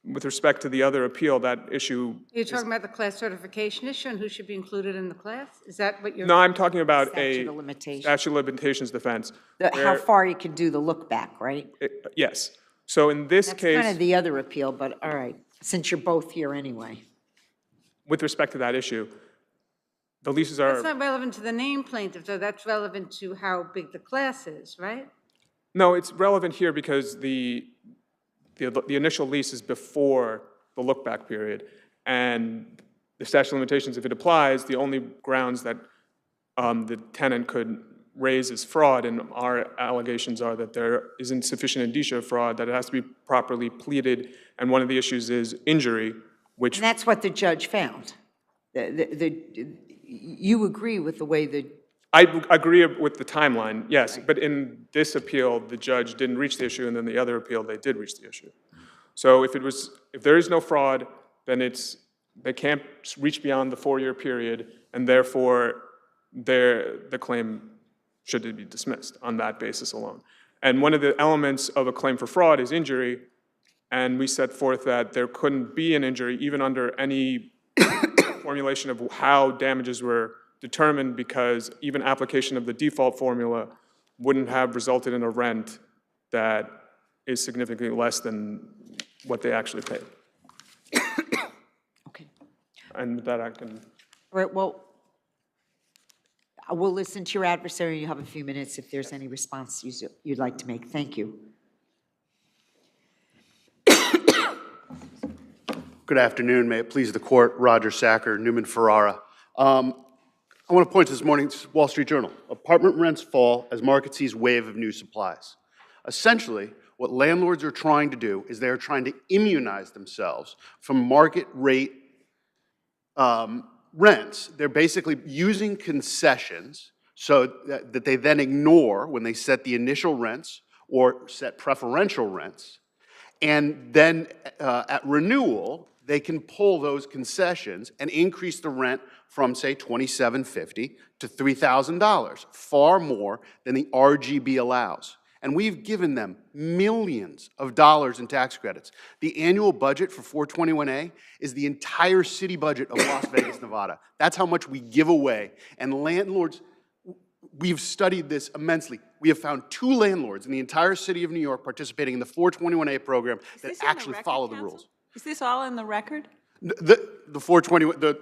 with respect to the other appeal, that issue... You're talking about the class certification issue and who should be included in the class? Is that what you're... No, I'm talking about Statute a of limitations. statute of limitations defense. How far you can do the look back, right? Yes. So in this That's case... kind of the other appeal, but all right, since you're both here anyway. With respect to that issue, the leases are... That's not relevant to the named plaintiff, though. That's relevant to how big the class is, right? No, it's relevant here because the initial lease is before the look-back period, and the statute of limitations, if it applies, the only grounds that the tenant could raise is fraud, and our allegations are that there isn't sufficient indicia of fraud, that it has to be properly pleaded, and one of the issues is injury, which... And that's what the judge found. You agree with the way the... I agree with the timeline, yes, right. But in this appeal, the judge didn't reach the issue, and then the other appeal, they did reach the issue. So if there is no fraud, then they can't reach beyond the 4-year period, and therefore the claim should be dismissed on that basis alone. And one of the elements of a claim for fraud is injury, and we set forth that there couldn't be an injury even under any formulation of how damages were determined, because even application of the default formula wouldn't have resulted in a rent that is significantly less than what they actually paid. Okay. And with that, I can... All right, well, we'll listen to your adversary. You have a few minutes if there's any response you'd like to make. Thank you. Good afternoon. May it please the court. Roger Sacker, Newman Ferrara. I want to point to this morning's Wall Street Journal. Apartment rents fall as market sees wave of new supplies. Essentially, what landlords are trying to do is they're trying to immunize themselves from market rate rents. They're basically using concessions so that they then ignore when they set the initial rents or set preferential rents. And then at renewal, they can pull those concessions and increase the rent from, say, $2,750 to $3,000, far more than the RGB allows. And we've given them millions of dollars in tax credits. The annual budget for 421A is the entire city budget of Las Vegas, Nevada. That's how much we give away. And landlords, we've studied this immensely. We have found 2 landlords in the entire city of New York participating in the 421A program that actually follow the rules. Is this all in the record? The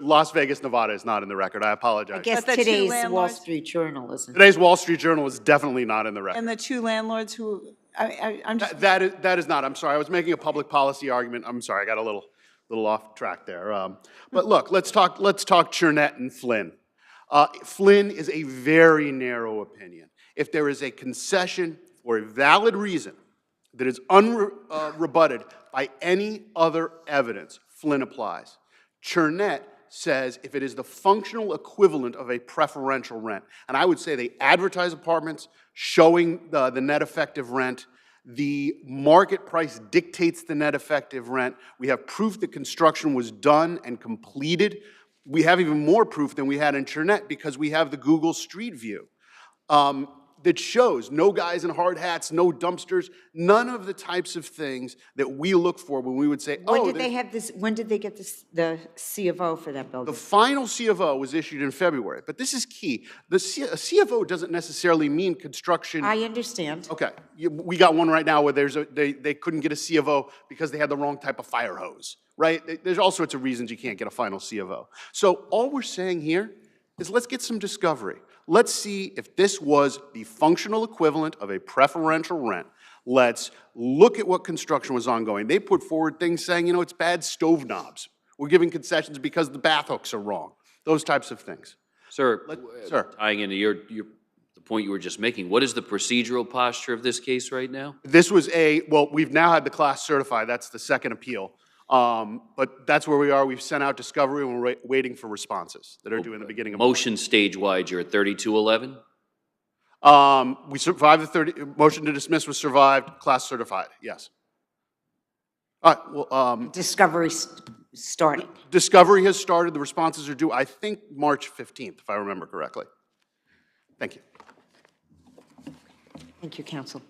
Las Vegas, Nevada is not in the record. I apologize. I guess today's Wall Street Journal isn't. Today's Wall Street Journal is definitely not in the record. And the 2 landlords who, I'm just... That is not. I'm sorry. I was making a public policy argument. I'm sorry. I got a little off track there. But look, let's talk Chernett and Flynn. Flynn is a very narrow opinion. If there is a concession for a valid reason that is unrebutted by any other evidence, Flynn applies. Chernett says if it is the functional equivalent of a preferential rent, and I would say they advertise apartments showing the net effective rent, the market price dictates the net effective rent. We have proof that construction was done and completed. We have even more proof than we had in Chernett because we have the Google Street View that shows no guys in hard hats, no dumpsters, none of the types of things that we look for when we would say, when did they have this? When did they get the C of O for that building? The final C of O was issued in February, but this is key. A C of O doesn't necessarily mean construction. I understand. Okay, we got one right now where they couldn't get a C of O because they had the wrong type of fire hose, right? There's all sorts of reasons you can't get a final C of O. So all we're saying here is let's get some discovery. Let's see if this was the functional equivalent of a preferential rent. Let's look at what construction was ongoing. They put forward things saying, it's bad stove knobs. We're giving concessions because the bath hooks are wrong. Those types of things. Sir, Sir. tying into the point you were just making, what is the procedural posture of this case right now? This was well, we've now had the class certified. That's the second appeal. But that's where we are. We've sent out discovery, and we're waiting for responses that are due in the beginning of March. Motion stage-wide, you're at 3211? We survived motion to dismiss was survived, class certified, yes. All right, well, Discovery starting. discovery has started. The responses are due, I think, March 15th, if I remember correctly. Thank you. Thank you, counsel.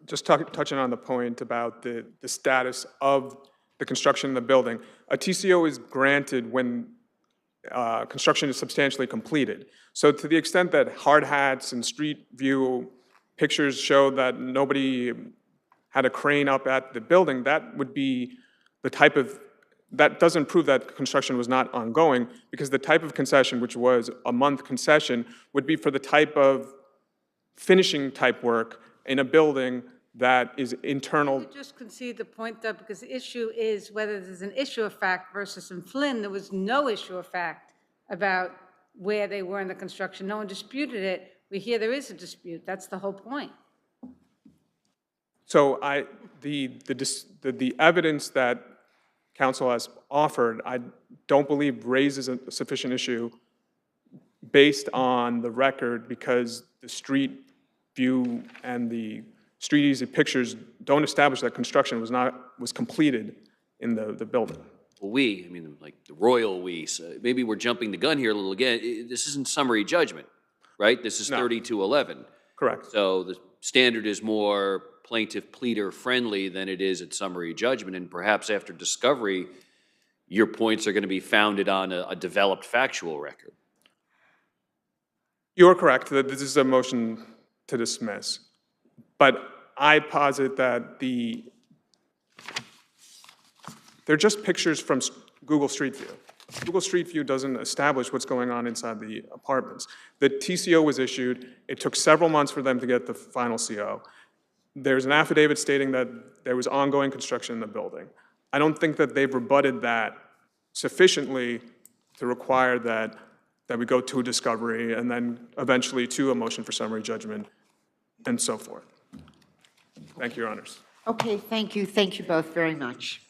Just touching on the point about the status of the construction of the building. A TCO is granted when construction is substantially completed. So to the extent that hard hats and street view pictures show that nobody had a crane up at the building, that would be the type of, that doesn't prove that construction was not ongoing, because the type of concession, which was a month concession, would be for the type of finishing type work in a building that is internal. You just concede the point, though, because the issue is whether there's an issue of fact versus in Flynn, there was no issue of fact about where they were in the construction. No one disputed it. We hear there is a dispute. That's the whole point. So the evidence that counsel has offered, I don't believe raises a sufficient issue based on the record, because the street view and the street easy pictures don't establish that construction was completed in the building. Well, I mean, like the royal we, so maybe we're jumping the gun here a little again. This isn't summary judgment, right? This is 3211. Correct. So the standard is more plaintiff pleader friendly than it is at summary judgment, and perhaps after discovery, your points are going to be founded on a developed factual record. You're correct that this is a motion to dismiss, but I posit that they're just pictures from Google Street View. Google Street View doesn't establish what's going on inside the apartments. The TCO was issued. It took several months for them to get the final CO. There's an affidavit stating that there was ongoing construction in the building. I don't think that they've rebutted that sufficiently to require that we go to a discovery and then eventually to a motion for summary judgment and so forth. Thank you, Your Honors. Okay, thank you. Thank you both very much.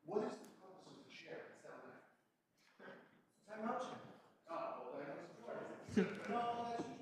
What is the purpose of the chair? It's down there. Time out. Oh, well, no, that's